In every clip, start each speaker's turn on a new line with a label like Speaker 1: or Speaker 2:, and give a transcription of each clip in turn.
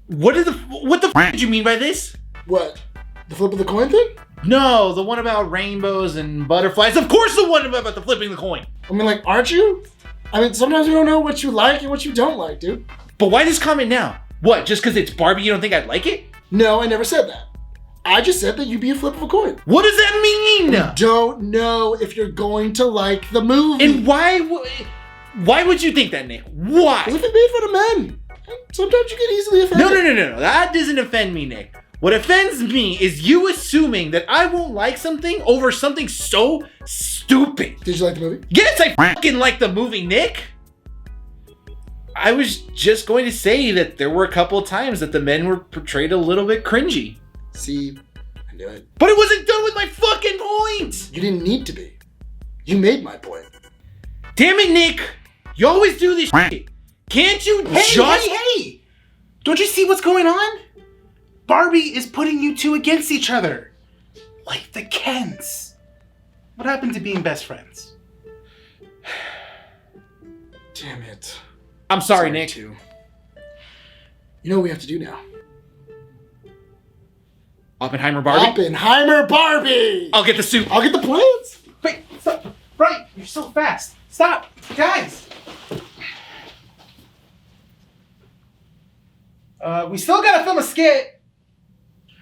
Speaker 1: What the f did you mean by this?
Speaker 2: What? The flip of the coin thing?
Speaker 1: No, the one about rainbows and butterflies. Of course the one about the flipping the coin.
Speaker 2: I mean, like, aren't you? I mean, sometimes we don't know what you like and what you don't like, dude.
Speaker 1: But why this comment now? What, just because it's Barbie you don't think I'd like it?
Speaker 2: No, I never said that. I just said that you'd be a flip of a coin.
Speaker 1: What does that mean?
Speaker 2: I don't know if you're going to like the movie.
Speaker 1: And why would you think that, Nick? Why?
Speaker 2: Because if it's made for the men, sometimes you get easily offended.
Speaker 1: No. That doesn't offend me, Nick. What offends me is you assuming that I won't like something over something so stupid.
Speaker 2: Did you like the movie?
Speaker 1: Yes, I fucking like the movie, Nick. I was just going to say that there were a couple of times that the men were portrayed a little bit cringy.
Speaker 2: See, I knew it.
Speaker 1: But it wasn't done with my fucking point.
Speaker 2: You didn't need to be. You made my point.
Speaker 1: Damn it, Nick. You always do this shit. Can't you
Speaker 3: Hey! Don't you see what's going on? Barbie is putting you two against each other. Like the Kens. What happened to being best friends?
Speaker 2: Damn it.
Speaker 1: I'm sorry, Nick.
Speaker 2: Too. You know what we have to do now?
Speaker 1: Oppenheimer Barbie?
Speaker 2: Oppenheimer Barbie!
Speaker 1: I'll get the soup.
Speaker 2: I'll get the plans.
Speaker 3: Wait, stop. Brian, you're so fast. Stop. Guys. We still gotta film a skit.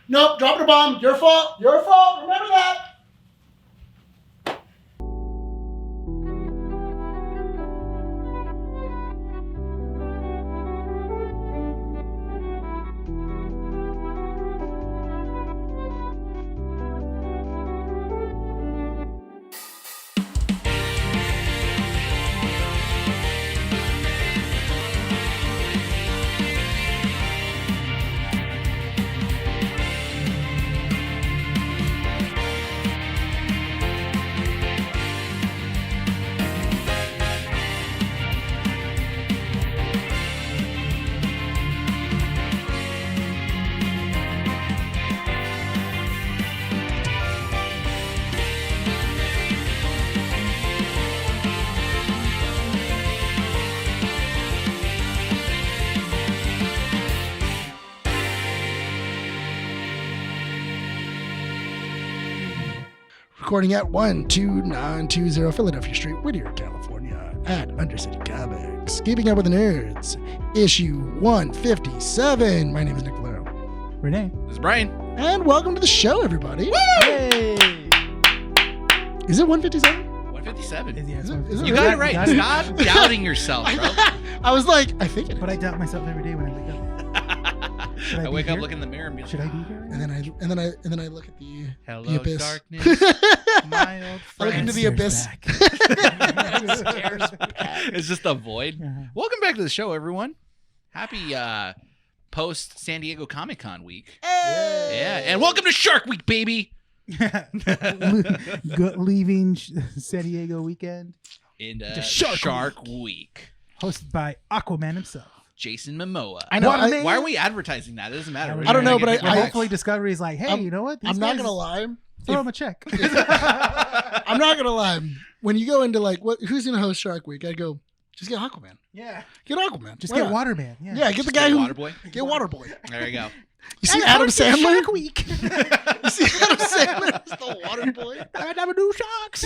Speaker 2: Nope, dropping a bomb. Your fault. Your fault. Remember that. Recording at 12920 Philadelphia Street, Whittier, California, at Undercity Comics. Keeping Up with the Nerds, issue 157. My name is Nick Valero.
Speaker 4: Rene.
Speaker 1: This is Bryan.
Speaker 2: And welcome to the show, everybody.
Speaker 1: Woo!
Speaker 4: Hey!
Speaker 2: Is it 157?
Speaker 1: 157.
Speaker 2: Is it
Speaker 1: You got it right. Stop doubting yourself, bro.
Speaker 2: I was like, I think it is.
Speaker 4: But I doubt myself every day when I wake up.
Speaker 1: I wake up, look in the mirror, and be like,
Speaker 4: Should I be here?
Speaker 2: And then I look at the
Speaker 1: hello,
Speaker 2: abyss.
Speaker 1: darkness, my old
Speaker 2: I look
Speaker 1: friend.
Speaker 2: into the abyss.
Speaker 1: It's just a void.
Speaker 4: Uh-huh.
Speaker 1: Welcome back to the show, everyone. Happy post San Diego Comic Con week.
Speaker 2: Hey!
Speaker 1: Yeah, and welcome to Shark Week, baby.
Speaker 4: Leaving San Diego weekend.
Speaker 1: In
Speaker 4: To
Speaker 1: Shark Week.
Speaker 4: Hosted by Aquaman himself.
Speaker 1: Jason Momoa.
Speaker 2: I know.
Speaker 1: Why are we advertising that? It doesn't matter.
Speaker 2: I don't know, but
Speaker 4: Well,
Speaker 2: I-
Speaker 4: hopefully Discovery is like, hey, you know what?
Speaker 2: I'm
Speaker 4: These
Speaker 2: not
Speaker 4: guys,
Speaker 2: going to lie.
Speaker 4: Throw them a check.
Speaker 2: I'm not going to lie. When you go into like, who's going to host Shark Week? I go, just get Aquaman.
Speaker 4: Yeah.
Speaker 2: Get Aquaman.
Speaker 4: Just
Speaker 2: Why
Speaker 4: get
Speaker 2: not?
Speaker 4: Waterman. Yeah.
Speaker 2: Yeah, get the guy who.
Speaker 1: Waterboy.
Speaker 2: Get Waterboy.
Speaker 1: There you go.
Speaker 2: You see Adam Sandler?
Speaker 4: Shark Week.
Speaker 2: You see Adam Sandler as the Waterboy?
Speaker 4: I never do sharks.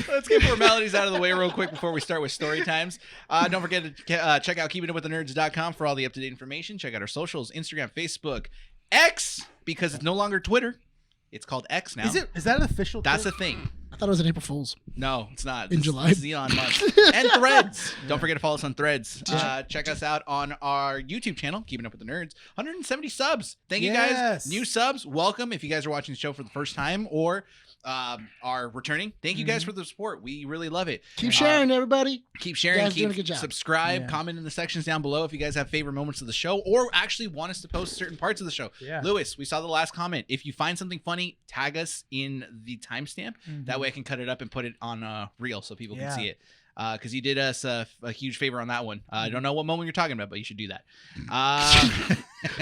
Speaker 1: Let's get formalities out of the way real quick before we start with story times. Don't forget to check out keepingupwiththenerds.com for all the up-to-date information. Check out our socials, Instagram, Facebook, X, because it's no longer Twitter. It's called X now.
Speaker 4: Is that an official?
Speaker 1: That's a
Speaker 4: thing?
Speaker 1: thing.
Speaker 2: I thought it was an April Fool's.
Speaker 1: No, it's not.
Speaker 2: In
Speaker 1: This-
Speaker 2: July.
Speaker 1: This is Elon Musk. And Threads. Don't forget to follow us on Threads. Check us out on our YouTube channel, Keeping Up with the Nerds. 170 subs. Thank you guys.
Speaker 4: Yes.
Speaker 1: New subs. Welcome if you guys are watching the show for the first time or are returning. Thank you guys for the support. We really love it.
Speaker 2: Keep sharing, everybody.
Speaker 1: Keep sharing.
Speaker 2: You guys doing
Speaker 1: Keep
Speaker 2: a good job.
Speaker 1: subscribe.
Speaker 4: Yeah.
Speaker 1: Comment in the sections down below if you guys have favorite moments of the show or actually want us to post certain parts of the show.
Speaker 4: Yeah.
Speaker 1: Lewis, we saw the last comment. If you find something funny, tag us in the timestamp. That way I can cut it up and put it on reel so people can see it. Because you did us a huge favor on that one. I don't know what moment you're talking about, but you should do that.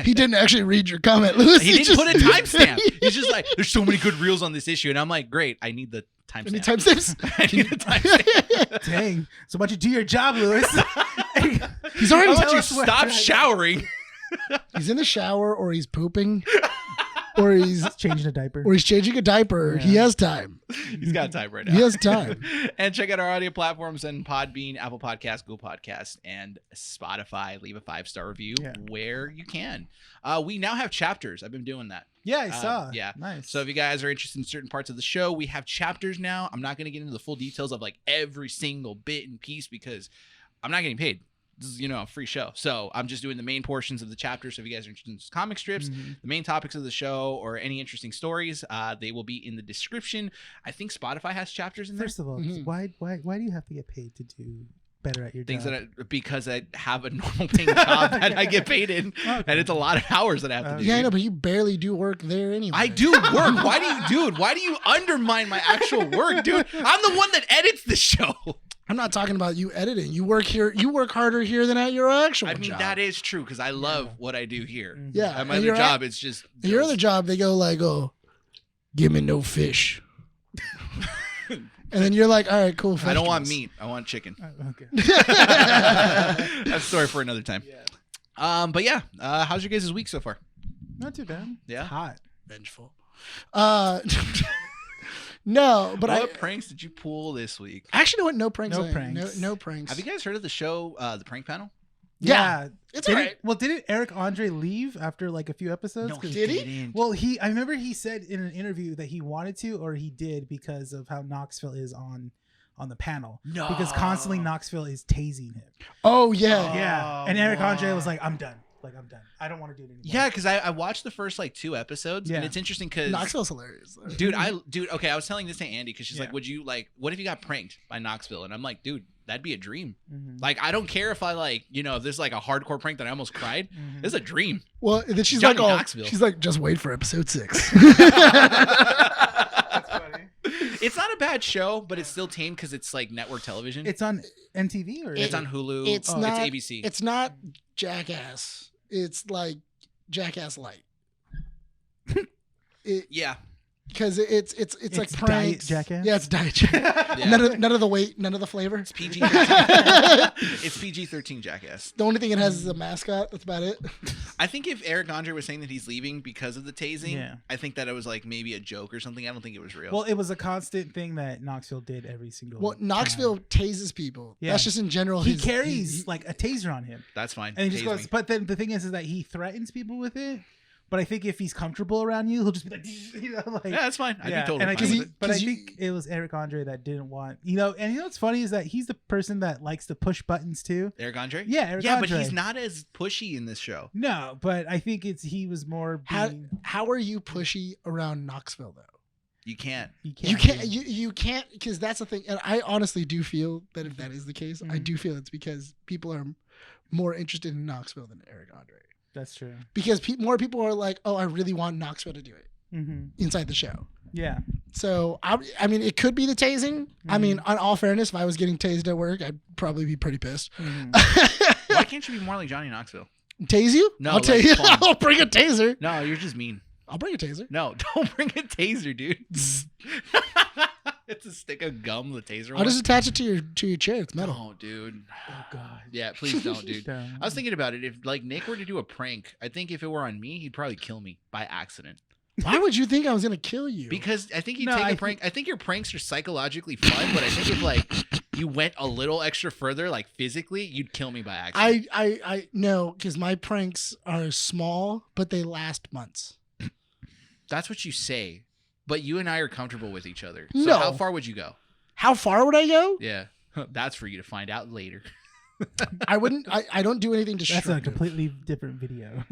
Speaker 2: He didn't actually read your comment, Lewis.
Speaker 1: He didn't put a timestamp. He's just like, there's so many good reels on this issue. And I'm like, great, I need the timestamp.
Speaker 2: Any timestamps?
Speaker 1: I need the timestamp.
Speaker 4: Dang. So why don't you do your job, Lewis?
Speaker 2: He's already
Speaker 1: How about you
Speaker 4: us what
Speaker 1: stop
Speaker 4: to-
Speaker 1: showering?
Speaker 2: he's in the shower or he's pooping or he's
Speaker 4: Changing a diaper.
Speaker 2: changing a diaper.
Speaker 4: Yeah.
Speaker 2: He has time.
Speaker 1: He's got time right now.
Speaker 2: He has time.
Speaker 1: And check out our audio platforms and Podbean, Apple Podcasts, Google Podcasts, and Spotify. Leave a 5-star review where you can. We now have chapters. I've been doing that.
Speaker 4: Yeah, I saw.
Speaker 1: Yeah.
Speaker 4: Nice.
Speaker 1: So if you guys are interested in certain parts of the show, we have chapters now. I'm not going to get into the full details of like every single bit and piece because I'm not getting paid. This is, a free show. So I'm just doing the main portions of the chapter. So if you guys are interested in comic strips, the main topics of the show, or any interesting stories, they will be in the description. I think Spotify has chapters in there.
Speaker 4: First of all, why do you have to get paid to do better at your
Speaker 1: Things
Speaker 4: job?
Speaker 1: because I have a normal paying job that I get paid in, and it's a lot of hours that I have to do.
Speaker 2: Yeah, I know, but you barely do work there anyway.
Speaker 1: I do work. Why do you undermine my actual work, dude? I'm the one that edits the show.
Speaker 2: I'm not talking about you editing. You work here. You work harder here than at your actual
Speaker 1: I mean,
Speaker 2: job.
Speaker 1: that is true because I love what I do here.
Speaker 2: Yeah.
Speaker 1: At my
Speaker 2: and
Speaker 1: other
Speaker 2: your
Speaker 1: job, it's just
Speaker 2: at your other job, they go like, "Oh, give me no fish," and then you're like, "All right, cool."
Speaker 1: I don't want
Speaker 2: vegetables."
Speaker 1: meat. I want chicken.
Speaker 4: Okay.
Speaker 1: That's a story for another time. But yeah, how's your guys' week so far?
Speaker 4: Not too bad.
Speaker 1: Yeah?
Speaker 4: It's hot.
Speaker 2: Vengeful. No, but
Speaker 1: What pranks did you pull this week?
Speaker 2: actually know what? No pranks.
Speaker 4: No pranks.
Speaker 2: No pranks.
Speaker 1: Have you guys heard of the show, The Prank Panel?
Speaker 2: Yeah. It's
Speaker 4: Didn't-
Speaker 2: alright.
Speaker 4: Well, didn't Eric Andre leave after like a few episodes? 'Cause-
Speaker 2: did he?
Speaker 1: didn't.
Speaker 4: Well, I remember he said in an interview that he wanted to, or he did, because of how Knoxville is on the panel.
Speaker 1: No.
Speaker 4: Because constantly Knoxville is tasing him.
Speaker 2: Oh yeah.
Speaker 4: Yeah. And Eric Andre was like, I'm done. Like, I'm done. I don't want to do it anymore.
Speaker 1: Yeah, because I watched the first like 2 episodes, and
Speaker 4: Yeah.
Speaker 1: it's interesting because
Speaker 2: Knoxville's hilarious. though.
Speaker 1: dude, okay, I was telling this to Andy because she's
Speaker 4: Yeah.
Speaker 1: like, would you like, what if you got pranked by Knoxville? And I'm like, dude, that'd be a dream.
Speaker 4: Mhm.
Speaker 1: Like, I don't care if I like, if there's like a hardcore prank that I almost cried.
Speaker 4: Mhm.
Speaker 1: This is a dream.
Speaker 2: Well, then she's
Speaker 1: Johnny
Speaker 2: like,
Speaker 1: Knoxville.
Speaker 2: she's like, just wait for episode 6.
Speaker 4: That's funny.
Speaker 1: It's not a bad show, but it's still tame because it's like network television.
Speaker 4: It's on MTV or
Speaker 1: It's on Hulu.
Speaker 2: It's not.
Speaker 1: It's ABC.
Speaker 2: It's not Jackass. It's like Jackass Light.
Speaker 1: Yeah.
Speaker 2: Because it's like
Speaker 4: Diet
Speaker 2: pranks.
Speaker 4: Jackass?
Speaker 2: Yeah, it's diet Jackass.
Speaker 1: Yeah.
Speaker 2: None of the weight, none of the flavor.
Speaker 1: It's PG-13. It's PG-13 Jackass.
Speaker 2: The only thing it has is a mascot. That's about it.
Speaker 1: I think if Eric Andre was saying that he's leaving because of the tasing,
Speaker 4: Yeah.
Speaker 1: I think that it was like maybe a joke or something. I don't think it was real.
Speaker 4: Well, it was a constant thing that Knoxville did every single
Speaker 2: Well, Knoxville tases people.
Speaker 4: Yeah.
Speaker 2: That's just in general.
Speaker 4: He
Speaker 2: his-
Speaker 4: carries
Speaker 2: he-
Speaker 4: like a taser on him.
Speaker 1: That's fine.
Speaker 4: And he just
Speaker 1: Tase
Speaker 4: goes,
Speaker 1: me.
Speaker 4: but then the thing is that he threatens people with it. But I think if he's comfortable around you, he'll just be like, like
Speaker 1: Yeah, that's fine. I'd be totally
Speaker 4: and I
Speaker 1: fine
Speaker 4: think,
Speaker 1: with it.
Speaker 4: but I
Speaker 2: 'Cause you-
Speaker 4: think it was Eric Andre that didn't want, and what's funny is that he's the person that likes to push buttons too.
Speaker 1: Eric Andre?
Speaker 4: Yeah, Eric
Speaker 1: Yeah,
Speaker 4: Andre.
Speaker 1: but he's not as pushy in this show.
Speaker 4: No, but I think he was more being,
Speaker 2: How are you pushy around Knoxville though?
Speaker 1: You can't.
Speaker 2: You can't because that's the thing. And I honestly do feel that if that is the case, I
Speaker 4: Mhm.
Speaker 2: do feel it's because people are more interested in Knoxville than Eric Andre.
Speaker 4: That's true.
Speaker 2: Because more people are like, oh, I really want Knoxville to do it
Speaker 4: Mm-hmm.
Speaker 2: inside the show.
Speaker 4: Yeah.
Speaker 2: So I mean, it could be the tasing. I mean, on all fairness, if I was getting tased at work, I'd probably be pretty pissed.
Speaker 4: Mhm.
Speaker 1: Why can't you be more like Johnny Knoxville?
Speaker 2: Tase you?
Speaker 1: No,
Speaker 2: I'll tell
Speaker 1: like
Speaker 2: you.
Speaker 1: fun.
Speaker 2: I'll bring a taser.
Speaker 1: No, you're just mean.
Speaker 2: I'll bring a taser.
Speaker 1: No, don't bring a taser, dude. It's a stick of gum, the taser
Speaker 2: I'll
Speaker 1: one.
Speaker 2: just attach it to your chair. It's metal.
Speaker 1: Oh, dude.
Speaker 4: Oh God.
Speaker 1: Yeah, please don't, dude.
Speaker 4: Don't.
Speaker 1: I was thinking about it. If like Nick were to do a prank, I think if it were on me, he'd probably kill me by accident.
Speaker 2: Why would you think I was gonna kill you?
Speaker 1: Because I think you
Speaker 4: No,
Speaker 1: take
Speaker 4: I
Speaker 1: a prank. I think your pranks are psychologically fun, but I think if like you went a little extra further, like physically, you'd kill me by accident.
Speaker 2: I know because my pranks are small, but they last months.
Speaker 1: That's what you say, but you and I are comfortable with each other. So
Speaker 2: No.
Speaker 1: how far would you go?
Speaker 2: How far would I go?
Speaker 1: Yeah, that's for you to find out later.
Speaker 2: I wouldn't. I don't do anything
Speaker 4: That's a
Speaker 2: destructive.
Speaker 4: completely different video.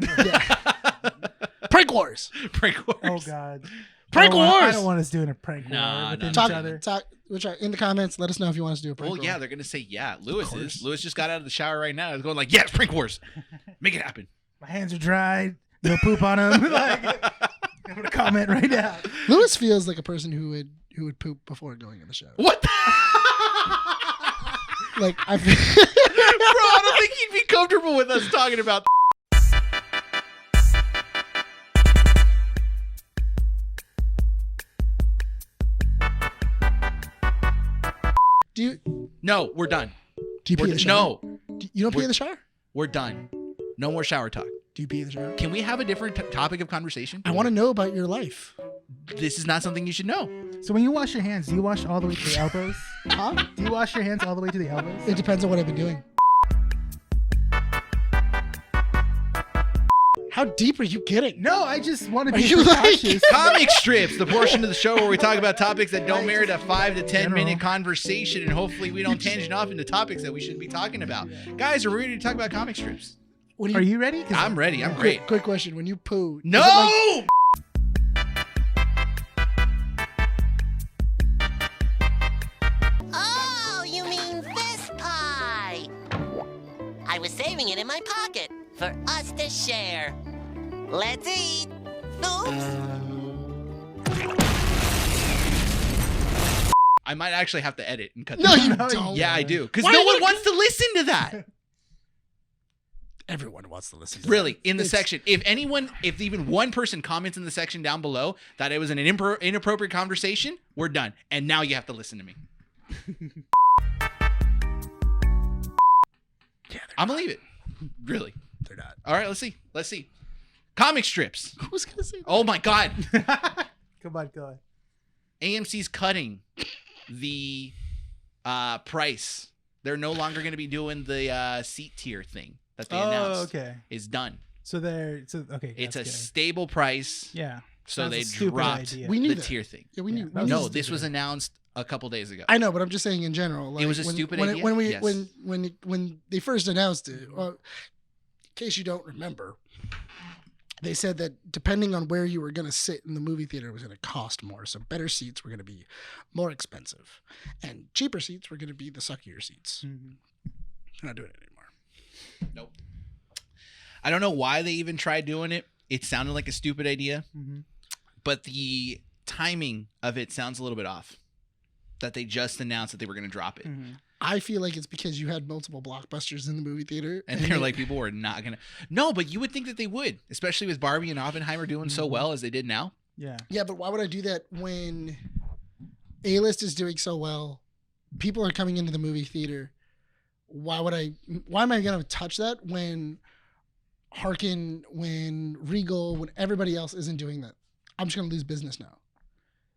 Speaker 2: Prank wars.
Speaker 1: Prank wars.
Speaker 4: Oh God.
Speaker 2: Prank
Speaker 4: I
Speaker 2: wars.
Speaker 4: don't want us doing a prank
Speaker 1: Nah,
Speaker 4: war within
Speaker 1: nah,
Speaker 4: each
Speaker 2: Talk,
Speaker 4: other.
Speaker 2: which are in the comments. Let us know if you want us to do a prank.
Speaker 1: Well, yeah,
Speaker 2: war.
Speaker 1: they're gonna say yeah. Lewis
Speaker 2: course.
Speaker 1: is. Lewis just got out of the shower right now. He's going like, yes, prank wars. Make it happen.
Speaker 4: My hands are dried. No poop on them. Like, I'm gonna comment right now.
Speaker 2: Lewis feels like a person who would poop before going in the show.
Speaker 1: What? The-
Speaker 2: Like I.
Speaker 1: Bro, I don't think he'd be comfortable with us talking about.
Speaker 2: Do
Speaker 1: No, we're done.
Speaker 2: Do you pee in the shower?
Speaker 1: No,
Speaker 2: You don't pee in the shower?
Speaker 1: we're done. No more shower talk.
Speaker 2: Do you pee in the shower?
Speaker 1: Can we have a different topic of conversation?
Speaker 2: I want to know about your life.
Speaker 1: This is not something you should know.
Speaker 4: So when you wash your hands, do you wash all the way to the elbows?
Speaker 2: Huh?
Speaker 4: Do you wash your hands all the way to the elbows?
Speaker 2: It depends on what I've been doing. How deep are you getting?
Speaker 4: No, I just want to
Speaker 2: Are
Speaker 4: be
Speaker 2: you like-
Speaker 4: precautious.
Speaker 1: Comic strips, the portion of the show where we talk about topics that don't merit a 5 to 10
Speaker 4: General.
Speaker 1: minute conversation, and hopefully we don't tangent off into topics that we shouldn't be talking about. Guys, are we ready to talk about comic strips?
Speaker 2: When
Speaker 4: Are you ready? 'Cause
Speaker 1: I'm ready. I'm great.
Speaker 2: Quick question. When you poo. is it
Speaker 1: No!
Speaker 5: Oh, you mean this pie? I was saving it in my pocket for us to share. Let's eat. Oops.
Speaker 1: I might actually have to edit and cut
Speaker 2: No,
Speaker 1: this
Speaker 2: you
Speaker 1: out.
Speaker 2: don't.
Speaker 1: Yeah, I do. Because
Speaker 2: Why
Speaker 1: no
Speaker 2: are
Speaker 1: one
Speaker 2: you-
Speaker 1: wants to listen to that.
Speaker 2: Everyone wants to listen to
Speaker 1: Really, in the
Speaker 2: It's-
Speaker 1: section. If even one person comments in the section down below that it was an inappropriate conversation, we're done. And now you have to listen to me.
Speaker 2: Yeah,
Speaker 1: I'm going to leave it. Really.
Speaker 2: they're not.
Speaker 1: All right, let's see. Let's see. Comic strips.
Speaker 2: Who's going to say that?
Speaker 1: Oh my God.
Speaker 4: Come on, go on.
Speaker 1: AMC's cutting the price. They're no longer going to be doing the seat tier thing that they announced.
Speaker 4: okay.
Speaker 1: Is done.
Speaker 4: So okay.
Speaker 1: It's a
Speaker 4: that's good.
Speaker 1: stable price.
Speaker 4: Yeah.
Speaker 1: So
Speaker 4: Sounds
Speaker 1: they
Speaker 4: a stupid
Speaker 1: dropped
Speaker 4: idea.
Speaker 2: We knew
Speaker 1: the
Speaker 2: that.
Speaker 1: tier thing.
Speaker 2: Yeah, we knew.
Speaker 4: Yeah.
Speaker 2: we
Speaker 1: No,
Speaker 2: knew
Speaker 1: this was announced a couple days ago.
Speaker 2: I know, but I'm just saying in general. Like,
Speaker 1: was a
Speaker 2: when,
Speaker 1: stupid
Speaker 2: when
Speaker 1: idea?
Speaker 2: When we
Speaker 1: Yes.
Speaker 2: when they first announced it, in case you don't remember, they said that depending on where you were going to sit in the movie theater, it was going to cost more. So better seats were going to be more expensive, and cheaper seats were going to be the suckier seats.
Speaker 4: Mhm.
Speaker 2: They're not doing it anymore.
Speaker 1: Nope. I don't know why they even tried doing it. It sounded like a stupid idea,
Speaker 4: Mhm.
Speaker 1: but the timing of it sounds a little bit off. That they just announced that they were going to drop it.
Speaker 4: Mhm.
Speaker 2: I feel like it's because you had multiple blockbusters in the movie theater,
Speaker 1: And they're like, people were not going to. No, but you would think that they would, especially with Barbie and Oppenheimer doing so well as they did now.
Speaker 4: Yeah.
Speaker 2: yeah, but why would I do that when A-list is doing so well? People are coming into the movie theater. Why am I going to touch that when Harkin, when Regal, when everybody else isn't doing that? I'm just going to lose business now.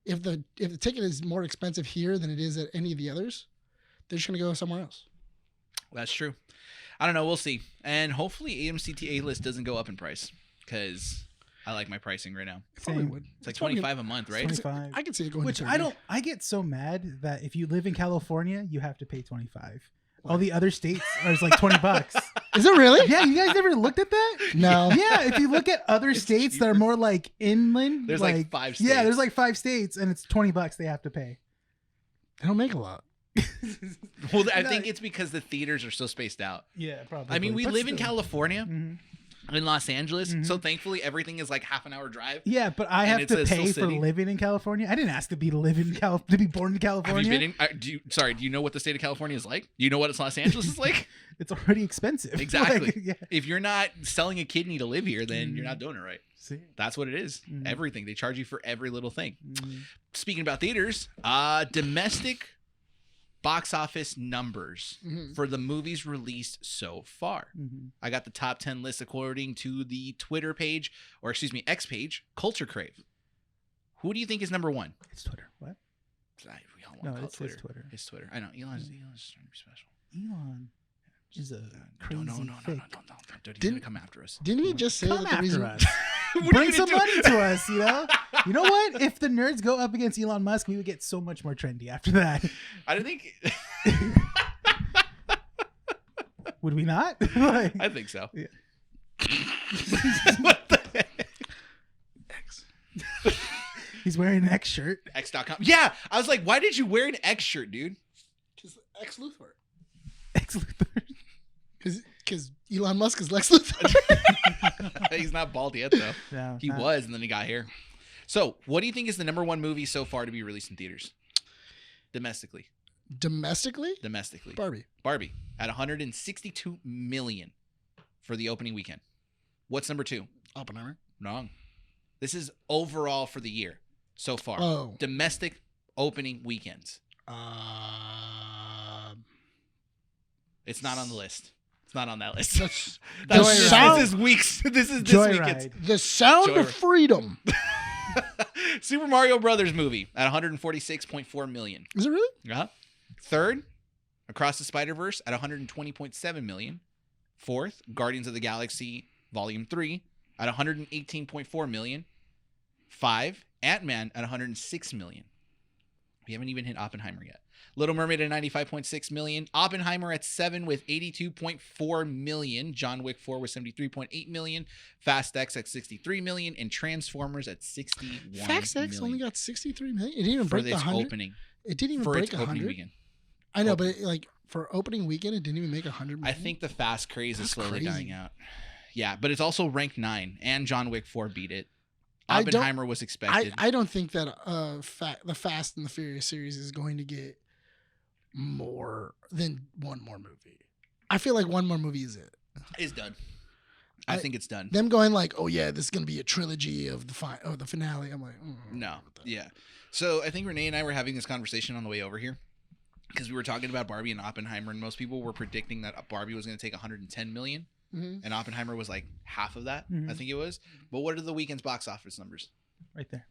Speaker 2: If the ticket is more expensive here than it is at any of the others, they're just going to go somewhere else.
Speaker 1: That's true. I don't know. We'll see. And hopefully AMC A-list doesn't go up in price because I like my pricing right now.
Speaker 2: It probably
Speaker 4: Same.
Speaker 2: would.
Speaker 1: It's like
Speaker 2: probably-
Speaker 1: $25 a month, right?
Speaker 4: 25.
Speaker 2: I could see it going
Speaker 4: Which
Speaker 2: to 30.
Speaker 4: I get so mad that if you live in California, you have to pay 25. All the other states are just like $20.
Speaker 2: Is it really?
Speaker 4: Yeah, you guys never looked at that?
Speaker 2: No.
Speaker 4: Yeah, if you look at other states that are more like inland,
Speaker 1: There's like 5 states.
Speaker 4: Yeah, there's like 5 states, and it's $20 they have to pay.
Speaker 2: They don't make a lot.
Speaker 1: Well, I
Speaker 4: No.
Speaker 1: think it's because the theaters are so spaced out.
Speaker 4: Yeah, probably.
Speaker 1: I mean, we
Speaker 4: But
Speaker 1: live in
Speaker 4: still.
Speaker 1: California,
Speaker 4: Mhm.
Speaker 1: in Los Angeles,
Speaker 4: Mhm.
Speaker 1: so thankfully everything is like half an hour drive.
Speaker 4: Yeah, but I
Speaker 1: And
Speaker 4: have
Speaker 1: it
Speaker 4: to
Speaker 1: says
Speaker 4: pay
Speaker 1: still
Speaker 4: for
Speaker 1: city.
Speaker 4: living in California. I didn't ask to be born in California.
Speaker 1: Have you been in? Do you know what the state of California is like? Do you know what Los Angeles is like?
Speaker 4: It's already expensive.
Speaker 1: Exactly.
Speaker 4: Like, yeah.
Speaker 1: If you're not selling a kidney to live here, then you're
Speaker 4: Mhm.
Speaker 1: not doing it right.
Speaker 4: See.
Speaker 1: That's what it is.
Speaker 4: Mhm.
Speaker 1: Everything. They charge you for every little thing.
Speaker 4: Mhm.
Speaker 1: Speaking about theaters, domestic box office numbers
Speaker 2: Mhm.
Speaker 1: for the movies released so far.
Speaker 4: Mhm.
Speaker 1: I got the top 10 list according to the Twitter page, or excuse me, X page, Culture Crave. Who do you think is number one?
Speaker 4: It's Twitter. What?
Speaker 1: We all want
Speaker 4: No,
Speaker 1: to call
Speaker 4: it's
Speaker 1: it Twitter.
Speaker 4: his Twitter.
Speaker 1: It's Twitter. I know. Elon's trying to be special.
Speaker 4: Elon is a crazy
Speaker 1: No,
Speaker 4: fake.
Speaker 1: He's
Speaker 2: Didn't-
Speaker 1: gonna come after us.
Speaker 2: Didn't he just say
Speaker 4: Come
Speaker 2: that the
Speaker 4: after
Speaker 2: reason?
Speaker 4: us. Bring some money to us, you know? You know what? If the nerds go up against Elon Musk, we would get so much more trendy after that.
Speaker 1: I don't think.
Speaker 4: Would we not? Like,
Speaker 1: I think so.
Speaker 4: Yeah.
Speaker 1: What the heck?
Speaker 2: X.
Speaker 4: he's wearing an X shirt.
Speaker 1: X.com. Yeah, I was like, why did you wear an X shirt, dude?
Speaker 2: Because X Luthor.
Speaker 4: X Luthor.
Speaker 2: Because Elon Musk is Lex Luthor.
Speaker 1: He's not bald yet, though.
Speaker 4: No,
Speaker 1: He was, and then he got here. So, what do you think is the number one movie so far to be released in theaters? Domestically.
Speaker 2: Domestically?
Speaker 1: Barbie at 162 million for the opening weekend. What's number two?
Speaker 2: Oppenheimer.
Speaker 1: Wrong. This is overall for the year so far.
Speaker 2: Oh.
Speaker 1: Domestic opening weekends. It's not on the list. It's not on that list.
Speaker 2: The
Speaker 1: This
Speaker 2: sound,
Speaker 1: is weeks. This is this
Speaker 4: Joyride.
Speaker 1: weekend.
Speaker 2: the sound
Speaker 1: Joyride.
Speaker 2: of freedom.
Speaker 1: Super Mario Brothers movie at 146.4 million.
Speaker 2: Is it really?
Speaker 1: Uh-huh. Third, Across the Spider-Verse at 120.7 million. Fourth, Guardians of the Galaxy Volume 3 at 118.4 million. 5, Ant-Man at 106 million. We haven't even hit Oppenheimer yet. Little Mermaid at 95.6 million. Oppenheimer at 7 with 82.4 million. John Wick 4 with 73.8 million. Fast X at 63 million. And Transformers at 61
Speaker 2: Fast X
Speaker 1: million
Speaker 2: only got 63 million. It didn't even
Speaker 1: for
Speaker 2: break the
Speaker 1: its
Speaker 2: 100.
Speaker 1: opening.
Speaker 2: It didn't even
Speaker 1: For
Speaker 2: break
Speaker 1: its opening
Speaker 2: 100.
Speaker 1: weekend.
Speaker 2: I know, but for opening weekend, it didn't even make 100
Speaker 1: I
Speaker 2: million.
Speaker 1: think the Fast craze is
Speaker 2: That's
Speaker 1: slowly
Speaker 2: crazy.
Speaker 1: dying out. Yeah, but it's also ranked 9, and John Wick 4 beat it.
Speaker 2: I don't-
Speaker 1: Oppenheimer was expected.
Speaker 2: I don't think that the Fast and the Furious series is going to get more than one more movie. I feel like one more movie is it.
Speaker 1: It's done. I think it's done.
Speaker 2: Them going like, oh yeah, this is gonna be a trilogy of the finale. I'm like,
Speaker 1: No. Yeah. So I think Rene and I were having this conversation on the way over here because we were talking about Barbie and Oppenheimer, and most people were predicting that Barbie was going to take 110 million,
Speaker 2: Mhm.
Speaker 1: and Oppenheimer was like half of that.
Speaker 4: Mhm.
Speaker 1: I think it was. But what are the weekend's box office numbers?
Speaker 4: Right there.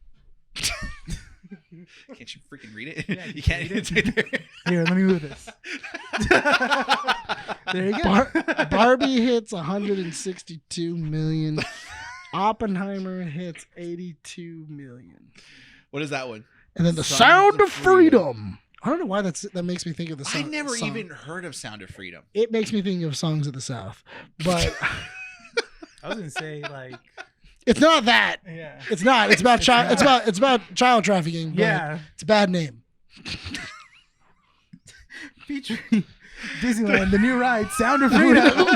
Speaker 1: Can't you freaking read it?
Speaker 4: Yeah,
Speaker 1: you can't.
Speaker 4: read
Speaker 1: It's right there.
Speaker 4: Here, let me move this. There you go.
Speaker 2: Barbie hits 162 million. Oppenheimer hits 82 million.
Speaker 1: What is that one?
Speaker 2: And then the
Speaker 1: Sound
Speaker 2: Sound
Speaker 1: of
Speaker 2: of Freedom. I don't know why that makes me think of the
Speaker 1: I
Speaker 2: song.
Speaker 1: never
Speaker 2: song.
Speaker 1: even heard of Sound of Freedom.
Speaker 2: It makes me think of Songs of the South, but
Speaker 4: I was gonna say like,
Speaker 2: it's not that.
Speaker 4: yeah,
Speaker 2: It's not. It's about child. It's about child trafficking. But
Speaker 4: yeah,
Speaker 2: it's a bad name.
Speaker 4: featuring Disneyland, the new ride, Sound of Freedom,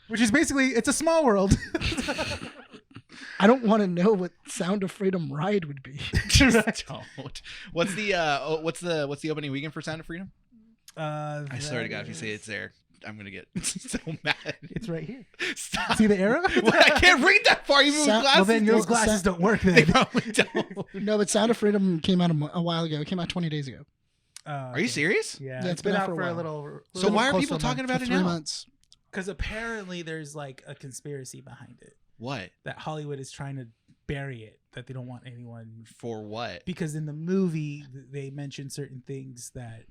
Speaker 4: which is basically it's a small world.
Speaker 2: I don't want to know what Sound of Freedom ride would be.
Speaker 1: Just don't. What's the opening weekend for Sound of Freedom? I swear to God, if you say it's there, I'm gonna get so mad.
Speaker 4: it's right here.
Speaker 1: Stop.
Speaker 4: See the arrow?
Speaker 1: Well, I can't read that far even with
Speaker 2: Sound-
Speaker 1: glasses.
Speaker 4: Well, then your
Speaker 2: It's the
Speaker 4: glasses
Speaker 2: sa-
Speaker 4: don't work
Speaker 1: They
Speaker 4: then.
Speaker 1: probably don't.
Speaker 2: No, but Sound of Freedom came out a while ago. It came out 20 days ago.
Speaker 1: Are you serious?
Speaker 4: Yeah,
Speaker 2: Yeah,
Speaker 4: it's been out for a
Speaker 2: while.
Speaker 4: little.
Speaker 1: So why are
Speaker 4: close
Speaker 1: people
Speaker 4: to a month.
Speaker 1: talking about
Speaker 2: For
Speaker 1: it
Speaker 2: 3
Speaker 1: now?
Speaker 2: months.
Speaker 4: Because apparently there's like a conspiracy behind it
Speaker 1: What?
Speaker 4: that Hollywood is trying to bury it, that they don't want anyone.
Speaker 1: For what?
Speaker 4: Because in the movie they mention certain things that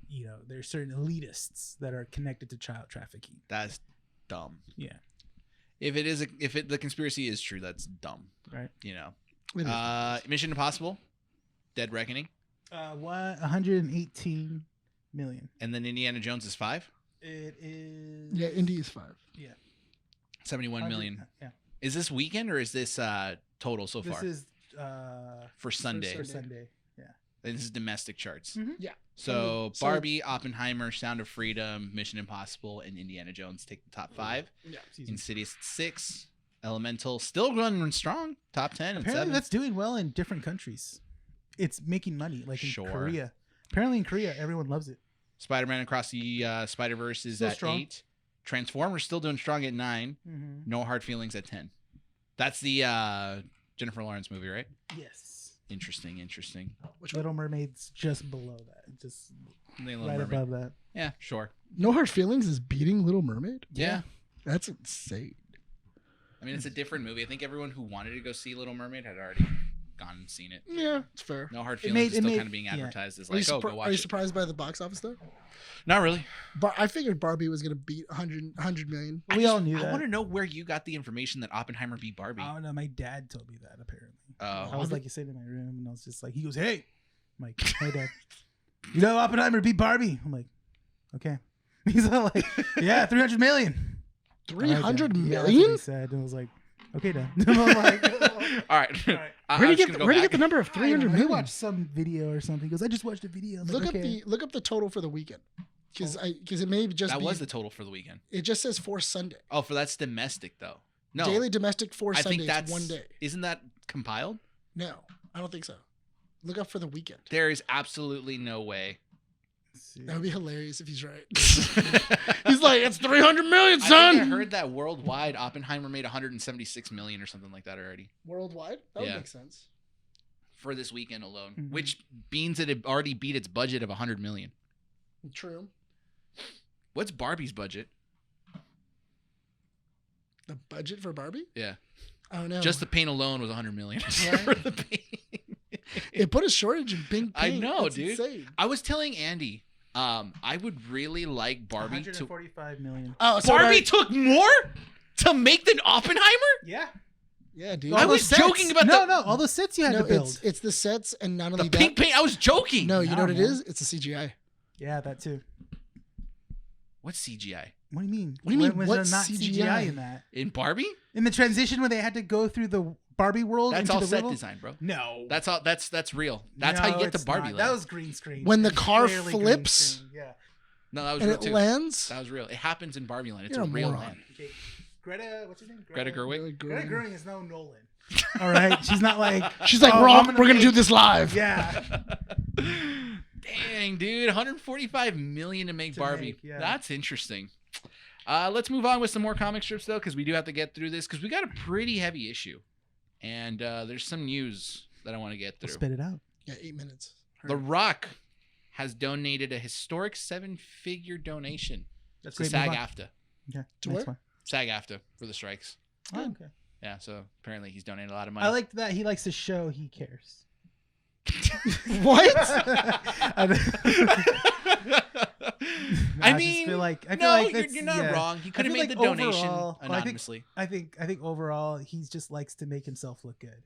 Speaker 4: there's certain elitists that are connected to child trafficking.
Speaker 1: That's dumb.
Speaker 4: Yeah,
Speaker 1: If the conspiracy is true, that's dumb.
Speaker 4: right.
Speaker 1: You know.
Speaker 2: It is.
Speaker 1: Mission Impossible, Dead Reckoning,
Speaker 4: 118 million.
Speaker 1: and then Indiana Jones is 5.
Speaker 4: It is.
Speaker 2: Yeah, Indy is 5.
Speaker 1: 71 million.
Speaker 4: Yeah.
Speaker 1: Is this weekend or is this total so far?
Speaker 4: This is
Speaker 1: For Sunday.
Speaker 4: For Sunday. Yeah.
Speaker 1: And this is domestic charts.
Speaker 4: Mhm.
Speaker 2: Yeah.
Speaker 1: So
Speaker 2: So-
Speaker 1: Barbie, Oppenheimer, Sound of Freedom, Mission Impossible, and Indiana Jones take the top 5.
Speaker 2: Yeah.
Speaker 1: Insidious at 6. Elemental still running strong. Top 10 and
Speaker 4: Apparently
Speaker 1: 7.
Speaker 4: that's doing well in different countries. It's making money, like in
Speaker 1: Sure.
Speaker 4: Korea. Apparently in Korea, everyone loves it.
Speaker 1: Spider-Man Across the Spider-Verse is
Speaker 4: Still
Speaker 1: at
Speaker 4: strong.
Speaker 1: 8. Transformers still doing strong at 9.
Speaker 4: Mm-hmm.
Speaker 1: No Hard Feelings at 10. That's the Jennifer Lawrence movie, right?
Speaker 4: Yes.
Speaker 1: Interesting.
Speaker 2: Which one?
Speaker 4: Little Mermaid's just below that, just
Speaker 1: Little
Speaker 4: right
Speaker 1: Mermaid.
Speaker 4: above that.
Speaker 1: Yeah, sure.
Speaker 2: No Hard Feelings is beating Little Mermaid?
Speaker 1: Yeah.
Speaker 2: That's insane.
Speaker 1: I mean, it's a different movie. I think everyone who wanted to go see Little Mermaid had already gone and seen it.
Speaker 2: Yeah, it's fair.
Speaker 1: No Hard
Speaker 4: It
Speaker 1: Feelings
Speaker 4: made-
Speaker 1: is
Speaker 4: it
Speaker 1: still
Speaker 4: made-
Speaker 1: kind of being
Speaker 4: yeah.
Speaker 1: advertised as
Speaker 2: Are you,
Speaker 1: like, go
Speaker 2: are
Speaker 1: watch
Speaker 2: you
Speaker 1: it.
Speaker 2: surprised by the box office though?
Speaker 1: Not really.
Speaker 2: But I figured Barbie was gonna beat 100 million.
Speaker 4: We all knew
Speaker 1: I
Speaker 4: that.
Speaker 1: want to know where you got the information that Oppenheimer beat Barbie.
Speaker 4: I don't know. My dad told me that apparently. I
Speaker 1: Oh,
Speaker 4: was like sitting in my room and I was just like, he goes, "Hey," I'm like, "Hey, Dad, you know Oppenheimer beat Barbie?" I'm like, "Okay." He's all like, "Yeah, 300 million."
Speaker 2: 300
Speaker 4: Yeah, that's what he
Speaker 2: million?
Speaker 4: said. And I was like, "Okay, Dad." I'm like,
Speaker 1: all right.
Speaker 4: All right.
Speaker 2: Where do you get the number of 300
Speaker 4: I
Speaker 2: million?
Speaker 4: watched some video or something. He goes, "I just watched a video." I'm
Speaker 2: Look
Speaker 4: like, okay.
Speaker 2: up the total for the weekend. Because it may just
Speaker 1: That
Speaker 2: be,
Speaker 1: was the total for the weekend.
Speaker 2: it just says for Sunday.
Speaker 1: Oh, for that's domestic though. No,
Speaker 2: Daily domestic for
Speaker 1: I
Speaker 2: Sunday.
Speaker 1: think that's
Speaker 2: One day.
Speaker 1: Isn't that compiled?
Speaker 2: No, I don't think so. Look up for the weekend.
Speaker 1: There is absolutely no way.
Speaker 4: Let's see.
Speaker 2: That would be hilarious if he's right.
Speaker 1: I
Speaker 2: He's like, it's 300 million,
Speaker 1: think
Speaker 2: son.
Speaker 1: I heard that worldwide Oppenheimer made 176 million or something like that already
Speaker 2: Worldwide? That would
Speaker 1: Yeah.
Speaker 2: make sense.
Speaker 1: for this weekend alone,
Speaker 4: Mhm.
Speaker 1: which means that it already beat its budget of 100 million.
Speaker 2: True.
Speaker 1: What's Barbie's budget?
Speaker 2: The budget for Barbie?
Speaker 1: Yeah.
Speaker 2: I don't know.
Speaker 1: Just the paint alone was $100 million. For the paint.
Speaker 2: It put a shortage in pink
Speaker 1: I
Speaker 2: paint.
Speaker 1: know,
Speaker 2: That's
Speaker 1: dude.
Speaker 2: insane.
Speaker 1: I was telling Andy, I would really like Barbie to.
Speaker 4: 145 million.
Speaker 2: Oh, so
Speaker 1: Barbie took more to make than Oppenheimer?
Speaker 4: Yeah.
Speaker 2: Yeah, dude.
Speaker 1: I
Speaker 4: All
Speaker 1: was
Speaker 4: those sets.
Speaker 1: joking about
Speaker 4: no, all those sets you had to build.
Speaker 2: It's the sets and not
Speaker 1: the
Speaker 2: only
Speaker 1: pink
Speaker 2: that.
Speaker 1: paint. I was joking.
Speaker 2: No, you know
Speaker 4: No,
Speaker 2: what it
Speaker 4: man.
Speaker 2: is? It's a CGI.
Speaker 4: Yeah, that too.
Speaker 1: What's CGI?
Speaker 4: What do you mean?
Speaker 2: What do you mean,
Speaker 4: Was there
Speaker 2: what's
Speaker 4: not
Speaker 2: CGI?
Speaker 4: CGI in that?
Speaker 1: In Barbie?
Speaker 4: In the transition when they had to go through the Barbie world
Speaker 1: That's
Speaker 4: into
Speaker 1: all
Speaker 4: the
Speaker 1: set
Speaker 4: riddle?
Speaker 1: design, bro.
Speaker 4: No.
Speaker 1: That's all. That's real. That's how you get to
Speaker 4: it's
Speaker 1: Barbie
Speaker 4: not.
Speaker 1: land.
Speaker 4: That was green screen.
Speaker 2: When the car
Speaker 4: Clearly green
Speaker 2: flips?
Speaker 4: screen, Yeah.
Speaker 1: No, that was
Speaker 2: And
Speaker 1: real
Speaker 2: it
Speaker 1: too.
Speaker 2: lands.
Speaker 1: That was real. It happens in Barbie land. It's
Speaker 2: You're
Speaker 1: a
Speaker 2: a
Speaker 1: real
Speaker 2: moron.
Speaker 1: land.
Speaker 4: Okay. Greta, what's her name?
Speaker 1: Greta Gerwig.
Speaker 4: Greta Gerwig is no Nolan. All right, she's not like.
Speaker 2: She's like,
Speaker 4: "Oh,
Speaker 2: we're
Speaker 4: I'm
Speaker 2: gonna do
Speaker 4: make-"
Speaker 2: this live.
Speaker 4: Yeah.
Speaker 1: Dang, dude, 145 million to make
Speaker 4: To
Speaker 1: Barbie.
Speaker 4: make, yeah.
Speaker 1: That's interesting. Let's move on with some more comic strips though, because we do have to get through this because we got a pretty heavy issue, and there's some news that I want to get through.
Speaker 4: Spit it out.
Speaker 2: Yeah, 8 minutes.
Speaker 1: The Rock has donated a historic 7-figure donation
Speaker 4: That's
Speaker 1: to
Speaker 4: great. Move on.
Speaker 1: SAG-AFTRA.
Speaker 4: Yeah.
Speaker 2: To
Speaker 4: next
Speaker 2: where?
Speaker 4: one.
Speaker 1: SAG-AFTRA for the strikes.
Speaker 4: Oh, okay.
Speaker 1: Yeah, so apparently he's donated a lot of money.
Speaker 4: I like that he likes to show he cares.
Speaker 2: What?
Speaker 1: I
Speaker 4: I
Speaker 1: mean,
Speaker 4: just feel like
Speaker 1: you're not wrong. He could have
Speaker 4: feel
Speaker 1: made
Speaker 4: like
Speaker 1: the donation
Speaker 4: overall- well,
Speaker 1: anonymously.
Speaker 4: I think overall he just likes to make himself look good.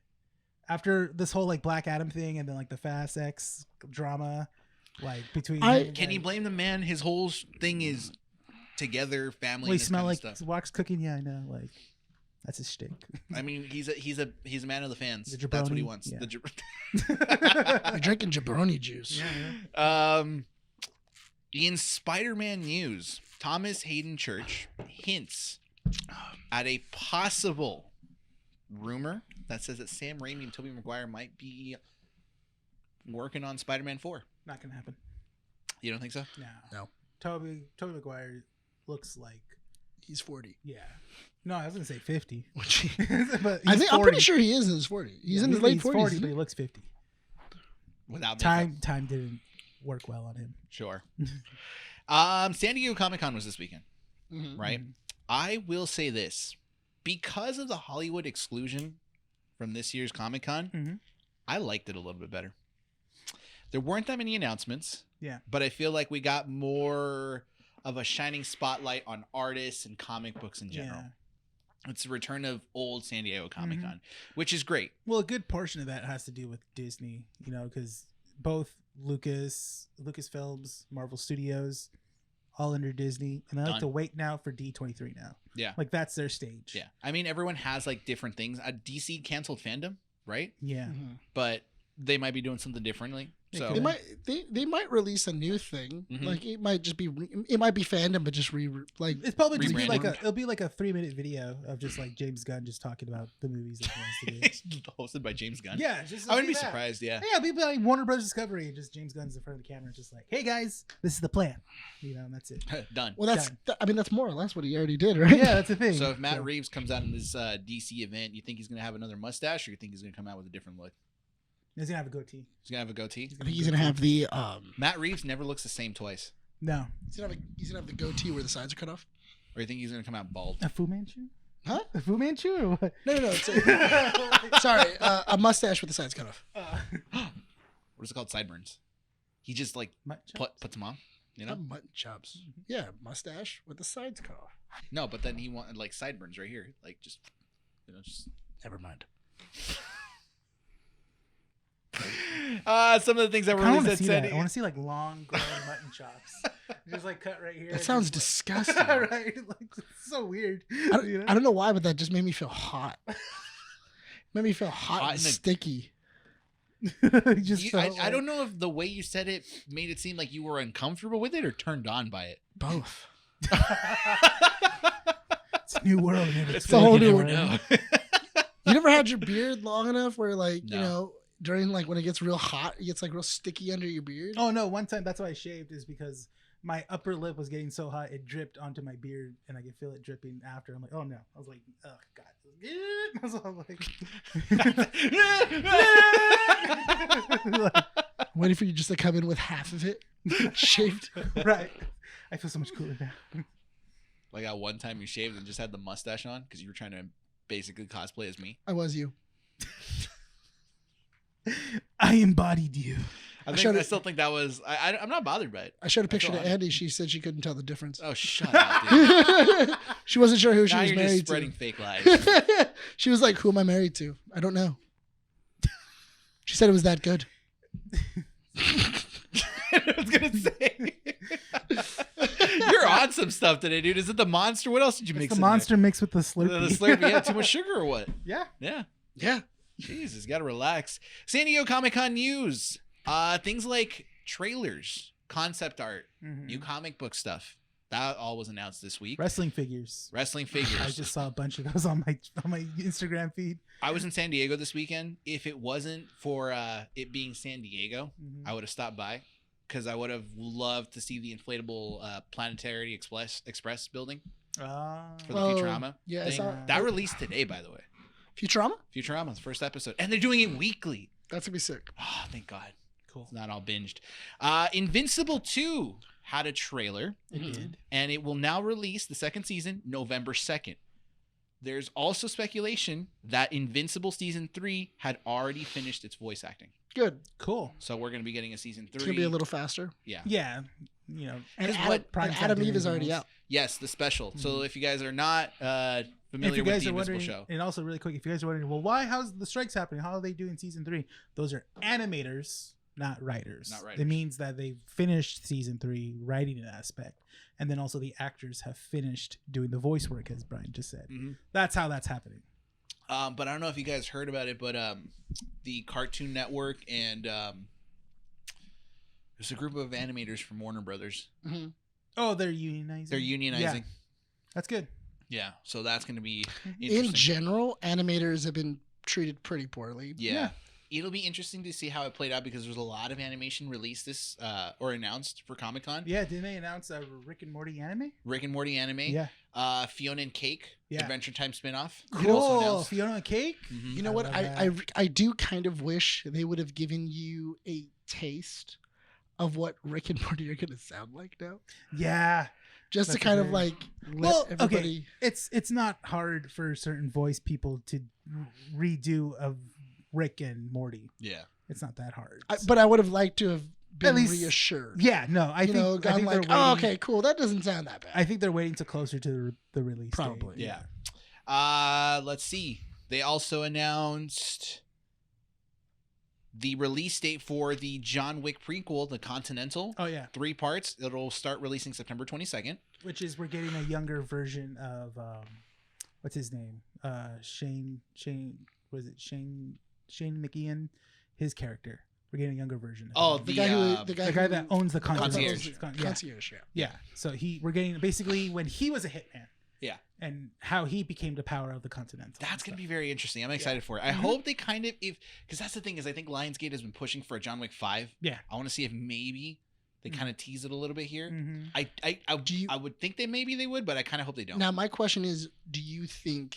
Speaker 4: After this whole like Black Adam thing and then like the Fast X drama, like between him
Speaker 1: Can you blame the man? His whole thing is together, family.
Speaker 4: Well, he
Speaker 1: and this
Speaker 4: smell
Speaker 1: kind
Speaker 4: like
Speaker 1: of stuff.
Speaker 4: wax cooking. Yeah, I know. Like that's his shtick.
Speaker 1: I mean, he's a man of the fans.
Speaker 4: The
Speaker 1: That's what he
Speaker 4: jabroni,
Speaker 1: wants.
Speaker 4: yeah.
Speaker 2: You're drinking jabroni juice.
Speaker 1: In Spider-Man news, Thomas Hayden Church hints at a possible rumor that says that Sam Raimi and Tobey Maguire might be working on Spider-Man 4.
Speaker 4: Not gonna happen.
Speaker 1: You don't think so?
Speaker 2: No.
Speaker 4: Toby Maguire looks like
Speaker 2: He's 40.
Speaker 4: yeah. No, I was gonna say 50.
Speaker 2: Which
Speaker 4: But
Speaker 2: I'm
Speaker 4: he's
Speaker 2: pretty
Speaker 4: 40.
Speaker 2: sure he is in his 40s. He's in his
Speaker 4: He's
Speaker 2: late 40s.
Speaker 4: 40, but he looks 50.
Speaker 1: Without makeup.
Speaker 4: Time didn't work well on him.
Speaker 1: Sure. San Diego Comic-Con was this weekend, right? I will say this. Because of the Hollywood exclusion from this year's Comic-Con, I liked it a little bit better. There weren't that many announcements.
Speaker 4: Yeah.
Speaker 1: But I feel like we got more of a shining spotlight on artists and comic books in general.
Speaker 4: Yeah.
Speaker 1: It's the return of old San Diego Comic-Con, which is great.
Speaker 4: Well, a good portion of that has to do with Disney, you know, because both Lucasfilms, Marvel Studios, all under Disney, and I like
Speaker 1: Done.
Speaker 4: to wait now for D23 now.
Speaker 1: Yeah.
Speaker 4: Like that's their stage.
Speaker 1: Yeah. I mean, everyone has like different things. DC canceled Fandom, right?
Speaker 4: Yeah.
Speaker 1: But they might be doing something differently.
Speaker 4: They
Speaker 1: So
Speaker 4: could.
Speaker 2: They might release a new thing.
Speaker 1: Mhm.
Speaker 2: Like it might just be it might be fandom, but just like
Speaker 4: It's probably just be
Speaker 1: Rebranding.
Speaker 4: like it'll be like a 3-minute video of just like James Gunn just talking about the movies that he wants to do.
Speaker 1: hosted by James Gunn.
Speaker 4: Yeah, just
Speaker 1: I wouldn't be
Speaker 4: that.
Speaker 1: surprised. Yeah.
Speaker 4: Yeah, people like Warner Bros. Discovery, and just James Gunn's in front of the camera, just like, "Hey guys, this is the plan," you know, and that's it.
Speaker 1: Done.
Speaker 2: well that's
Speaker 4: Done.
Speaker 2: I mean that's more or less what he already did, right?
Speaker 4: Yeah, that's the thing.
Speaker 1: So if Matt Reeves comes out in this DC event, you think he's gonna have another mustache, or you think he's gonna come out with a different look?
Speaker 4: he's gonna have a goatee.
Speaker 1: He's gonna have a goatee.
Speaker 2: I think he's gonna have the
Speaker 1: Matt Reeves never looks the same twice.
Speaker 4: No,
Speaker 2: he's gonna have the goatee where the sides are cut off.
Speaker 1: Or you think he's gonna come out bald?
Speaker 4: a Fu Manchu,
Speaker 2: Huh?
Speaker 4: a Fu Manchu, or what?
Speaker 2: No, it's sorry, a mustache with the sides cut off.
Speaker 1: What is it called? Sideburns. He just like puts them on. You know?
Speaker 2: Not mutton chops. Yeah, mustache with the sides cut off.
Speaker 1: No, but then he wanted like sideburns right here, like just just.
Speaker 2: Never mind.
Speaker 1: Some of the things that were
Speaker 4: I want
Speaker 1: released
Speaker 4: to
Speaker 1: at
Speaker 4: see
Speaker 1: San
Speaker 4: that. I want to see like long growing mutton chops, just like cut right here.
Speaker 2: That sounds
Speaker 4: just
Speaker 2: disgusting.
Speaker 4: like, right? Like it's so weird.
Speaker 2: I don't know why, but that just made me feel hot. Made me feel hot
Speaker 1: Hot
Speaker 2: and
Speaker 1: in the-
Speaker 2: sticky.
Speaker 1: I don't know if the way you said it made it seem like you were uncomfortable with it or turned on by it.
Speaker 2: Both.
Speaker 4: It's a new world. Man.
Speaker 2: It's a whole
Speaker 1: you
Speaker 2: new
Speaker 1: never
Speaker 2: world.
Speaker 1: know.
Speaker 2: You never had your beard long enough where like, you
Speaker 1: No.
Speaker 2: know, during like when it gets real hot, it gets like real sticky under your beard?
Speaker 4: Oh no! One time, that's why I shaved is because my upper lip was getting so hot it dripped onto my beard, and I could feel it dripping after. I'm like, oh no! I was like, oh god! I was all like,
Speaker 2: Waiting for you just to come in with half of it shaved.
Speaker 4: right. I feel so much cooler now.
Speaker 1: Like at one time you shaved and just had the mustache on because you were trying to basically cosplay as me.
Speaker 2: I was you.
Speaker 4: I embodied you.
Speaker 1: I
Speaker 2: showed
Speaker 1: I
Speaker 2: it-
Speaker 1: still think that was. I'm not bothered by it.
Speaker 2: I showed a picture
Speaker 1: feel
Speaker 2: to
Speaker 1: honored.
Speaker 2: Andy. She said she couldn't tell the difference.
Speaker 1: Oh, shut up, dude.
Speaker 2: She wasn't sure who she
Speaker 1: Now
Speaker 2: was
Speaker 1: you're just
Speaker 2: married
Speaker 1: spreading
Speaker 2: to.
Speaker 1: fake lies.
Speaker 2: She was like, "Who am I married to? I don't know." She said it was that good.
Speaker 1: I was gonna say. You're on some stuff today, dude. Is it the monster? What else did you
Speaker 4: It's
Speaker 1: mix?
Speaker 4: the
Speaker 1: in
Speaker 4: monster mixed with the
Speaker 1: there?
Speaker 4: Slurpee.
Speaker 1: The Slurpee. Yeah, too much sugar or what?
Speaker 4: Yeah.
Speaker 1: Yeah.
Speaker 2: Yeah.
Speaker 1: Jesus, gotta relax. San Diego Comic-Con news. Things like trailers, concept art, new comic book stuff. That all was announced this week.
Speaker 4: Wrestling figures.
Speaker 1: Wrestling figures.
Speaker 4: I just saw a bunch of those on my Instagram feed.
Speaker 1: I was in San Diego this weekend. If it wasn't for it being San Diego, I would have stopped by because I would have loved to see the inflatable Planetary Express building for the Futurama.
Speaker 2: Yeah, I
Speaker 1: thing.
Speaker 2: saw
Speaker 1: That released today, by the way.
Speaker 2: Futurama.
Speaker 1: Futurama's first episode, and they're doing it weekly.
Speaker 2: That's gonna be sick.
Speaker 1: Oh, thank God.
Speaker 4: Cool.
Speaker 1: It's not all binged. Invincible 2 had a trailer,
Speaker 4: It did.
Speaker 1: and it will now release the second season November 2nd. There's also speculation that Invincible Season 3 had already finished its voice acting.
Speaker 2: Good.
Speaker 4: Cool.
Speaker 1: So we're going to be getting a Season 3.
Speaker 2: It's gonna be a little faster.
Speaker 1: Yeah.
Speaker 4: Yeah. You know.
Speaker 2: And
Speaker 1: Because
Speaker 2: Adam,
Speaker 4: Prime's
Speaker 2: and
Speaker 4: not
Speaker 2: Adam
Speaker 4: doing
Speaker 2: Eve is
Speaker 4: anything
Speaker 2: already
Speaker 4: else.
Speaker 2: out.
Speaker 1: Yes, the special. So
Speaker 4: Mhm.
Speaker 1: if you guys are not
Speaker 4: If
Speaker 1: familiar
Speaker 4: you
Speaker 1: with
Speaker 4: guys
Speaker 1: the
Speaker 4: are
Speaker 1: Invincible
Speaker 4: wondering,
Speaker 1: show.
Speaker 4: and also really quick, if you guys are wondering, well, how's the strikes happening? How are they doing season 3? Those are animators, not writers.
Speaker 1: Not writers.
Speaker 4: It means that they've finished season 3 writing an aspect, and then also the actors have finished doing the voice work, as Brian just said.
Speaker 1: Mhm.
Speaker 4: That's how that's happening.
Speaker 1: But I don't know if you guys heard about it, but the Cartoon Network and there's a group of animators from Warner Brothers.
Speaker 2: Mhm.
Speaker 4: Oh, they're unionizing.
Speaker 1: They're unionizing.
Speaker 4: That's good.
Speaker 1: Yeah, so that's going to be
Speaker 2: In
Speaker 1: interesting.
Speaker 2: general, animators have been treated pretty poorly.
Speaker 1: Yeah. It'll be interesting to see how it played out because there's a lot of animation released this or announced for Comic-Con.
Speaker 4: Yeah, didn't they announce a Rick and Morty anime?
Speaker 1: Rick and Morty anime.
Speaker 4: Yeah.
Speaker 1: Fiona and Cake,
Speaker 4: Yeah.
Speaker 1: Adventure Time spinoff.
Speaker 4: Cool. Fiona and Cake?
Speaker 1: Mm-hmm.
Speaker 2: You know
Speaker 4: I
Speaker 2: what?
Speaker 4: love
Speaker 2: I do kind of wish they would have given you a taste of what Rick and Morty are going to sound like now,
Speaker 4: Yeah.
Speaker 2: just to
Speaker 4: That's
Speaker 2: kind of
Speaker 4: very-
Speaker 2: like let
Speaker 4: Well,
Speaker 2: everybody.
Speaker 4: okay. It's not hard for certain voice people to redo of Rick and Morty.
Speaker 1: Yeah.
Speaker 4: It's not that hard.
Speaker 2: But I would have liked to have been
Speaker 4: least-
Speaker 2: reassured.
Speaker 4: Yeah, no, I
Speaker 2: you
Speaker 4: think,
Speaker 2: know,
Speaker 4: I
Speaker 2: gone
Speaker 4: think
Speaker 2: like,
Speaker 4: they're
Speaker 2: oh,
Speaker 4: waiting,
Speaker 2: okay, cool. That doesn't sound that bad.
Speaker 4: I think they're waiting to closer to the release.
Speaker 2: Probably.
Speaker 4: Date.
Speaker 1: Yeah. Let's see. They also announced the release date for the John Wick prequel, The Continental.
Speaker 4: Oh yeah,
Speaker 1: 3 parts. It'll start releasing September 22nd.
Speaker 4: which is we're getting a younger version of what's his name? Shane was it Shane McIan, his character. We're getting a younger version.
Speaker 1: Oh,
Speaker 4: him.
Speaker 2: the guy who
Speaker 4: the guy that owns the
Speaker 1: Concierge.
Speaker 2: Concierge, yeah.
Speaker 4: Yeah. So we're getting basically when he was a hitman.
Speaker 1: Yeah.
Speaker 4: And how he became the power of the Continental.
Speaker 1: That's going to be very interesting. I'm excited for it. I
Speaker 4: Mm-hmm.
Speaker 1: hope they kind of, because that's the thing is I think Lionsgate has been pushing for a John Wick 5.
Speaker 4: Yeah.
Speaker 1: I want to see if maybe they kind of tease it a little bit here.
Speaker 4: Mm-hmm.
Speaker 1: I would think that maybe they would, but I kind of hope they don't.
Speaker 2: Now, my question is, do you think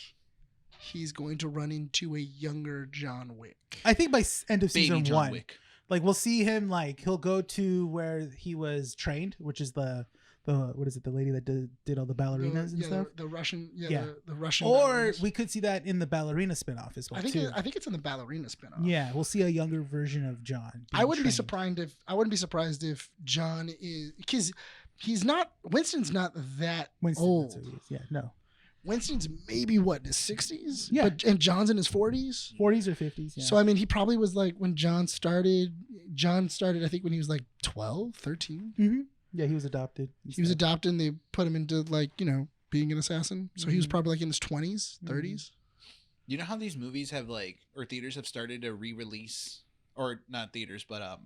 Speaker 2: he's going to run into a younger John Wick?
Speaker 4: I think by end of
Speaker 1: Baby
Speaker 4: season
Speaker 1: John
Speaker 4: 1,
Speaker 1: Wick.
Speaker 4: like we'll see him he'll go to where he was trained, which is the what is it, the lady that did all the ballerinas and stuff.
Speaker 2: The Russian,
Speaker 4: Yeah.
Speaker 2: the Russian.
Speaker 4: Or
Speaker 2: ballerinas.
Speaker 4: we could see that in the ballerina spinoff as well
Speaker 2: I think
Speaker 4: too.
Speaker 2: I think it's in the ballerina spinoff.
Speaker 4: Yeah, we'll see a younger version of John.
Speaker 2: I
Speaker 4: being
Speaker 2: wouldn't be
Speaker 4: trained.
Speaker 2: surprised if John is, because he's not, Winston's not that
Speaker 4: Winston,
Speaker 2: old.
Speaker 4: that's what he is. Yeah, no,
Speaker 2: Winston's maybe what, in his 60s?
Speaker 4: Yeah.
Speaker 2: And John's in his 40s.
Speaker 4: 40s or 50s. Yeah.
Speaker 2: So I mean, he probably was like when John started I think when he was like 12, 13.
Speaker 4: Mhm. Yeah, he was adopted. and
Speaker 2: He was
Speaker 4: stuff.
Speaker 2: adopted and they put him into being an assassin. So he was
Speaker 4: Mhm.
Speaker 2: probably like in his 20s, 30s.
Speaker 1: You know how these movies have or theaters have started to re-release, or not theaters, but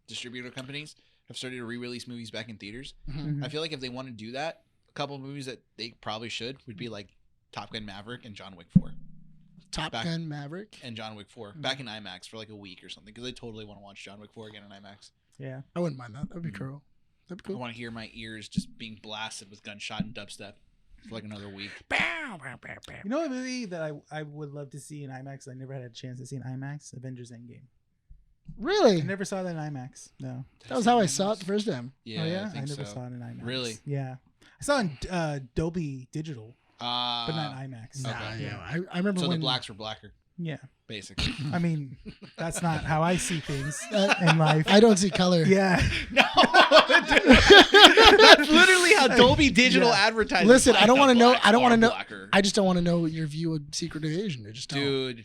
Speaker 1: distributor companies have started to re-release movies back in theaters.
Speaker 2: Mhm.
Speaker 1: I feel like if they want to do that, a couple of movies that they probably should would be like Top Gun Maverick and John Wick 4.
Speaker 2: Top
Speaker 1: Back-
Speaker 2: Gun Maverick.
Speaker 1: And John Wick 4 back in IMAX for like a week or something because I totally want to watch John Wick 4 again in IMAX.
Speaker 4: Yeah.
Speaker 2: I wouldn't mind that. That'd be
Speaker 1: Mhm.
Speaker 2: cool. That'd be
Speaker 1: I
Speaker 2: cool.
Speaker 1: want to hear my ears just being blasted with gunshot and dubstep for like another week.
Speaker 4: You know a movie that I would love to see in IMAX? I never had a chance to see in IMAX. Avengers Endgame.
Speaker 2: Really?
Speaker 4: I never saw that in IMAX. No.
Speaker 2: That was how I saw it the first time.
Speaker 1: Yeah,
Speaker 4: Oh, yeah?
Speaker 1: I think
Speaker 4: never
Speaker 1: so.
Speaker 4: saw it in IMAX.
Speaker 1: Really?
Speaker 4: Yeah. I saw it in Dolby Digital,
Speaker 1: But
Speaker 4: but not IMAX.
Speaker 2: Nah,
Speaker 1: Okay.
Speaker 2: yeah. I remember
Speaker 1: So
Speaker 2: when
Speaker 1: the blacks were blacker,
Speaker 4: Yeah.
Speaker 1: basically.
Speaker 4: I mean, that's not how I see things in life.
Speaker 2: I don't see color.
Speaker 4: Yeah.
Speaker 1: No, that's literally how Dolby Digital advertises.
Speaker 2: Listen, I don't
Speaker 1: want to
Speaker 2: know. I don't want to know.
Speaker 1: Blacker.
Speaker 2: I just don't want to know your view of Secret Invasion. I just don't.
Speaker 1: Dude,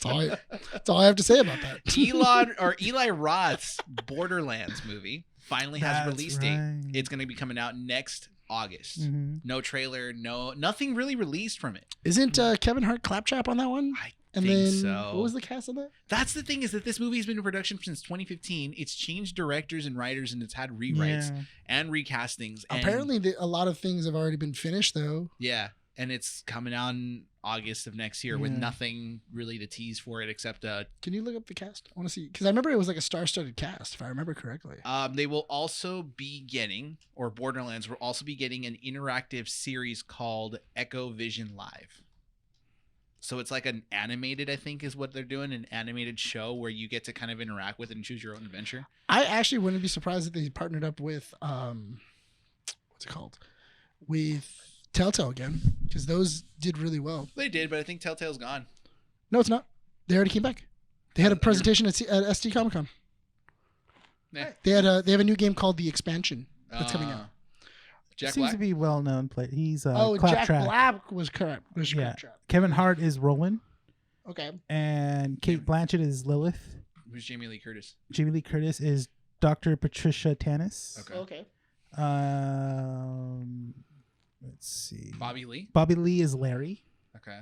Speaker 2: That's all I have to say about that.
Speaker 1: Eli Roth's Borderlands movie finally has a
Speaker 4: That's
Speaker 1: release date.
Speaker 4: right.
Speaker 1: It's going to be coming out next August.
Speaker 4: Mm-hmm.
Speaker 1: No trailer, nothing really released from it.
Speaker 2: Isn't Kevin Hart Claptrap on that one?
Speaker 1: I
Speaker 2: And
Speaker 1: think
Speaker 2: then
Speaker 1: so.
Speaker 2: what was the cast of that?
Speaker 1: That's the thing, is that this movie has been in production since 2015. It's changed directors and writers, and it's had rewrites
Speaker 4: Yeah.
Speaker 1: and recastings. And
Speaker 2: Apparently, a lot of things have already been finished, though.
Speaker 1: yeah, and it's coming out in August of next year with
Speaker 4: Yeah.
Speaker 1: nothing really to tease for it except
Speaker 2: Can you look up the cast? I want to see, because I remember it was like a star-studded cast, if I remember correctly.
Speaker 1: they will also be getting, or Borderlands will also be getting, an interactive series called Echo Vision Live. So it's like an animated, I think is what they're doing, an animated show where you get to kind of interact with it and choose your own adventure.
Speaker 2: I actually wouldn't be surprised if they partnered up with what's it called? With Telltale again, because those did really well.
Speaker 1: They did, but I think Telltale's gone.
Speaker 2: No, it's not. They already came back. They had a presentation at ST Comic Con.
Speaker 1: Nah.
Speaker 2: They have a new game called The Expansion that's coming out.
Speaker 1: Jack
Speaker 4: Seems
Speaker 1: Black?
Speaker 4: to be well known player. He's
Speaker 2: Jack
Speaker 4: Claptrap.
Speaker 2: Black was correct.
Speaker 4: Yeah. Kevin Hart is Roland,
Speaker 2: Okay.
Speaker 4: and Kate Blanchett is Lilith.
Speaker 1: Who's Jamie Lee Curtis?
Speaker 4: Jamie Lee Curtis is Dr. Patricia Tanis.
Speaker 1: Okay.
Speaker 4: Let's see.
Speaker 1: Bobby Lee?
Speaker 4: Bobby Lee is Larry,
Speaker 1: Okay.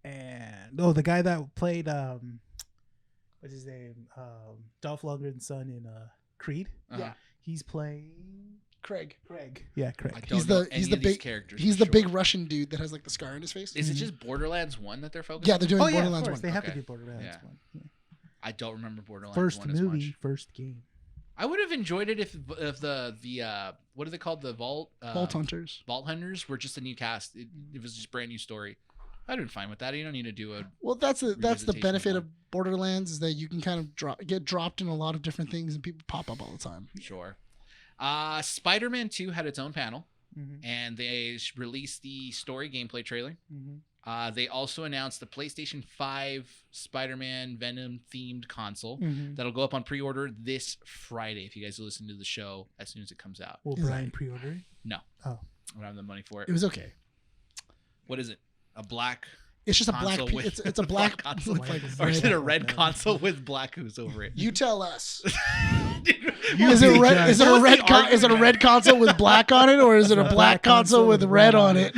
Speaker 4: and the guy that played what's his name? Dolph Lundgren's son in Creed.
Speaker 1: Uh-huh.
Speaker 2: Yeah.
Speaker 4: He's playing
Speaker 2: Craig.
Speaker 4: Yeah,
Speaker 1: I
Speaker 4: Craig.
Speaker 1: don't
Speaker 2: He's
Speaker 1: know
Speaker 2: the
Speaker 1: any
Speaker 2: he's the
Speaker 1: of these
Speaker 2: big
Speaker 1: characters.
Speaker 2: he's
Speaker 1: for
Speaker 2: the
Speaker 1: sure.
Speaker 2: big Russian dude that has like the scar on his face.
Speaker 1: Is it just Borderlands 1 that they're focused
Speaker 2: Yeah,
Speaker 1: on?
Speaker 2: they're doing
Speaker 4: Oh yeah, of
Speaker 2: Borderlands
Speaker 4: course.
Speaker 2: 1.
Speaker 4: They have
Speaker 1: Okay.
Speaker 4: to do Borderlands
Speaker 1: Yeah.
Speaker 4: 1. Yeah.
Speaker 1: I don't remember Borderlands
Speaker 4: First
Speaker 1: 1 as
Speaker 4: movie,
Speaker 1: much.
Speaker 4: first game.
Speaker 1: I would have enjoyed it if the what are they called? The Vault
Speaker 2: Hunters.
Speaker 1: Vault Hunters were just a new cast. It was just a brand new story. I'd been fine with that. You don't need to do a
Speaker 2: Well, that's the
Speaker 1: Revisitation
Speaker 2: benefit
Speaker 1: of
Speaker 2: of Borderlands is that you can kind of get dropped in a lot of different things and people pop up all the time.
Speaker 1: sure. Spider-Man 2 had its own panel,
Speaker 4: Mm-hmm.
Speaker 1: and they released the story gameplay trailer.
Speaker 4: Mm-hmm.
Speaker 1: They also announced the PlayStation 5 Spider-Man Venom themed console
Speaker 4: Mm-hmm.
Speaker 1: that'll go up on pre-order this Friday. If you guys listen to the show as soon as it comes out,
Speaker 4: Will
Speaker 2: Is
Speaker 4: Bryan
Speaker 2: that-
Speaker 4: pre-order it?
Speaker 1: no,
Speaker 4: Oh.
Speaker 1: I don't have the money for it.
Speaker 2: It was okay.
Speaker 1: What is it? A black
Speaker 2: It's just a black.
Speaker 1: console with
Speaker 2: It's a black.
Speaker 1: console,
Speaker 2: with like
Speaker 1: or is it a red
Speaker 4: red.
Speaker 1: console with black who's over it?
Speaker 2: You tell us.
Speaker 1: You
Speaker 2: Is
Speaker 1: be
Speaker 2: it
Speaker 1: the
Speaker 2: red?
Speaker 1: judge.
Speaker 2: Is it
Speaker 1: What
Speaker 2: a
Speaker 1: was
Speaker 2: red?
Speaker 1: the
Speaker 2: Is it a
Speaker 1: argument?
Speaker 2: red console with black on it, or is it a black console with red on it?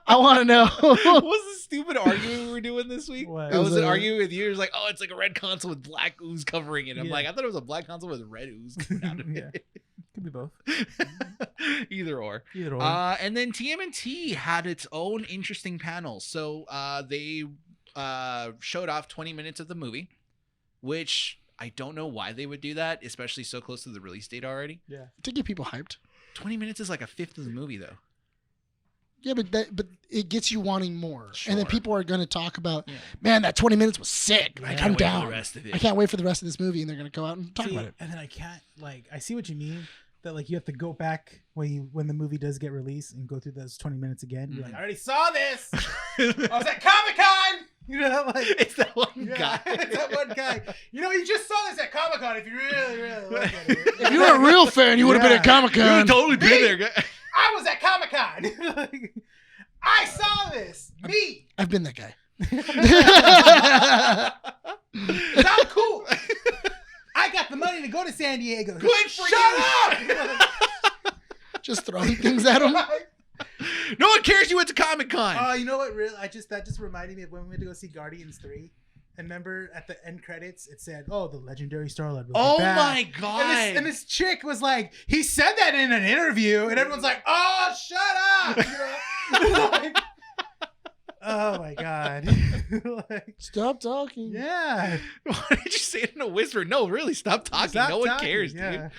Speaker 2: I want to know.
Speaker 1: What was the stupid argument we were doing this week?
Speaker 4: What?
Speaker 1: I was
Speaker 2: It was a-
Speaker 1: arguing with you. It was like, oh, it's like a red console with black ooze covering it. I'm
Speaker 4: Yeah.
Speaker 1: like, I thought it was a black console with red ooze coming out of
Speaker 4: Yeah.
Speaker 1: it.
Speaker 4: Could be both.
Speaker 1: Either or.
Speaker 4: Either or.
Speaker 1: And then TMNT had its own interesting panel. So they showed off 20 minutes of the movie, which I don't know why they would do that, especially so close to the release date already.
Speaker 4: yeah.
Speaker 2: To get people hyped.
Speaker 1: 20 minutes is like a fifth of the movie, though.
Speaker 2: Yeah, but it gets you wanting more, and then
Speaker 1: Sure.
Speaker 2: people are going to talk about,
Speaker 1: Yeah.
Speaker 2: man, that 20 minutes was sick.
Speaker 1: I
Speaker 2: Like,
Speaker 1: can't
Speaker 2: I'm
Speaker 1: wait for the
Speaker 2: down.
Speaker 1: rest of it.
Speaker 2: I can't wait for the rest of this movie, and they're going to go out and talk
Speaker 4: See,
Speaker 2: about it.
Speaker 4: and then I can't I see what you mean. That like you have to go back when the movie does get released and go through those 20 minutes again. You're like, I already saw this. I was at Comic-Con. You know, like
Speaker 1: It's that one
Speaker 4: yeah,
Speaker 1: guy.
Speaker 4: it's that one guy. You know, you just saw this at Comic-Con. If you really, really look at it.
Speaker 2: If you were a real fan, you would have been at
Speaker 4: Yeah.
Speaker 2: Comic
Speaker 1: You would
Speaker 2: Con.
Speaker 1: totally been there. guy.
Speaker 4: I was at Comic-Con. Like, I saw this. Me.
Speaker 2: I've been that guy.
Speaker 4: Sound cool. I got the money to go to San Diego.
Speaker 1: Good for
Speaker 4: Shut
Speaker 1: you.
Speaker 4: up.
Speaker 2: Just throwing things at him.
Speaker 1: No one cares you went to Comic Con.
Speaker 4: Oh, you know what? Really, that just reminded me of when we went to go see Guardians 3. And remember at the end credits, it said, "Oh, the legendary Star-Lord will
Speaker 1: Oh
Speaker 4: be back."
Speaker 1: my god!
Speaker 4: And this chick was like, "He said that in an interview," and everyone's like, "Oh, shut up!" You know? Like, oh my god! Like,
Speaker 2: Stop talking.
Speaker 4: yeah.
Speaker 1: Why did you say it in a whisper? No, really, stop talking.
Speaker 4: Stop
Speaker 1: no one
Speaker 4: talking,
Speaker 1: cares,
Speaker 4: yeah.
Speaker 1: dude.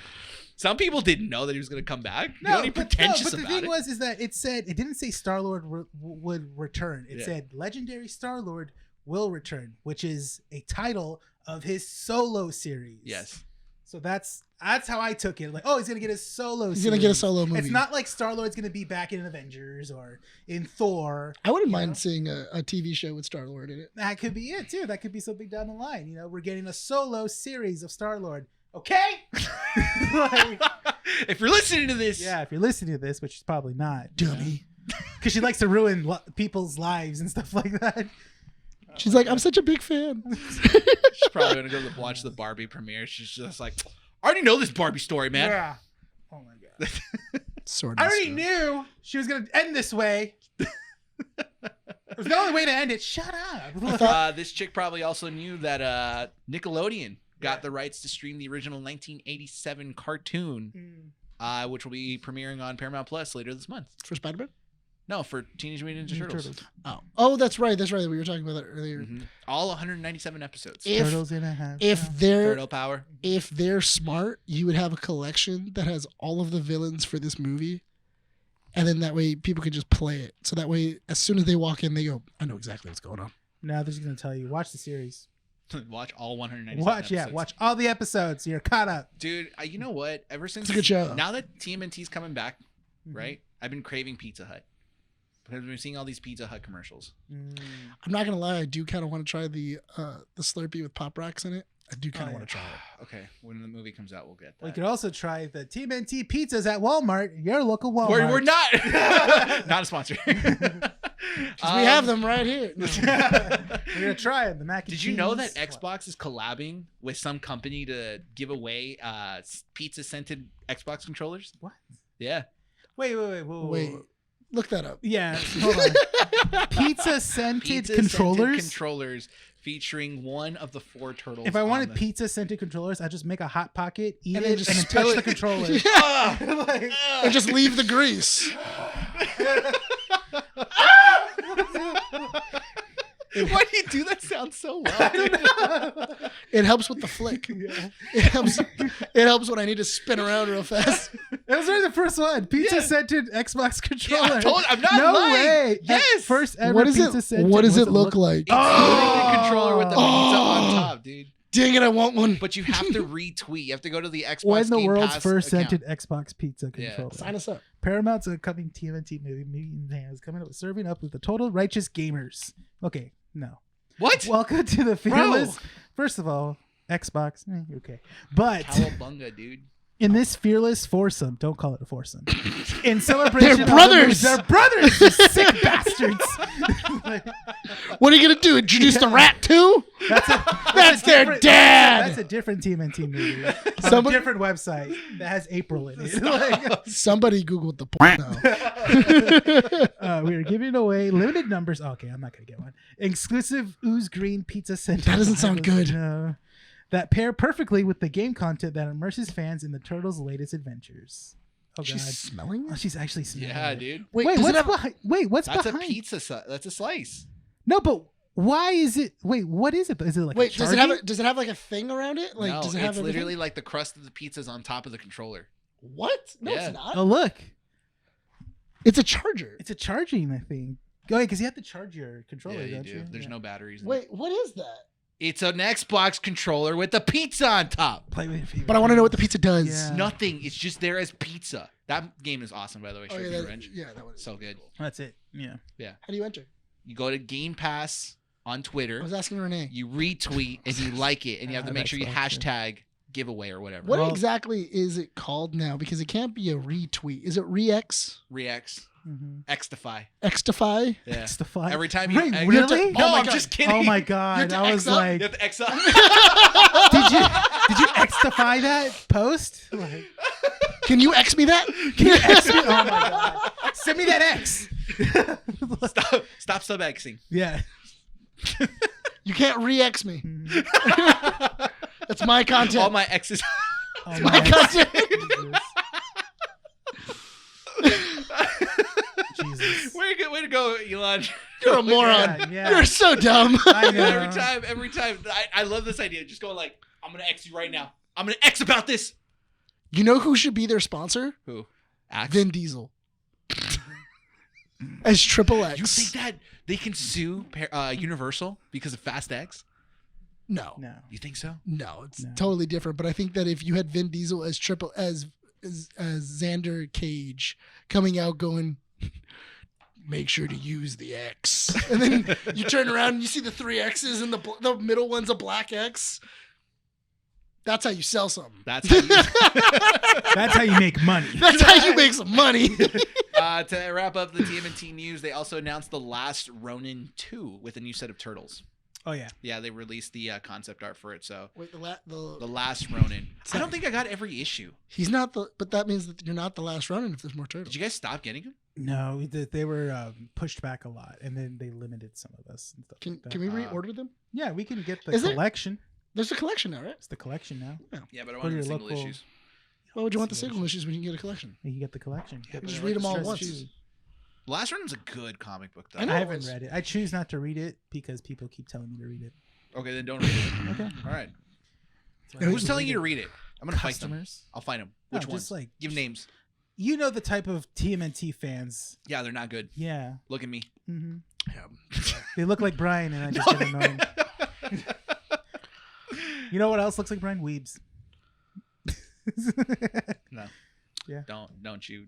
Speaker 1: Some people didn't know that he was going to come back. You're only pretentious
Speaker 4: but the
Speaker 1: about
Speaker 4: thing
Speaker 1: it.
Speaker 4: was, is that it said it didn't say Star-Lord would return. It
Speaker 1: Yeah.
Speaker 4: said legendary Star-Lord will return, which is a title of his solo series.
Speaker 1: Yes.
Speaker 4: So that's how I took it. Like, oh, he's gonna get a solo.
Speaker 2: He's gonna get a solo movie.
Speaker 4: It's not like Star-Lord's gonna be back in Avengers or in Thor.
Speaker 2: I wouldn't mind seeing a TV show with Star-Lord in it.
Speaker 4: That could be it too. That could be something down the line. You know, we're getting a solo series of Star-Lord. Okay. Like,
Speaker 1: if you're listening to this,
Speaker 4: yeah, if you're listening to this, which is probably not,
Speaker 2: Dummy.
Speaker 4: because she likes to ruin people's lives and stuff like that.
Speaker 2: She's like, I'm such a big fan.
Speaker 1: she's probably gonna go watch the Barbie premiere. She's just like, I already know this Barbie story, man.
Speaker 4: Yeah. Oh my god.
Speaker 2: Sort
Speaker 4: I
Speaker 2: of.
Speaker 4: already knew she was gonna end this way. It was the only way to end it. Shut up.
Speaker 1: This chick probably also knew that Nickelodeon got the rights to stream the original 1987 cartoon, which will be premiering on Paramount Plus later this month.
Speaker 2: For Spider-Man?
Speaker 1: No, for Teenage Mutant Ninja Turtles.
Speaker 2: Oh, that's right. That's right. We were talking about that earlier.
Speaker 1: Mm-hmm. All 197 episodes.
Speaker 4: Turtles in a house.
Speaker 1: Turtle power.
Speaker 2: If they're smart, you would have a collection that has all of the villains for this movie. And then that way people could just play it. So that way, as soon as they walk in, they go, I know exactly what's going on.
Speaker 4: Now they're just going to tell you, watch the series.
Speaker 1: Watch all 197 episodes.
Speaker 4: Watch all the episodes. You're caught up.
Speaker 1: Dude, you know what? Ever since
Speaker 2: It's a good show.
Speaker 1: Now that TMNT's coming back, right? I've been craving Pizza Hut. Because we've been seeing all these Pizza Hut commercials.
Speaker 2: I'm not gonna lie, I do kind of want to try the Slurpee with Pop Rocks in it. I do kind of want to try it.
Speaker 1: Okay, when the movie comes out, we'll get that.
Speaker 4: Well, you could also try the TMNT pizzas at Walmart, your local Walmart.
Speaker 1: We're not not a sponsor.
Speaker 2: We have them right here. No.
Speaker 4: We're gonna try it. The mac and
Speaker 1: Did
Speaker 4: cheese.
Speaker 1: you know that Xbox is collabing with some company to give away pizza scented Xbox controllers?
Speaker 4: What?
Speaker 1: Yeah.
Speaker 4: Wait.
Speaker 2: Look that up.
Speaker 4: Yeah, hold on. Pizza scented controllers.
Speaker 1: Controllers featuring one of the 4 turtles.
Speaker 4: If I wanted pizza scented controllers, I'd just make a hot pocket, eat
Speaker 2: And
Speaker 4: it,
Speaker 2: then just
Speaker 4: and then
Speaker 2: spill
Speaker 4: touch
Speaker 2: it.
Speaker 4: the controller.
Speaker 2: Yeah. And just leave the grease.
Speaker 1: Why do you do that sound so loud?
Speaker 2: It helps with the flick.
Speaker 4: Yeah.
Speaker 2: It helps when I need to spin around real fast.
Speaker 4: That was already the first one. Pizza
Speaker 1: Yeah.
Speaker 4: scented Xbox controller.
Speaker 1: I'm not
Speaker 4: no
Speaker 1: lying.
Speaker 4: way.
Speaker 1: Yes.
Speaker 4: First ever
Speaker 2: What does
Speaker 4: pizza
Speaker 2: it?
Speaker 4: scented.
Speaker 2: What does
Speaker 4: What's
Speaker 2: it look like?
Speaker 1: It's literally the controller with the pizza on
Speaker 2: Oh.
Speaker 1: top, dude.
Speaker 2: Dang it! I want one.
Speaker 1: But you have to retweet. You have to go to the Xbox
Speaker 4: When the
Speaker 1: Game
Speaker 4: world's
Speaker 1: Pass
Speaker 4: first
Speaker 1: account.
Speaker 4: scented Xbox pizza
Speaker 1: Yeah.
Speaker 4: controller.
Speaker 2: Sign us up.
Speaker 4: Paramount's upcoming TMNT movie is coming up with serving up with the total righteous gamers. Okay, no.
Speaker 1: What?
Speaker 4: Welcome to the fearless. First of all, Xbox. Okay, but
Speaker 1: Cowabunga, dude.
Speaker 4: in this fearless foursome, don't call it a foursome. In celebration,
Speaker 2: They're brothers.
Speaker 4: They're brothers. You sick bastards.
Speaker 2: What are you gonna do? Introduce the rat too? That's their
Speaker 4: different-
Speaker 2: dad.
Speaker 4: That's a different TMNT movie. On
Speaker 2: Somebody-
Speaker 4: a different website that has April in it. Like,
Speaker 2: Somebody Googled the porno.
Speaker 4: we are giving away limited numbers. Okay, I'm not gonna get one. Exclusive ooze green pizza scented.
Speaker 2: That doesn't sound good.
Speaker 4: No. That pair perfectly with the game content that immerses fans in the Turtles' latest adventures. Oh god,
Speaker 2: She's smelling
Speaker 4: oh,
Speaker 2: it.
Speaker 4: she's actually smelling
Speaker 1: Yeah,
Speaker 4: it.
Speaker 1: dude.
Speaker 2: Wait,
Speaker 4: Wait,
Speaker 2: does
Speaker 4: what's
Speaker 2: it have?
Speaker 4: behind? Wait, what's
Speaker 1: That's
Speaker 4: behind?
Speaker 1: a pizza. That's a slice.
Speaker 4: No, but why is it? Wait, what is it? Is it like?
Speaker 2: Wait,
Speaker 4: a
Speaker 2: does it have?
Speaker 4: charging?
Speaker 2: Does it have like a thing around it? Like,
Speaker 1: No,
Speaker 2: does it have
Speaker 1: it's
Speaker 2: everything?
Speaker 1: literally like the crust of the pizza's on top of the controller.
Speaker 2: What? No,
Speaker 1: Yeah.
Speaker 2: it's not.
Speaker 4: Oh look,
Speaker 2: It's a charger.
Speaker 4: it's a charging. I think. Go ahead, because you have to charge your controller,
Speaker 1: Yeah, you
Speaker 4: don't
Speaker 1: do.
Speaker 4: you?
Speaker 1: There's
Speaker 4: Yeah.
Speaker 1: no batteries. In
Speaker 2: Wait,
Speaker 1: it.
Speaker 2: what is that?
Speaker 1: It's an Xbox controller with the pizza on top.
Speaker 4: Play with your favorite.
Speaker 2: But I want to know what the pizza does.
Speaker 4: Yeah.
Speaker 1: Nothing. It's just there as pizza. That game is awesome, by the way.
Speaker 2: Oh,
Speaker 1: Shredder
Speaker 2: yeah,
Speaker 1: Revenge.
Speaker 2: that one.
Speaker 1: So good.
Speaker 4: That's it. Yeah.
Speaker 2: How do you enter?
Speaker 1: You go to Game Pass on
Speaker 2: I
Speaker 1: Twitter.
Speaker 2: was asking Rene.
Speaker 1: You retweet and you like it, and you have to make sure you
Speaker 4: Xbox, yeah.
Speaker 1: hashtag giveaway or whatever.
Speaker 2: What
Speaker 4: Well-
Speaker 2: exactly is it called now? Because it can't be a retweet. Is it re-X?
Speaker 1: Reacts.
Speaker 4: Mm-hmm.
Speaker 1: Xtify.
Speaker 2: Xtify?
Speaker 1: Yeah.
Speaker 4: It's the fly.
Speaker 1: Every time you
Speaker 4: Wait,
Speaker 1: X-
Speaker 4: really?
Speaker 1: No,
Speaker 2: Oh my
Speaker 1: I'm
Speaker 2: God.
Speaker 1: just kidding.
Speaker 4: Oh my
Speaker 2: You
Speaker 4: god!
Speaker 2: have to
Speaker 4: I was
Speaker 2: X up?
Speaker 4: like,
Speaker 1: You have to X up.
Speaker 4: did you Xtify that post? Like,
Speaker 2: Can you X me that?
Speaker 4: can you X me? Oh my god! Send me that X.
Speaker 1: Stop sub Xing.
Speaker 4: Yeah.
Speaker 2: You can't re-X me.
Speaker 4: Mhm.
Speaker 2: That's my content.
Speaker 1: All my X's.
Speaker 4: Oh
Speaker 2: my content.
Speaker 4: Jesus.
Speaker 1: Way to go, Elon.
Speaker 2: You're a moron.
Speaker 4: Yeah.
Speaker 2: You're so dumb.
Speaker 4: I know.
Speaker 1: Every time. I love this idea. Just going like, I'm gonna X you right now. I'm gonna X about this.
Speaker 2: You know who should be their sponsor?
Speaker 1: Who? Axe?
Speaker 2: Vin Diesel. as Triple X.
Speaker 1: You think that they can sue Universal because of Fast X?
Speaker 2: No.
Speaker 1: You think so?
Speaker 2: No, it's totally different. But I think that if you had Vin Diesel as Xander Cage coming out going, make sure to use the X, and then you turn around and you see the 3 X's and the middle one's a black X. That's how you sell something.
Speaker 1: That's how you.
Speaker 4: That's how you make money.
Speaker 2: That's how you make some money.
Speaker 1: To wrap up the TMNT news, they also announced The Last Ronin 2 with a new set of turtles.
Speaker 4: Oh yeah.
Speaker 1: Yeah, they released the concept art for it. So
Speaker 2: Wait,
Speaker 1: The Last Ronin. I don't think I got every issue.
Speaker 2: he's not but that means that you're not the last Ronin if there's more turtles.
Speaker 1: Did you guys stop getting them?
Speaker 4: No, they were pushed back a lot, and then they limited some of us. And stuff
Speaker 2: Can
Speaker 4: like that.
Speaker 2: can we reorder them?
Speaker 4: Yeah, we can get the
Speaker 2: Is there-
Speaker 4: collection.
Speaker 2: There's a collection now, right?
Speaker 4: It's the collection now.
Speaker 1: Yeah, but I
Speaker 4: Go to
Speaker 1: wanted
Speaker 4: your
Speaker 1: the single
Speaker 4: local-
Speaker 1: issues.
Speaker 2: Why would you want the single issues when you can get a collection?
Speaker 4: You get the collection.
Speaker 1: Yeah, but
Speaker 2: Just
Speaker 1: I
Speaker 2: read
Speaker 1: like
Speaker 2: them all
Speaker 1: the
Speaker 2: once.
Speaker 1: choose. The Last Ronin's a good comic book, though.
Speaker 2: I know.
Speaker 4: I
Speaker 2: it
Speaker 4: haven't
Speaker 2: was.
Speaker 4: read it. I choose not to read it because people keep telling me to read it.
Speaker 1: Okay, then don't read it.
Speaker 4: Okay.
Speaker 1: All right.
Speaker 2: And
Speaker 1: Who's telling you to read it? I'm gonna fight them.
Speaker 4: Customers.
Speaker 1: I'll find them.
Speaker 4: No,
Speaker 1: Which ones?
Speaker 4: just like
Speaker 1: Give names.
Speaker 4: you know the type of TMNT fans.
Speaker 1: Yeah, they're not good.
Speaker 4: Yeah.
Speaker 1: Look at me.
Speaker 4: hmm
Speaker 2: Yeah.
Speaker 4: They look like Bryan, and I just get annoying. You know what else looks like Bryan? Weebs.
Speaker 1: No.
Speaker 4: Yeah.
Speaker 1: Don't you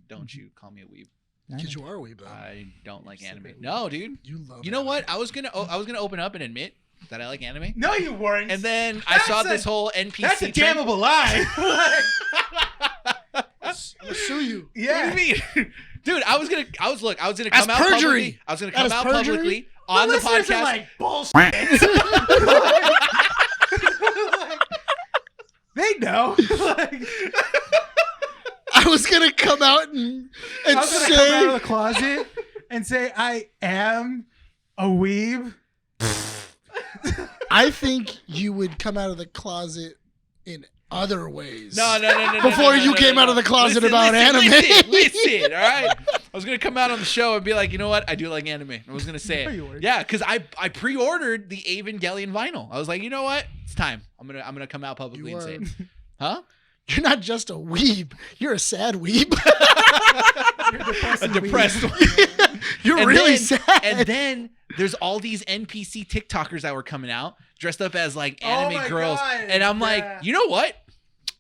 Speaker 1: call me a weeb.
Speaker 2: Because you are a weeb.
Speaker 1: I don't like anime. No, dude.
Speaker 2: You love.
Speaker 1: You know what? I was gonna open up and admit that I like anime,
Speaker 4: No, you weren't.
Speaker 1: and then I saw
Speaker 4: That's
Speaker 1: this whole NPC.
Speaker 4: That's a
Speaker 1: trend.
Speaker 4: damnable lie.
Speaker 2: I'm gonna sue you.
Speaker 4: Yeah.
Speaker 1: What do you mean? Dude, I was gonna
Speaker 2: That's
Speaker 1: come out
Speaker 2: perjury.
Speaker 1: publicly. I was gonna come
Speaker 2: That is
Speaker 1: out
Speaker 2: perjury.
Speaker 1: publicly on the
Speaker 4: listeners
Speaker 1: podcast.
Speaker 4: are like bullshit. They know. Like,
Speaker 2: I was gonna come out and
Speaker 4: I was gonna come out of
Speaker 2: say
Speaker 4: the closet and say I am a weeb.
Speaker 2: I think you would come out of the closet in other ways.
Speaker 1: No.
Speaker 2: Before you came out of the closet about anime.
Speaker 1: Listen, all right? I was going to come out on the show and be like, you know what? I do like anime. I was going to say
Speaker 4: No,
Speaker 1: it.
Speaker 4: you weren't.
Speaker 1: Yeah, because I pre-ordered the Evangelion vinyl. I was like, you know what? It's time. I'm gonna come out publicly
Speaker 2: You
Speaker 1: and say
Speaker 2: are-
Speaker 1: it. Huh?
Speaker 2: You're not just a weeb. You're a sad weeb.
Speaker 1: A depressed one.
Speaker 2: You're
Speaker 1: And
Speaker 2: really
Speaker 1: then-
Speaker 2: sad.
Speaker 1: And then there's all these NPC TikTokers that were coming out dressed up as like anime
Speaker 4: my
Speaker 1: girls.
Speaker 4: God,
Speaker 1: And I'm like,
Speaker 4: yeah.
Speaker 1: you know what?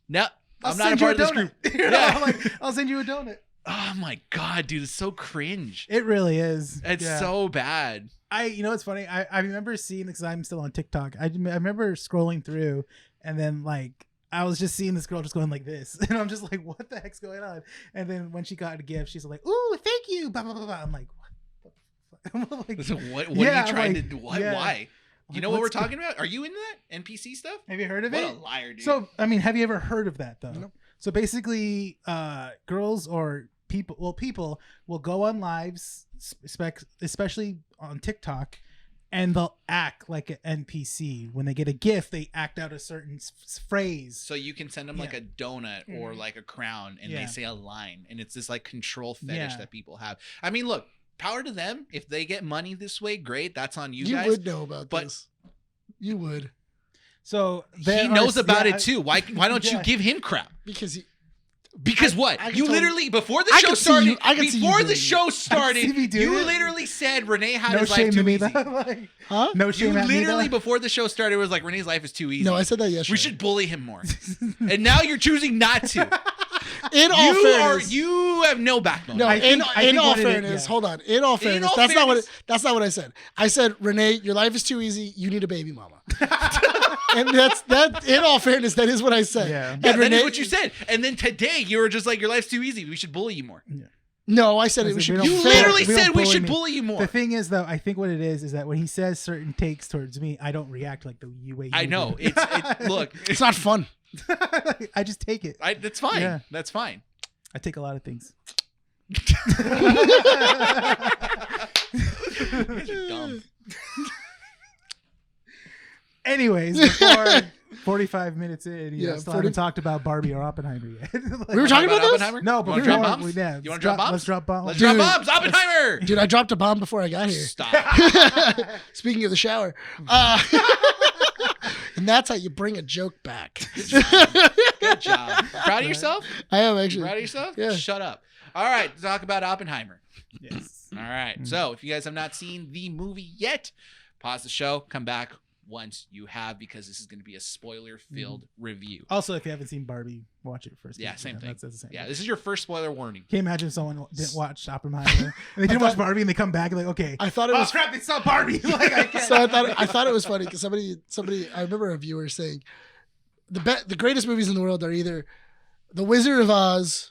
Speaker 1: No, I'm not a
Speaker 4: send you
Speaker 1: part of this
Speaker 4: donut.
Speaker 1: group.
Speaker 4: You know,
Speaker 1: Yeah.
Speaker 4: I'm like, I'll send you a donut.
Speaker 1: Oh my God, dude, it's so cringe.
Speaker 4: It really is.
Speaker 1: It's
Speaker 4: Yeah.
Speaker 1: so bad.
Speaker 4: You know what's funny? I remember seeing this because I'm still on TikTok. I remember scrolling through, and then like I was just seeing this girl just going like this, and I'm just like, what the heck's going on? And then when she got a gift, she's like, ooh, thank you. Blah blah blah. Blah. I'm like, what the fuck? I'm like,
Speaker 1: Listen, what
Speaker 4: Yeah,
Speaker 1: are you trying
Speaker 4: like,
Speaker 1: to do? What?
Speaker 4: yeah.
Speaker 1: Why? You
Speaker 4: Like,
Speaker 1: know what we're
Speaker 4: what's the-
Speaker 1: talking about? Are you into that NPC stuff?
Speaker 4: have you heard of
Speaker 1: What
Speaker 4: it?
Speaker 1: a liar, dude.
Speaker 4: So I mean, have you ever heard of that though?
Speaker 2: Nope.
Speaker 4: So basically, girls or people will go on lives, especially on TikTok, and they'll act like an NPC. When they get a gift, they act out a certain phrase.
Speaker 1: So you can send them like
Speaker 4: Yeah.
Speaker 1: a donut or like a crown, and they
Speaker 4: Yeah.
Speaker 1: say a line, and it's this like control fetish
Speaker 4: Yeah.
Speaker 1: that people have. I mean, look, power to them. If they get money this way, great. That's on you
Speaker 2: You
Speaker 1: guys.
Speaker 2: would know about
Speaker 1: but-
Speaker 2: this. You would.
Speaker 4: So
Speaker 1: He knows about it too. Why don't you
Speaker 4: Yeah.
Speaker 1: give him crap?
Speaker 2: Because he,
Speaker 1: Because
Speaker 2: I
Speaker 1: what?
Speaker 2: can
Speaker 1: You
Speaker 2: totally-
Speaker 1: literally before the
Speaker 2: I
Speaker 1: show
Speaker 2: can see
Speaker 1: started.
Speaker 2: you- I can see you
Speaker 1: Before
Speaker 2: doing
Speaker 1: the
Speaker 2: it.
Speaker 1: show started,
Speaker 4: see me doing
Speaker 1: you
Speaker 4: it.
Speaker 1: literally said Rene had
Speaker 4: No
Speaker 1: his life
Speaker 4: shame
Speaker 1: too
Speaker 4: to me
Speaker 1: easy.
Speaker 4: though. Like,
Speaker 2: huh?
Speaker 4: no
Speaker 1: You
Speaker 4: shame at me
Speaker 1: literally
Speaker 4: though.
Speaker 1: before the show started was like Rene's life is too easy.
Speaker 2: No, I said that yesterday.
Speaker 1: We should bully him more. And now you're choosing not to.
Speaker 2: In all fairness,
Speaker 1: You have no backbone.
Speaker 2: no.
Speaker 4: I
Speaker 2: In
Speaker 4: think
Speaker 2: all
Speaker 4: what it is-
Speaker 2: fairness,
Speaker 4: yeah.
Speaker 2: hold on. In all fairness,
Speaker 1: all
Speaker 2: that's not what
Speaker 1: fairness-
Speaker 2: that's not what I said. I said, Rene, your life is too easy. You need a baby mama. And that. In all fairness, that is what I said.
Speaker 4: Yeah.
Speaker 1: Yeah,
Speaker 2: And
Speaker 1: that
Speaker 2: Rene-
Speaker 1: is what you said. And then today you were just like, your life's too easy. We should bully you more.
Speaker 2: No, I said
Speaker 4: I
Speaker 2: it
Speaker 4: said
Speaker 2: should
Speaker 4: we
Speaker 2: be
Speaker 4: don't-
Speaker 1: You
Speaker 2: fair.
Speaker 1: literally
Speaker 4: we don't
Speaker 1: said we
Speaker 4: bully
Speaker 1: should
Speaker 4: me.
Speaker 1: bully you more.
Speaker 4: The thing is, though, I think what it is that when he says certain takes towards me, I don't react like the way you
Speaker 1: I know.
Speaker 4: do.
Speaker 1: Look,
Speaker 2: It's not fun.
Speaker 4: I just take it.
Speaker 1: that's fine.
Speaker 4: Yeah.
Speaker 1: That's fine.
Speaker 4: I take a lot of things.
Speaker 1: You guys are dumb.
Speaker 4: Anyways, before 45 minutes in, you
Speaker 2: Yeah,
Speaker 4: still
Speaker 2: 40
Speaker 4: haven't talked about Barbie or Oppenheimer yet. Like,
Speaker 2: We were talking about this?
Speaker 1: Oppenheimer?
Speaker 4: No,
Speaker 1: You
Speaker 4: but
Speaker 1: wanna drop
Speaker 4: before-
Speaker 1: bombs?
Speaker 4: yeah,
Speaker 1: You want to drop bombs?
Speaker 4: Let's drop bombs.
Speaker 1: Let's
Speaker 2: Dude.
Speaker 1: drop bombs. Oppenheimer.
Speaker 2: Dude, I dropped a bomb before I got here.
Speaker 1: Stop.
Speaker 2: Speaking of the shower. And that's how you bring a joke back.
Speaker 1: Good job. Proud of yourself?
Speaker 2: I am
Speaker 1: You
Speaker 2: actually.
Speaker 1: proud of yourself?
Speaker 2: Yeah.
Speaker 1: Shut up. All right. Talk about Oppenheimer.
Speaker 4: Yes.
Speaker 1: All right. So if you guys have not seen the movie yet, pause the show, come back once you have, because this is going to be a spoiler-filled review.
Speaker 4: Also, if you haven't seen Barbie, watch it first.
Speaker 1: Yeah, same thing.
Speaker 4: That's the same.
Speaker 1: Yeah, this is your first spoiler warning.
Speaker 4: Can you imagine if someone didn't watch Oppenheimer and they didn't watch Barbie and they come back and like, okay,
Speaker 2: I thought it was
Speaker 4: crap, they saw Barbie. Like, I can't.
Speaker 2: so I thought it was funny because somebody I remember a viewer saying the greatest movies in the world are either The Wizard of Oz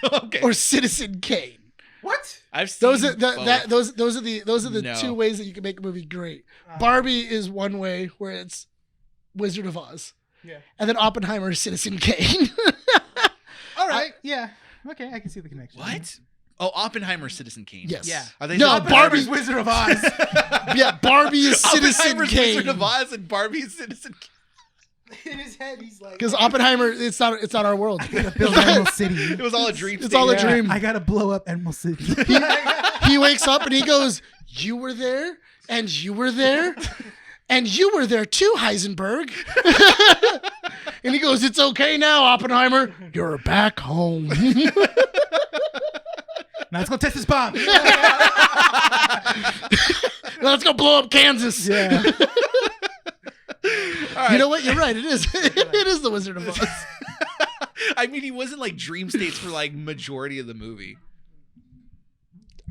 Speaker 1: Okay.
Speaker 2: or Citizen Kane.
Speaker 4: What?
Speaker 1: I've seen
Speaker 2: Those are
Speaker 1: both.
Speaker 2: those are the
Speaker 1: No.
Speaker 2: two ways that you can make a movie great. Barbie is one way where it's Wizard of Oz.
Speaker 4: Yeah.
Speaker 2: And then Oppenheimer is Citizen Kane.
Speaker 4: All right. Yeah. Okay, I can see the connection.
Speaker 1: What? Oh, Oppenheimer, Citizen Kane.
Speaker 2: Yes.
Speaker 4: Yeah.
Speaker 1: Are they
Speaker 2: No,
Speaker 1: just-
Speaker 4: Barbie's Wizard of Oz.
Speaker 2: Yeah, Barbie is Citizen
Speaker 1: Oppenheimer's
Speaker 2: Kane.
Speaker 1: Wizard of Oz and Barbie is Citizen Kane.
Speaker 4: In his head, he's like,
Speaker 2: Because Oppenheimer, it's not our world.
Speaker 4: build Emerald City.
Speaker 1: It was all a dream.
Speaker 2: It's all a
Speaker 1: state.
Speaker 2: dream.
Speaker 4: I gotta blow up Emerald City.
Speaker 2: He wakes up and he goes, "You were there, and you were there, and you were there too, Heisenberg." And he goes, "It's okay now, Oppenheimer. You're back home."
Speaker 4: Now let's go test this bomb.
Speaker 2: Let's go blow up Kansas.
Speaker 4: Yeah.
Speaker 1: All right.
Speaker 2: You know what? You're right. It is. It is the Wizard of Oz.
Speaker 1: I mean, he wasn't like dream states for like majority of the movie.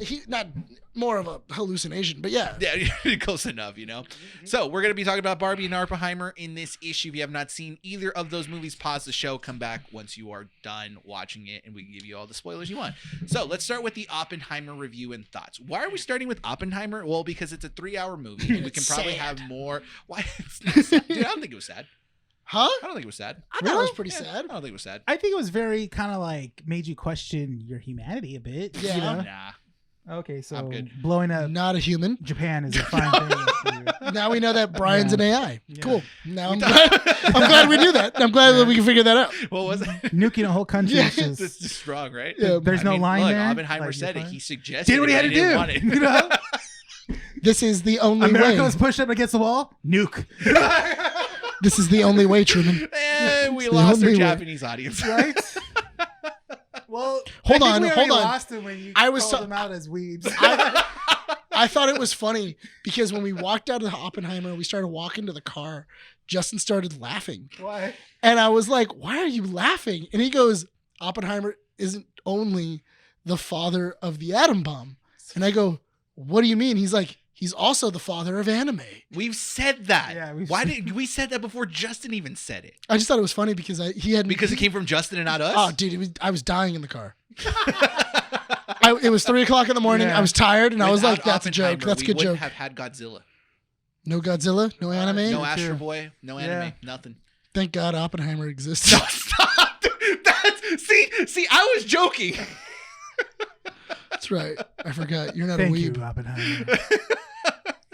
Speaker 2: He not more of a hallucination, but yeah.
Speaker 1: Yeah, close enough, you know? So we're going to be talking about Barbie and Oppenheimer in this issue. If you have not seen either of those movies, pause the show, come back once you are done watching it, and we can give you all the spoilers you want. So let's start with the Oppenheimer review and thoughts. Why are we starting with Oppenheimer? Well, because it's a 3-hour movie, and we can probably
Speaker 2: sad.
Speaker 1: have more. Why? It's not sad. Dude, I don't think it was sad.
Speaker 2: Huh?
Speaker 1: I don't think it was sad.
Speaker 2: I thought it was pretty sad.
Speaker 1: I don't think it was sad.
Speaker 4: I think it was very kind of like made you question your humanity a bit.
Speaker 2: Yeah.
Speaker 4: You know?
Speaker 1: Nah.
Speaker 4: Okay, so
Speaker 1: I'm good.
Speaker 4: blowing up
Speaker 2: Not a human.
Speaker 4: Japan is a fine thing.
Speaker 2: Now we know that Brian's an AI.
Speaker 4: Yeah.
Speaker 2: Cool. Now I'm glad we knew that. I'm glad that we can figure that out.
Speaker 1: What was it?
Speaker 4: Nuking a whole country.
Speaker 2: Yeah.
Speaker 4: Is just,
Speaker 1: It's just strong, right?
Speaker 2: Yeah.
Speaker 4: there's
Speaker 1: I
Speaker 4: no
Speaker 1: mean,
Speaker 4: line
Speaker 1: look,
Speaker 4: there.
Speaker 1: Oppenheimer
Speaker 4: Like,
Speaker 1: said
Speaker 4: you're
Speaker 1: it.
Speaker 4: fine.
Speaker 1: He suggested
Speaker 4: Did what he
Speaker 1: it,
Speaker 4: had
Speaker 1: but
Speaker 4: to
Speaker 1: didn't
Speaker 4: do.
Speaker 1: want it.
Speaker 4: You know?
Speaker 2: This is the only
Speaker 4: America
Speaker 2: way.
Speaker 4: was pushed up against the wall. Nuke.
Speaker 2: This is the only way, Truman.
Speaker 1: And we
Speaker 2: It's the
Speaker 1: lost our
Speaker 2: only way.
Speaker 1: Japanese audience.
Speaker 4: Right? Well,
Speaker 2: Hold
Speaker 4: I think
Speaker 2: on,
Speaker 4: we
Speaker 2: hold
Speaker 4: already
Speaker 2: on.
Speaker 4: lost him when you
Speaker 2: I was
Speaker 4: called
Speaker 2: so-
Speaker 4: them out as weebs.
Speaker 2: I thought it was funny because when we walked out of Oppenheimer, we started walking to the car. Justin started laughing.
Speaker 4: Why?
Speaker 2: And I was like, "Why are you laughing?" And he goes, "Oppenheimer isn't only the father of the atom bomb." And I go, "What do you mean?" He's like, "He's also the father of anime."
Speaker 1: We've said that.
Speaker 4: Yeah,
Speaker 1: Why did we said that before Justin even said it?
Speaker 2: I just thought it was funny because he had
Speaker 1: Because it came from Justin and not us?
Speaker 2: Oh, dude, I was dying in the car. It was 3:00 in the morning.
Speaker 4: Yeah.
Speaker 2: I was tired, and I was like,
Speaker 1: Without
Speaker 2: "That's a joke.
Speaker 1: Oppenheimer,
Speaker 2: That's a
Speaker 1: we
Speaker 2: good
Speaker 1: wouldn't
Speaker 2: joke."
Speaker 1: have had Godzilla.
Speaker 2: No Godzilla, no anime.
Speaker 1: No
Speaker 4: true.
Speaker 1: Astro Boy, no anime,
Speaker 4: Yeah.
Speaker 1: nothing.
Speaker 2: Thank God Oppenheimer exists.
Speaker 1: No, stop. See, I was joking.
Speaker 2: That's right. I forgot. You're not
Speaker 4: Thank
Speaker 2: a
Speaker 4: you,
Speaker 2: weeb.
Speaker 4: Oppenheimer.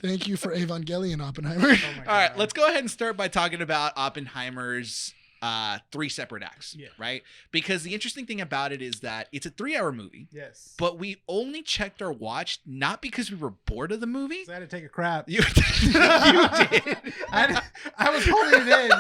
Speaker 2: Thank you for Evangelion, Oppenheimer.
Speaker 4: Oh my
Speaker 1: All right,
Speaker 4: God.
Speaker 1: let's go ahead and start by talking about Oppenheimer's 3 separate acts,
Speaker 4: Yeah.
Speaker 1: right? Because the interesting thing about it is that it's a 3-hour movie,
Speaker 4: Yes.
Speaker 1: but we only checked our watch not because we were bored of the movie.
Speaker 4: So I had to take a crap.
Speaker 1: You did.
Speaker 4: I was holding it in.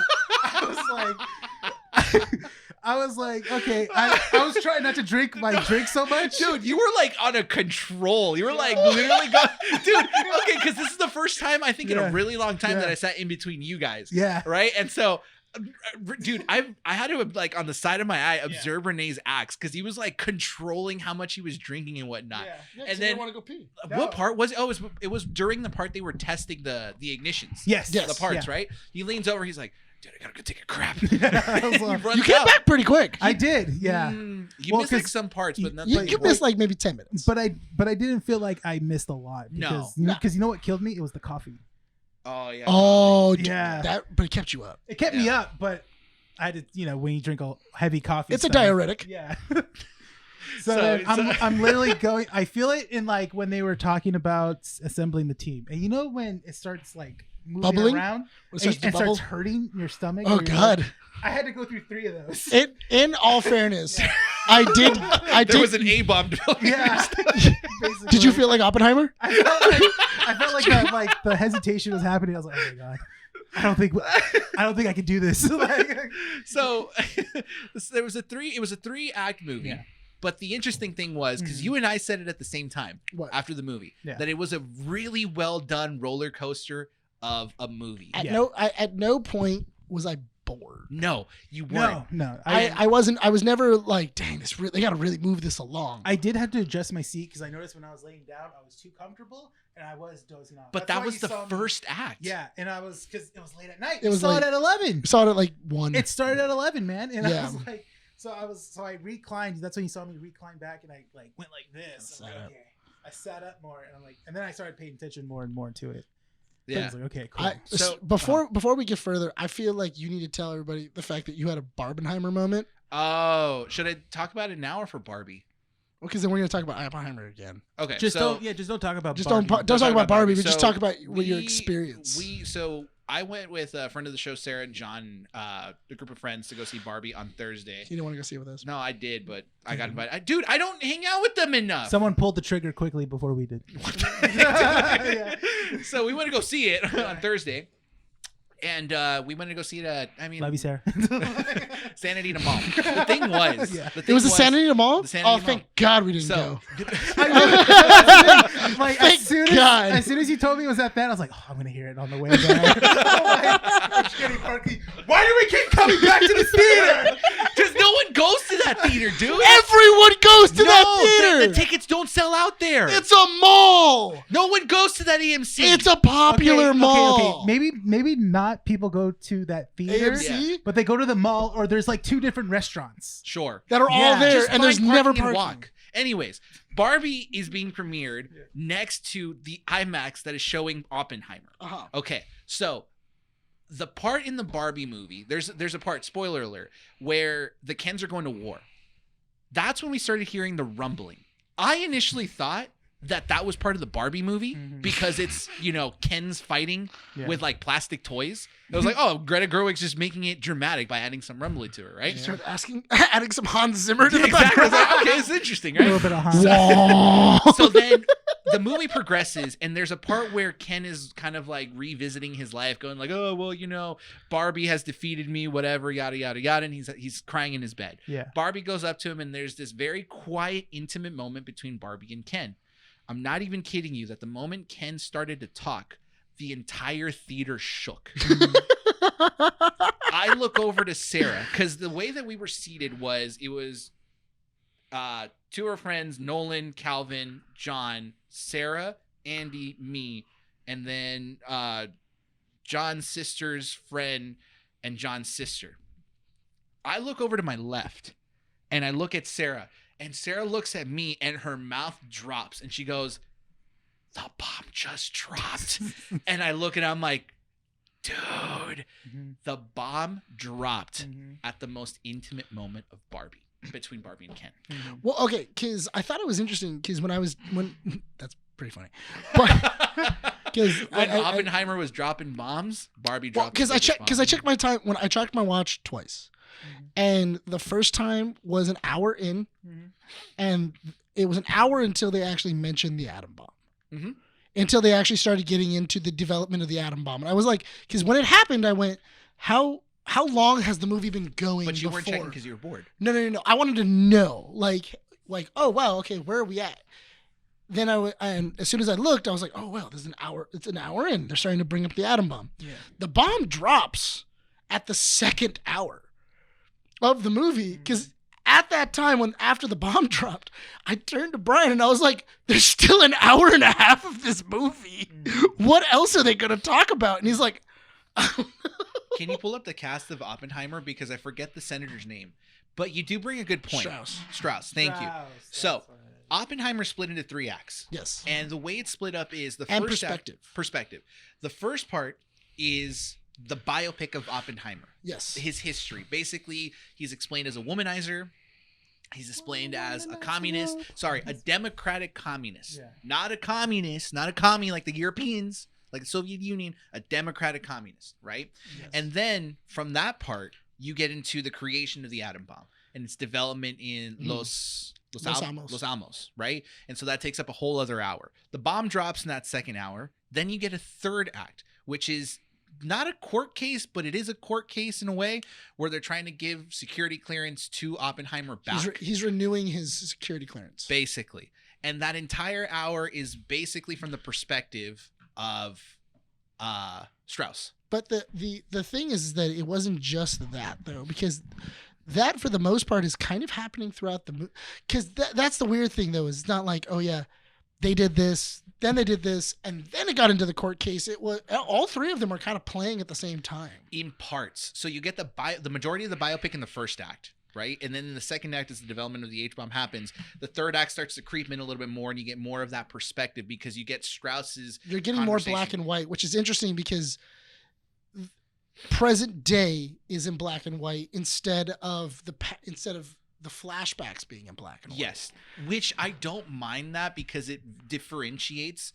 Speaker 4: I was like, okay. I was trying not to drink my drink so much.
Speaker 1: Dude, you were like on a control. You were like literally going, dude. Okay, because this is the first time I think in
Speaker 4: Yeah.
Speaker 1: a really long time
Speaker 4: Yeah.
Speaker 1: that I sat in between you guys.
Speaker 4: Yeah.
Speaker 1: Right, and so, dude, I had to like on the side of my eye observe Renee's acts because he was like controlling how much he was drinking and whatnot.
Speaker 4: Yeah.
Speaker 1: And then
Speaker 2: want to go pee.
Speaker 1: what part was it? Oh, it was during the part they were testing the ignitions.
Speaker 4: Yes.
Speaker 2: Yes.
Speaker 1: The parts,
Speaker 4: Yeah.
Speaker 1: right? He leans over. He's like, dude, I gotta go take a crap.
Speaker 4: I was
Speaker 1: He
Speaker 4: like-
Speaker 1: runs
Speaker 2: You came
Speaker 1: out.
Speaker 2: back pretty quick.
Speaker 4: I did. Yeah.
Speaker 1: You
Speaker 4: Well,
Speaker 1: missed like
Speaker 4: 'cause
Speaker 1: some parts, but nothing.
Speaker 2: You missed like maybe 10 minutes.
Speaker 4: But I didn't feel like I missed a lot. Because,
Speaker 1: No.
Speaker 4: Because you know what killed me? It was the coffee.
Speaker 1: Oh yeah.
Speaker 2: Oh,
Speaker 4: Yeah.
Speaker 2: but it kept you up.
Speaker 4: It kept me up, but I had to, when you drink a heavy coffee.
Speaker 2: It's a
Speaker 4: stuff-
Speaker 2: diuretic.
Speaker 4: Yeah.
Speaker 1: So-
Speaker 4: then
Speaker 1: so-
Speaker 4: I'm literally going. I feel it in like when they were talking about assembling the team, and you know when it starts like moving
Speaker 2: Bubbling?
Speaker 4: around
Speaker 2: When it starts to
Speaker 4: and
Speaker 2: bubble?
Speaker 4: starts hurting your stomach.
Speaker 2: Oh
Speaker 4: or your-
Speaker 2: God.
Speaker 4: I had to go through 3 of those.
Speaker 2: In all fairness, I did.
Speaker 1: There was an A bomb.
Speaker 4: Yeah.
Speaker 2: Did you feel like Oppenheimer?
Speaker 4: I felt like that, like the hesitation was happening. I was like, oh my God. I don't think I can do this. Like,
Speaker 1: So it was a 3-act movie.
Speaker 4: Yeah.
Speaker 1: But the interesting thing was, because you and I said it at the same time
Speaker 2: What?
Speaker 1: after the movie,
Speaker 4: Yeah.
Speaker 1: that it was a really well done roller coaster of a movie.
Speaker 2: At no point was I bored.
Speaker 1: No, you weren't.
Speaker 4: No.
Speaker 2: I wasn't. I was never like, dang, they got to really move this along.
Speaker 4: I did have to adjust my seat because I noticed when I was laying down, I was too comfortable and I was dozing off.
Speaker 1: But
Speaker 4: That's
Speaker 1: that
Speaker 4: why
Speaker 1: was
Speaker 4: you
Speaker 1: the
Speaker 4: saw me-
Speaker 1: first act.
Speaker 4: Yeah, and I was because it was late at night.
Speaker 2: It was
Speaker 4: saw
Speaker 2: late.
Speaker 4: it at 11.
Speaker 2: We saw it at like 1.
Speaker 4: It started at 11, man, and
Speaker 2: Yeah.
Speaker 4: I was like, so I reclined. That's when you saw me recline back, and I like went like this. I'm like, okay. I sat up more, and I'm like, and then I started paying attention more and more to it. I
Speaker 1: Yeah.
Speaker 4: was like, okay, cool.
Speaker 1: So,
Speaker 2: before we get further, I feel like you need to tell everybody the fact that you had a Barbenheimer moment.
Speaker 1: Oh, should I talk about it now or for Barbie?
Speaker 2: Because then we're gonna talk about Oppenheimer again.
Speaker 1: Okay.
Speaker 4: just
Speaker 1: so,
Speaker 4: don't talk about.
Speaker 2: Just
Speaker 4: Barbie.
Speaker 2: don't talk about Barbie, but just
Speaker 1: So
Speaker 2: talk about what your
Speaker 1: we-
Speaker 2: experience.
Speaker 1: So I went with a friend of the show, Sarah and John, a group of friends, to go see Barbie on Thursday.
Speaker 2: You didn't want to go see it with us.
Speaker 1: No, I did, but I got invited. Dude, I don't hang out with them enough.
Speaker 4: Someone pulled the trigger quickly before we did.
Speaker 1: Yeah. So we went to go see it on Thursday. And we went to go see it at,
Speaker 4: Love you, Sarah.
Speaker 1: Santa Anita Mall. The thing was,
Speaker 4: Yeah.
Speaker 1: the
Speaker 2: It
Speaker 1: thing
Speaker 2: was the Santa Anita Mall.
Speaker 1: the Santa
Speaker 2: Oh,
Speaker 1: Anita
Speaker 2: thank
Speaker 1: Mall.
Speaker 2: God we didn't
Speaker 1: So,
Speaker 2: go.
Speaker 4: Like
Speaker 2: Thank God.
Speaker 4: as soon as you told me it was that band, I was like, oh, I'm gonna hear it on the way back. Why do we keep coming back to the theater?
Speaker 1: because no one goes to that theater, dude.
Speaker 2: Everyone goes to that
Speaker 1: the
Speaker 2: theater.
Speaker 1: tickets don't sell out there.
Speaker 2: It's a mall.
Speaker 1: No one goes to that EMC.
Speaker 2: It's a popular mall.
Speaker 4: Okay. Maybe not people go to that theater,
Speaker 2: AMC
Speaker 4: but they go to the mall or there's like 2 different restaurants.
Speaker 1: Sure.
Speaker 2: that are all
Speaker 4: Yeah,
Speaker 2: there,
Speaker 1: Just
Speaker 2: and there's
Speaker 1: find
Speaker 2: never
Speaker 1: parking and
Speaker 2: parking.
Speaker 1: walk. Anyways, Barbie is being premiered next to the IMAX that is showing Oppenheimer.
Speaker 2: Uh-huh.
Speaker 1: Okay, so the part in the Barbie movie, there's a part, spoiler alert, where the Kens are going to war. That's when we started hearing the rumbling. I initially thought that was part of the Barbie movie because it's, Ken's fighting with like plastic toys. I was like, oh, Greta Gerwig's just making it dramatic by adding some rumbling to it, right?
Speaker 2: Start adding some Hans Zimmer to the
Speaker 1: Exactly. I was
Speaker 2: background.
Speaker 1: like, okay, it's interesting,
Speaker 4: A little
Speaker 1: right?
Speaker 4: bit of Hans.
Speaker 1: So then the movie progresses, and there's a part where Ken is kind of like revisiting his life, going like, oh, well, Barbie has defeated me, whatever, yada, yada, yada. And he's crying in his bed.
Speaker 4: Yeah.
Speaker 1: Barbie goes up to him, and there's this very quiet, intimate moment between Barbie and Ken. I'm not even kidding you that the moment Ken started to talk, the entire theater shook. I look over to Sarah, because the way that we were seated was, it was 2 of our friends, Nolan, Calvin, John, Sarah, Andy, me, and then John's sister's friend and John's sister. I look over to my left, and I look at Sarah. And Sarah looks at me, and her mouth drops, and she goes, "The bomb just dropped." And I look, and I'm like, dude, the bomb dropped at the most intimate moment of Barbie, between Barbie and Ken.
Speaker 2: Well, okay, because I thought it was interesting because when that's pretty funny, but because
Speaker 1: When Oppenheimer was dropping bombs, Barbie dropped.
Speaker 2: because I checked my time when I tracked my watch twice, and the first time was an hour in, and it was an hour until they actually mentioned the atom bomb, until they actually started getting into the development of the atom bomb, and I was like, because when it happened, I went, how long has the movie been going?
Speaker 1: But you
Speaker 2: before?
Speaker 1: weren't checking because you were bored.
Speaker 2: No. I wanted to know, like, oh wow, okay, where are we at? Then and as soon as I looked, I was like, oh well, there's an hour. It's an hour in. They're starting to bring up the atom bomb. Yeah. The bomb drops at the second hour of the movie because at that time, after the bomb dropped, I turned to Bryan and I was like, there's still an hour and a half of this movie. What else are they going to talk about? And he's like,
Speaker 1: Can you pull up the cast of Oppenheimer, because I forget the senator's name, but you do bring a good point. Strauss. Thank you. So Oppenheimer split into 3 acts.
Speaker 2: Yes.
Speaker 1: And the way it's split up is the
Speaker 2: And
Speaker 1: first
Speaker 2: perspective.
Speaker 1: The first part is the biopic of Oppenheimer.
Speaker 2: Yes.
Speaker 1: His history. Basically, he's explained as a womanizer. He's explained as a communist. Sorry, a democratic communist.
Speaker 4: Yeah.
Speaker 1: Not a communist, not a commie like the Europeans, like the Soviet Union, a democratic communist, right?
Speaker 2: Yes.
Speaker 1: And then from that part, you get into the creation of the atom bomb and its development in Los Alamos, right? And so that takes up a whole other hour. The bomb drops in that second hour. Then you get a third act, which is not a court case, but it is a court case in a way where they're trying to give security clearance to Oppenheimer back.
Speaker 2: He's renewing his security clearance.
Speaker 1: Basically. And that entire hour is basically from the perspective of Strauss.
Speaker 2: But the thing is that it wasn't just that, though, because that, for the most part, is kind of happening throughout the movie. Because that's the weird thing, though, is it's not like, oh, yeah, they did this, then they did this, and then it got into the court case. It was all three of them are kind of playing at the same time.
Speaker 1: In parts. So you get the majority of the biopic in the first act, right? And then in the second act, as the development of the H-bomb happens, the third act starts to creep in a little bit more, and you get more of that perspective because you get Strauss's
Speaker 2: You're getting more black and white, which is interesting because present day is in black and white instead of the flashbacks being in black and white.
Speaker 1: Yes, which I don't mind that because it differentiates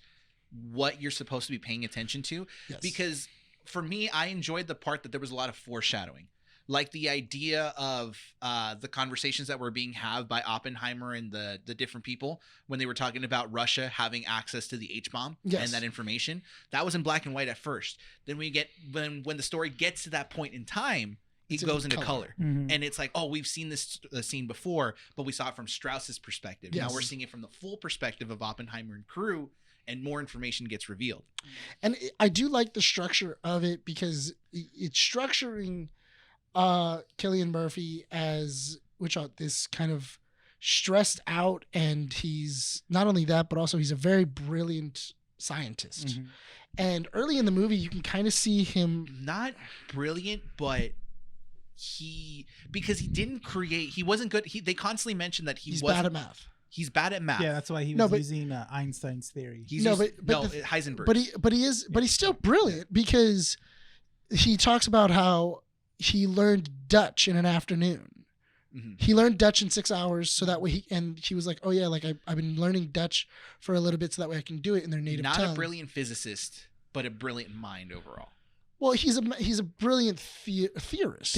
Speaker 1: what you're supposed to be paying attention to.
Speaker 2: Yes.
Speaker 1: Because for me, I enjoyed the part that there was a lot of foreshadowing. Like the idea of the conversations that were being had by Oppenheimer and the different people when they were talking about Russia having access to the H-bomb and that information. That was in black and white at first. Then we get when the story gets to that point in time, it goes into color.
Speaker 4: Mm-hmm.
Speaker 1: And it's like, oh, we've seen this scene before, but we saw it from Strauss's perspective.
Speaker 2: Yes.
Speaker 1: Now we're seeing it from the full perspective of Oppenheimer and crew, and more information gets revealed.
Speaker 2: And I do like the structure of it because it's structuring Cillian Murphy as this kind of stressed out, and he's not only that, but also he's a very brilliant scientist.
Speaker 4: Mm-hmm.
Speaker 2: And early in the movie, you can kind of see him
Speaker 1: not brilliant, but because he didn't create, he wasn't good. They constantly mentioned that
Speaker 2: he's bad at math.
Speaker 1: He's bad at math.
Speaker 4: Yeah, that's why he was using Einstein's theory.
Speaker 1: Heisenberg.
Speaker 2: But he's still brilliant because he talks about how he learned Dutch in an afternoon.
Speaker 1: Mm-hmm.
Speaker 2: He learned Dutch in 6 hours, so that way he was like, oh yeah, like I've been learning Dutch for a little bit, so that way I can do it in their native tongue.
Speaker 1: Not a brilliant physicist, but a brilliant mind overall.
Speaker 2: Well, he's a brilliant theorist.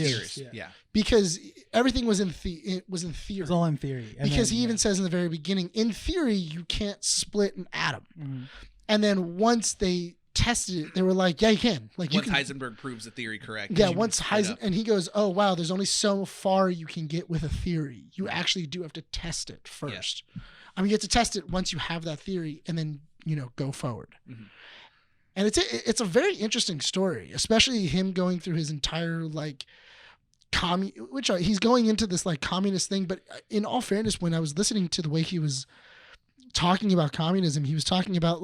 Speaker 1: Yeah.
Speaker 2: Because everything was in theory. It was
Speaker 4: all in theory.
Speaker 2: Because he even says in the very beginning, in theory, you can't split an atom.
Speaker 4: Mm-hmm.
Speaker 2: And then once they tested it, they were like, yeah, you can. Like,
Speaker 1: once Heisenberg proves the theory correct.
Speaker 2: Yeah, once Heisenberg, and he goes, oh wow, there's only so far you can get with a theory. You actually do have to test it first. Yeah. I mean, you have to test it once you have that theory, and then go forward.
Speaker 1: Mm-hmm.
Speaker 2: And it's a very interesting story, especially him going through his entire he's going into this communist thing. But in all fairness, when I was listening to the way he was talking about communism, he was talking about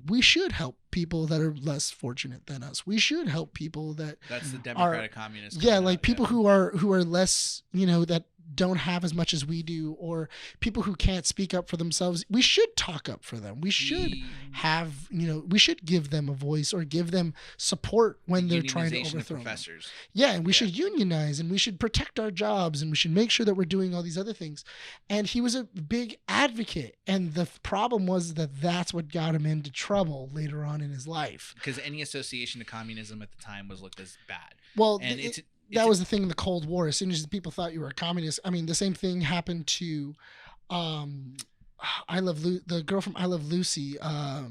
Speaker 2: we should help people that are less fortunate than us. We should help people
Speaker 1: that's the democratic communist.
Speaker 2: Yeah, people who are less, that don't have as much as we do, or people who can't speak up for themselves. We should talk up for them. We should have, we should give them a voice or give them support when they're trying to overthrow
Speaker 1: professors.
Speaker 2: Yeah, and we should unionize, and we should protect our jobs, and we should make sure that we're doing all these other things. And he was a big advocate, and the problem was that that's what got him into trouble later on in his life.
Speaker 1: Because any association to communism at the time was looked as bad.
Speaker 2: Well, and that was the thing in the Cold War. As soon as people thought you were a communist, I mean, the same thing happened to the girl from I Love Lucy. Oh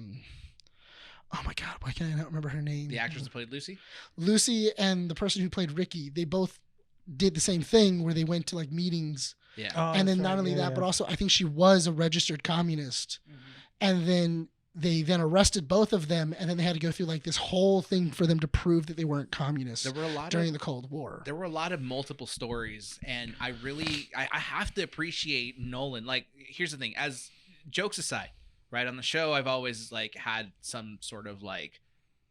Speaker 2: my God, why can't I not remember her name?
Speaker 1: The actress that played Lucy?
Speaker 2: Lucy and the person who played Ricky, they both did the same thing where they went to meetings.
Speaker 1: Yeah.
Speaker 2: And then not only that, but also I think she was a registered communist. Mm-hmm. And then they arrested both of them, and then they had to go through this whole thing for them to prove that they weren't communists.
Speaker 1: There were a lot
Speaker 2: during the Cold War.
Speaker 1: There were a lot of multiple stories, and I have to appreciate Nolan. Here's the thing, as jokes aside, right, on the show, I've always had some sort of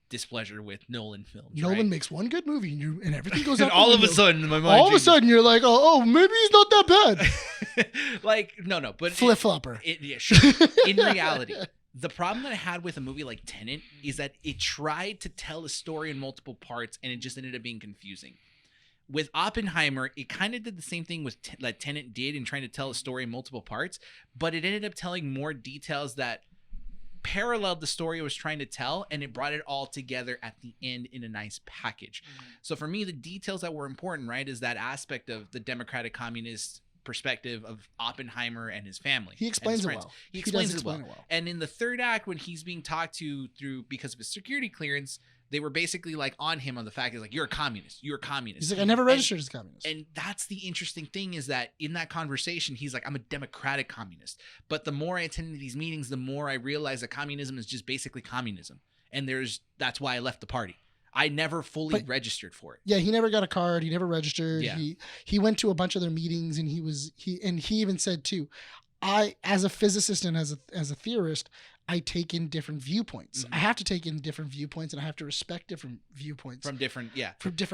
Speaker 1: displeasure with Nolan films.
Speaker 2: Nolan makes one good movie, and everything goes out.
Speaker 1: And all of a sudden, my mind
Speaker 2: all of a sudden, you're like, oh, maybe he's not that bad.
Speaker 1: No, but
Speaker 2: flip flopper.
Speaker 1: Yeah, sure. In reality. The problem that I had with a movie like Tenet is that it tried to tell a story in multiple parts, and it just ended up being confusing. With Oppenheimer, it kind of did the same thing that Tenet did in trying to tell a story in multiple parts, but it ended up telling more details that paralleled the story it was trying to tell, and it brought it all together at the end in a nice package. Mm-hmm. So for me, the details that were important, right, is that aspect of the democratic communist perspective of Oppenheimer and his family.
Speaker 2: He explains it well.
Speaker 1: He explains it well. And in the third act, when he's being talked to through because of his security clearance, they were basically like on him on the fact is like, you're a communist. You're a communist.
Speaker 2: He's like, I never registered as a communist.
Speaker 1: And that's the interesting thing is that in that conversation, he's like, I'm a democratic communist. But the more I attended these meetings, the more I realized that communism is just basically communism. And that's why I left the party. I never fully registered for it.
Speaker 2: Yeah, he never got a card. He never registered.
Speaker 1: Yeah.
Speaker 2: He went to a bunch of their meetings, and he even said too, I, as a physicist and as a theorist, I take in different viewpoints.
Speaker 1: Mm-hmm.
Speaker 2: I have to take in different viewpoints, and I have to respect different viewpoints
Speaker 1: From different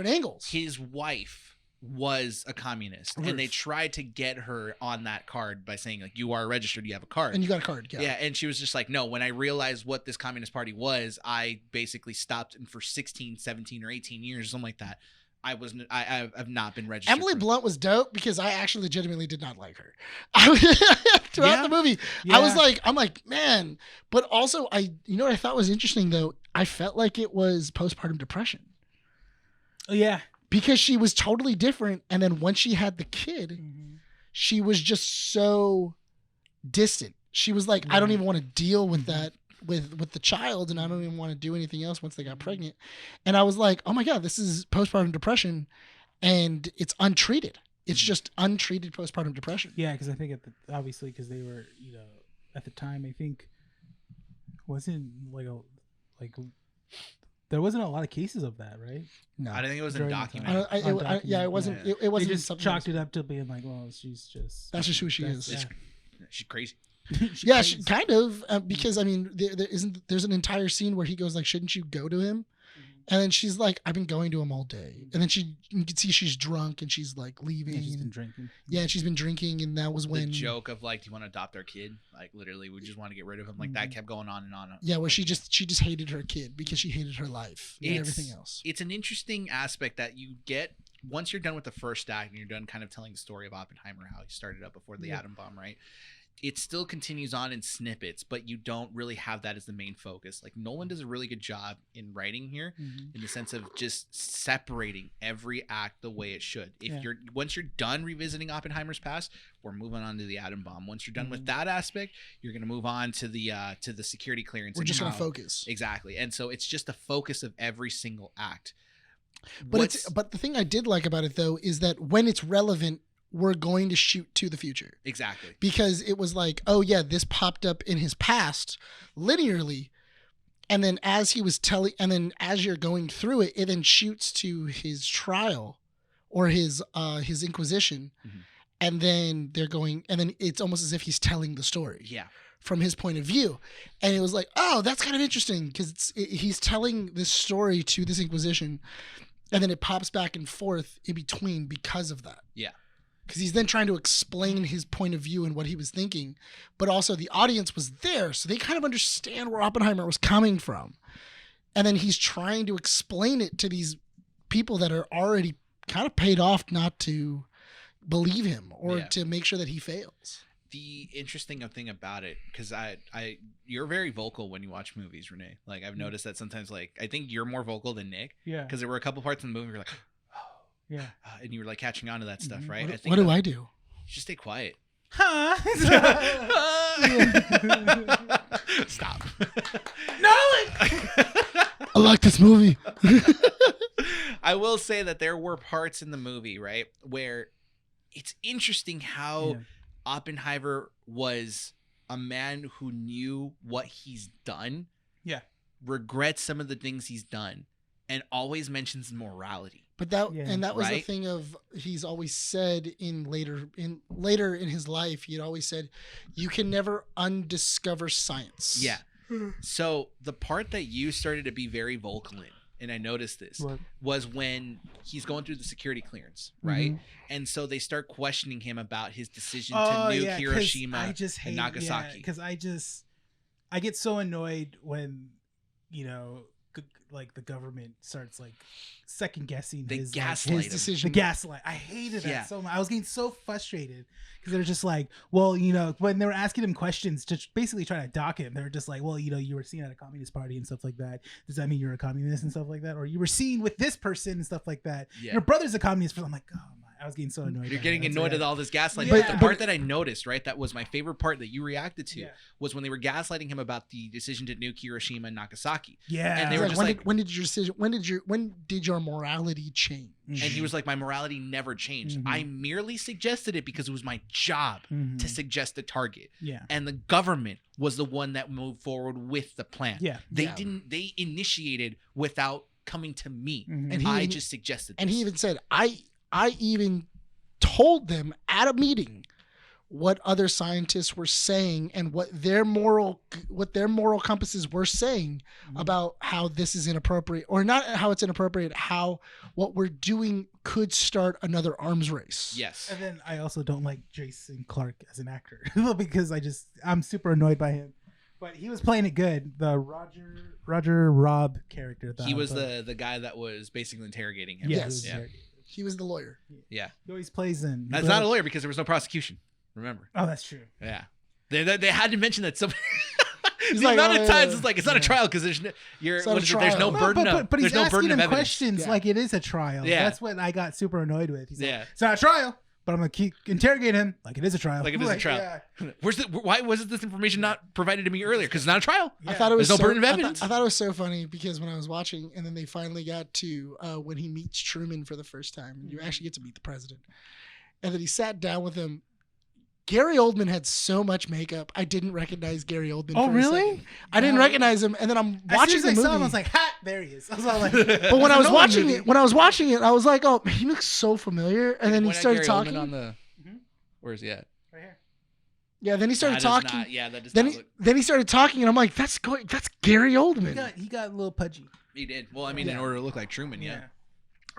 Speaker 2: angles.
Speaker 1: His wife was a communist, and they tried to get her on that card by saying like, you are registered, you have a card,
Speaker 2: And you got a card.
Speaker 1: yeah. And she was just like, no, when I realized what this communist party was, I basically stopped, and for 16, 17 or 18 years, something like that, I've not been registered.
Speaker 2: Emily
Speaker 1: for
Speaker 2: Blunt was dope because I actually legitimately did not like her. Throughout the movie,
Speaker 4: Yeah.
Speaker 2: I'm like, man. But also, you know what I thought was interesting though? I felt like it was postpartum depression
Speaker 4: Oh yeah.
Speaker 2: because she was totally different, and then once she had the kid, she was just so distant. She was like, I don't even want to deal with that with the child, and I don't even want to do anything else once they got pregnant. And I was like, oh my God, this is postpartum depression, and it's untreated. It's just untreated postpartum depression.
Speaker 4: Yeah, because I think obviously because they were, at the time, I think wasn't there wasn't a lot of cases of that, right?
Speaker 2: No,
Speaker 1: I don't think it was
Speaker 4: During the time.
Speaker 1: undocumented.
Speaker 2: It wasn't.
Speaker 1: Yeah.
Speaker 2: It wasn't.
Speaker 4: They just
Speaker 2: something
Speaker 4: chalked
Speaker 2: else.
Speaker 4: it up to being like, well, she's just
Speaker 2: That's just who she is.
Speaker 4: yeah.
Speaker 1: She's crazy.
Speaker 2: Yeah, kind of. Because I mean, there's an entire scene where he goes like, "Shouldn't you go to him?" And then she's like, "I've been going to him all day." And then you can see she's drunk and she's like leaving.
Speaker 4: Yeah, she's been drinking.
Speaker 2: Yeah, and she's been drinking, and that was
Speaker 1: The
Speaker 2: when
Speaker 1: joke of like, do you want to adopt our kid? Like literally, we just want to get rid of him. Like that kept going on and on.
Speaker 2: Yeah, where she just hated her kid because she hated her life and everything else.
Speaker 1: It's an interesting aspect that you get once you're done with the first act and you're done kind of telling the story of Oppenheimer, how he started up before the atom bomb, right? It still continues on in snippets, but you don't really have that as the main focus. Like Nolan does a really good job in writing here in the sense of just separating every act the way it should. Once you're done revisiting Oppenheimer's past, we're moving on to the atom bomb. Once you're done with that aspect, you're going to move on to the security clearance.
Speaker 2: We're just going to focus.
Speaker 1: Exactly. And so it's just the focus of every single act.
Speaker 2: But the thing I did like about it though is that when it's relevant, we're going to shoot to the future.
Speaker 1: Exactly.
Speaker 2: Because it was like, oh yeah, this popped up in his past linearly. And then as you're going through it, it then shoots to his trial or his inquisition. Mm-hmm. And then it's almost as if he's telling the story.
Speaker 1: Yeah.
Speaker 2: From his point of view. And it was like, oh, that's kind of interesting because he's telling this story to this inquisition. And then it pops back and forth in between because of that.
Speaker 1: Yeah.
Speaker 2: Because he's then trying to explain his point of view and what he was thinking, but also the audience was there, so they kind of understand where Oppenheimer was coming from. And then he's trying to explain it to these people that are already kind of paid off not to believe him or to make sure that he fails.
Speaker 1: The interesting thing about it, because you're very vocal when you watch movies, Rene. Like I've noticed that sometimes, like I think you're more vocal than Nick.
Speaker 4: Yeah.
Speaker 1: Because there were a couple parts in the movie where you're like,
Speaker 4: yeah.
Speaker 1: And you were like catching on to that stuff, right?
Speaker 2: What do I do?
Speaker 1: Just stay quiet.
Speaker 4: Huh?
Speaker 1: Stop.
Speaker 2: Nolan! I like this movie.
Speaker 1: I will say that there were parts in the movie, right, where it's interesting how Oppenheimer was a man who knew what he's done.
Speaker 4: Yeah.
Speaker 1: Regrets some of the things he's done and always mentions morality.
Speaker 2: But that was the thing of he's always said later in his life, he had always said, you can never undiscover science.
Speaker 1: Yeah. So the part that you started to be very vocal in, and I noticed this, was when he's going through the security clearance, right? Mm-hmm. And so they start questioning him about his decision to nuke Hiroshima and Nagasaki.
Speaker 4: Because I get so annoyed when, like the government starts like second guessing his decision. The gaslight. I hated that so much. I was getting so frustrated because they're just like, well, when they were asking him questions to basically try to dock him, they're just like, well, you were seen at a communist party and stuff like that. Does that mean you're a communist and stuff like that? Or you were seen with this person and stuff like that. Yeah. Your brother's a communist. I'm like, oh my. I was getting so annoyed.
Speaker 1: You're
Speaker 4: by
Speaker 1: getting
Speaker 4: it.
Speaker 1: annoyed at all this gaslighting.
Speaker 2: But-
Speaker 1: But the
Speaker 2: but-
Speaker 1: part that I noticed, right, that was my favorite part that you reacted to,
Speaker 4: Yeah.
Speaker 1: was when they were gaslighting him about the decision to nuke Hiroshima and Nagasaki.
Speaker 4: Yeah,
Speaker 1: And they were
Speaker 2: Like,
Speaker 1: just
Speaker 2: when
Speaker 1: like-
Speaker 2: did, when did your morality change?
Speaker 1: And he was like, my morality never changed.
Speaker 4: Mhm.
Speaker 1: I merely suggested it because it was my job
Speaker 4: Mhm.
Speaker 1: to suggest a target.
Speaker 4: Yeah.
Speaker 1: And the government was the one that moved forward with the plan.
Speaker 4: Yeah.
Speaker 1: They they initiated without coming to me.
Speaker 4: Mhm.
Speaker 2: And he
Speaker 1: I
Speaker 2: even-
Speaker 1: just suggested this.
Speaker 2: And he even said, I even told them at a meeting what other scientists were saying and what their moral compasses were saying about how this is inappropriate, or not how it's inappropriate, how what we're doing could start another arms race.
Speaker 1: Yes.
Speaker 4: And then I also don't like Jason Clarke as an actor because I'm super annoyed by him. But he was playing it good. The Roger Robb character.
Speaker 1: He was the guy that was basically interrogating him.
Speaker 4: Yeah.
Speaker 2: Yes.
Speaker 4: He was-
Speaker 1: Yeah.
Speaker 2: He was the lawyer.
Speaker 1: Yeah.
Speaker 4: He always plays in.
Speaker 1: That's not a lawyer because there was no prosecution. Remember?
Speaker 4: Oh, that's true.
Speaker 1: Yeah. They had to mention that somebody.
Speaker 2: He's
Speaker 1: the
Speaker 2: like,
Speaker 1: amount
Speaker 2: oh,
Speaker 1: of times
Speaker 2: yeah.
Speaker 1: it's like it's not a trial because there's no,
Speaker 2: It's not a
Speaker 1: there's no
Speaker 2: trial.
Speaker 1: burden
Speaker 4: but
Speaker 1: there's
Speaker 4: he's
Speaker 1: no
Speaker 4: asking
Speaker 1: burden of
Speaker 4: him
Speaker 1: evidence.
Speaker 4: questions
Speaker 2: Yeah.
Speaker 4: like it is a trial.
Speaker 1: Yeah.
Speaker 4: That's what I got super annoyed with. He's
Speaker 1: Yeah.
Speaker 4: like, it's not a trial, but I'm gonna keep interrogating him like it is a trial.
Speaker 1: Like it is a trial.
Speaker 4: Yeah.
Speaker 1: Why wasn't this information not provided to me earlier? Because it's not a trial.
Speaker 2: I thought it was
Speaker 1: There's no
Speaker 2: so,
Speaker 1: burden of
Speaker 2: I thought-
Speaker 1: evidence.
Speaker 2: I thought it was so funny because when I was watching, and then they finally got to when he meets Truman for the first time, and you actually get to meet the president, and then he sat down with him. Gary Oldman had so much makeup, I didn't recognize Gary Oldman.
Speaker 4: Oh,
Speaker 2: for a
Speaker 4: really?
Speaker 2: second. I didn't
Speaker 4: No.
Speaker 2: recognize him, and then I'm
Speaker 4: As
Speaker 2: watching
Speaker 4: soon as
Speaker 2: the
Speaker 4: I saw
Speaker 2: movie.
Speaker 4: him, I was like, "Ha! There he is." I was all like,
Speaker 2: but when I was
Speaker 4: Nolan
Speaker 2: watching
Speaker 4: movie.
Speaker 2: it, I was like, "Oh, he looks so familiar." And then he
Speaker 1: Point at
Speaker 2: started
Speaker 1: Gary
Speaker 2: talking.
Speaker 1: Oldman on the.
Speaker 4: Mhm.
Speaker 1: Where is he at?
Speaker 4: right here.
Speaker 2: Yeah, then he started
Speaker 1: That is
Speaker 2: talking.
Speaker 1: not- yeah, that does
Speaker 2: Then
Speaker 1: not
Speaker 2: he,
Speaker 1: look.
Speaker 2: then he started talking, and I'm like, "That's Gary Oldman."
Speaker 4: He got a little pudgy.
Speaker 1: He did. Well, I mean, in
Speaker 4: Yeah.
Speaker 1: order to look like Truman, yeah.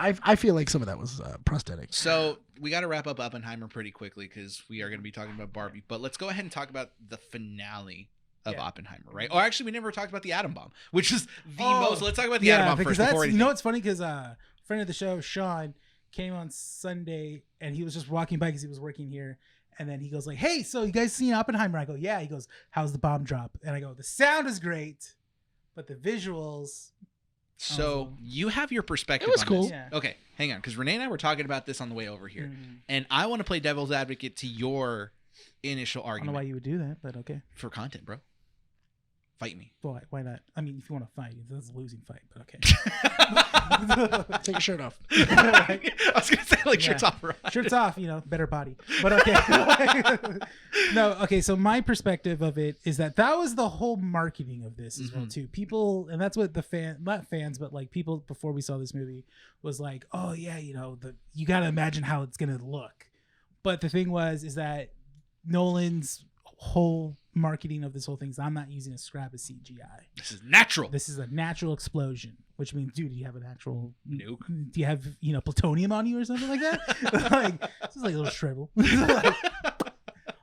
Speaker 2: I feel like some of that was prosthetic.
Speaker 1: So we got to wrap up Oppenheimer pretty quickly because we are going to be talking about Barbie. But let's go ahead and talk about the finale of
Speaker 4: Yeah.
Speaker 1: Oppenheimer, right? Or actually, we never talked about the atom bomb, which is the
Speaker 4: Oh,
Speaker 1: most. Let's talk about the atom bomb
Speaker 4: because
Speaker 1: first
Speaker 4: that's
Speaker 1: before
Speaker 4: you
Speaker 1: anything.
Speaker 4: know what's funny because friend of the show Sean came on Sunday and he was just walking by because he was working here. And then he goes like, "Hey, so you guys seen Oppenheimer?" I go, "Yeah." He goes, "How's the bomb drop?" And I go, "The sound is great, but the visuals."
Speaker 1: So you have your perspective.
Speaker 2: It was
Speaker 1: on
Speaker 2: cool.
Speaker 1: this.
Speaker 4: Yeah.
Speaker 1: Okay, hang on, because Renee and I were talking about this on the way over here,
Speaker 4: Mhm.
Speaker 1: and I want to play devil's advocate to your initial
Speaker 4: I don't know
Speaker 1: argument
Speaker 4: why you would do that, but okay.
Speaker 1: for content, bro. Fight me.
Speaker 4: Why not? I mean, if you want to fight, that's a losing fight, but okay.
Speaker 2: Take your shirt off.
Speaker 1: I was gonna say like
Speaker 4: Yeah.
Speaker 1: shirts off. Right?
Speaker 4: Shirts off, better body. But okay. No, okay. So my perspective of it is that was the whole marketing of this as well
Speaker 1: Mhm.
Speaker 4: too. People, and that's what not fans, but like people before we saw this movie was like, oh yeah, you got to imagine how it's gonna look. But the thing is that Nolan's whole marketing of this whole thing is I'm not using a scrap of CGI.
Speaker 1: This is natural.
Speaker 4: This is a natural explosion, which means, dude, do you have an actual
Speaker 1: Nuke?
Speaker 4: Do you have plutonium on you or something like that? like this is like a little shrivel.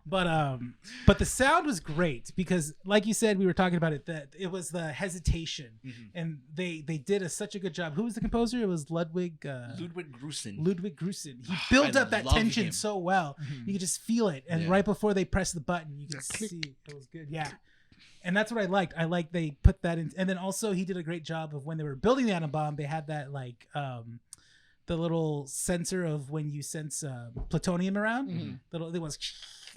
Speaker 4: But the sound was great because, like you said, we were talking about it. That it was the hesitation,
Speaker 1: Mhm.
Speaker 4: and they did such a good job. Who was the composer? It was Ludwig
Speaker 1: Grusin.
Speaker 4: Grusin. He built
Speaker 1: I
Speaker 4: up that
Speaker 1: love
Speaker 4: tension
Speaker 1: him.
Speaker 4: so well.
Speaker 2: Mhm.
Speaker 4: You could just feel it, and
Speaker 1: Yeah.
Speaker 4: right before they press the button, you could
Speaker 2: Click.
Speaker 4: see it was good. Yeah. And that's what I liked. I liked they put that in, and then also he did a great job of when they were building the atom bomb. They had that the little sensor of when you sense plutonium around.
Speaker 2: Mhm.
Speaker 4: Little it was.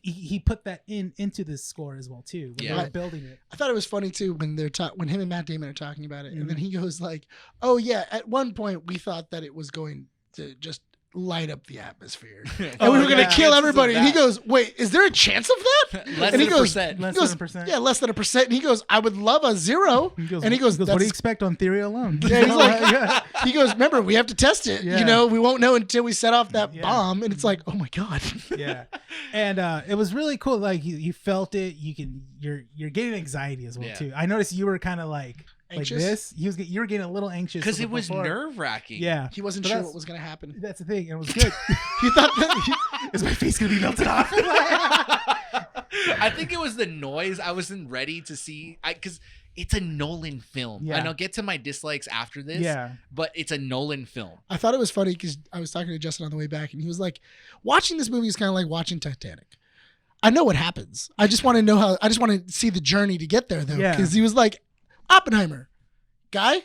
Speaker 4: He put that into this score as well too when
Speaker 1: Yeah.
Speaker 4: they were building it.
Speaker 2: I thought it was funny too when when him and Matt Damon are talking about it, and then
Speaker 4: Mhm.
Speaker 2: he goes like, "Oh yeah, at one point we thought that it was going to just light up the atmosphere, and
Speaker 4: Oh,
Speaker 2: we were going to
Speaker 4: yeah,
Speaker 2: kill
Speaker 1: chances of
Speaker 2: everybody." And he
Speaker 1: that.
Speaker 2: goes, "Wait, is there a chance of that?"
Speaker 1: Less
Speaker 2: And he
Speaker 1: than a
Speaker 2: goes-
Speaker 1: percent.
Speaker 4: Less
Speaker 2: He goes,
Speaker 4: than a percent.
Speaker 2: "Yeah, less than a percent." And he goes, "I would love a 0."
Speaker 4: He goes,
Speaker 2: And he goes,
Speaker 4: "What do you
Speaker 2: "That's-
Speaker 4: expect on theory alone?"
Speaker 2: Yeah, he's like,
Speaker 4: Yeah.
Speaker 2: He goes, "Remember, we have to test it.
Speaker 4: Yeah.
Speaker 2: We won't know until we set off that
Speaker 4: Yeah.
Speaker 2: bomb." And it's like, "Oh my god."
Speaker 4: Yeah, and it was really cool. Like you felt it. You're getting anxiety as well
Speaker 1: Yeah.
Speaker 4: too. I noticed you were kind of like
Speaker 2: Anxious?
Speaker 4: this. You were getting a little anxious
Speaker 1: Because it was
Speaker 4: before.
Speaker 1: nerve wracking.
Speaker 4: Yeah,
Speaker 2: He wasn't
Speaker 4: But
Speaker 2: sure
Speaker 4: that's-
Speaker 2: what was going to happen.
Speaker 4: that's the thing. It was good.
Speaker 2: He thought that
Speaker 4: Is my face gonna be melted off?
Speaker 1: I think it was the noise. I wasn't ready to see because it's a Nolan film.
Speaker 4: Yeah.
Speaker 1: And I'll get to my dislikes after this.
Speaker 4: Yeah.
Speaker 1: But it's a Nolan film.
Speaker 2: I thought it was funny because I was talking to Justin on the way back, and he was like, "Watching this movie is kind of like watching Titanic. I know what happens. I just want to know how. I just want to see the journey to get there, though."
Speaker 4: Yeah.
Speaker 2: Because he was like, "Oppenheimer, guy,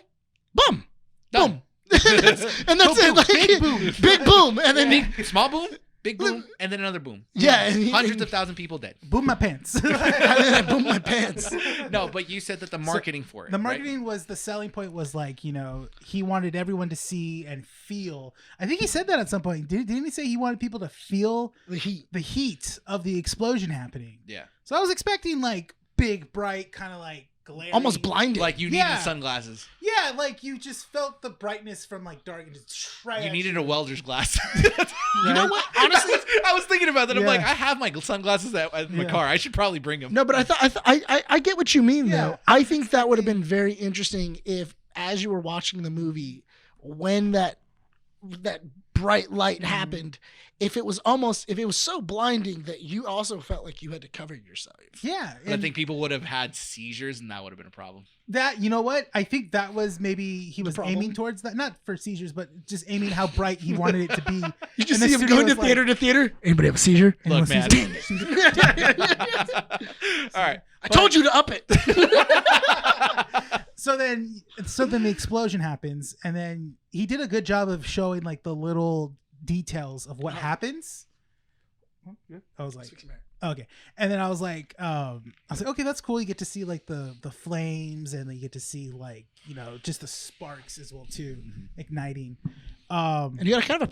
Speaker 2: boom,
Speaker 1: Done.
Speaker 2: boom, and that's it. Like,
Speaker 4: Big boom.
Speaker 2: big boom, and then
Speaker 1: Big, small boom, big boom, and then another boom.
Speaker 2: yeah, and
Speaker 1: Hundreds of thousands of people dead.
Speaker 4: Boom my pants.
Speaker 2: and then I boom my pants.
Speaker 1: No, but you said that the marketing for it.
Speaker 4: The
Speaker 1: right?
Speaker 4: marketing was the selling point was like, he wanted everyone to see and feel. I think he said that at some point. Didn't he say he wanted people to feel
Speaker 2: The heat.
Speaker 4: of the explosion happening?
Speaker 1: Yeah.
Speaker 4: So I was expecting like big, bright, kind of like glaring.
Speaker 2: Almost blinded.
Speaker 1: Like you
Speaker 4: Yeah.
Speaker 1: needed sunglasses.
Speaker 4: Yeah, like you just felt the brightness from like dark and just
Speaker 1: You needed a welder's glass.
Speaker 2: You know what? Honestly,
Speaker 1: I was thinking about that. I'm
Speaker 4: Yeah.
Speaker 1: like, I have my sunglasses in my
Speaker 4: Yeah.
Speaker 1: car. I should probably bring them.
Speaker 2: no, but I get what you mean
Speaker 4: Yeah.
Speaker 2: though. I think that would have been very interesting if, as you were watching the movie, when that bright light happened, if it was so blinding that you also felt like you had to cover yourself.
Speaker 4: Yeah,
Speaker 1: But I
Speaker 4: and
Speaker 1: think people would have had seizures, and that would have been a problem.
Speaker 4: that, you know what? I think that was maybe he was
Speaker 2: problem?
Speaker 4: aiming towards that, not for seizures, but just aiming how bright he wanted it to be.
Speaker 2: You just
Speaker 4: And the
Speaker 2: see him
Speaker 4: studio
Speaker 2: going
Speaker 4: was
Speaker 2: to
Speaker 4: like-
Speaker 2: theater to theater. Anybody have a seizure?
Speaker 1: Look, man. All right.
Speaker 2: I told you to up it.
Speaker 4: So then the explosion happens, and then he did a good job of showing like the little details of what happens. I was like, okay, and then I was like, okay, that's cool. You get to see like the flames, and then you get to see like just the sparks as well too, igniting.
Speaker 2: And you got kind of a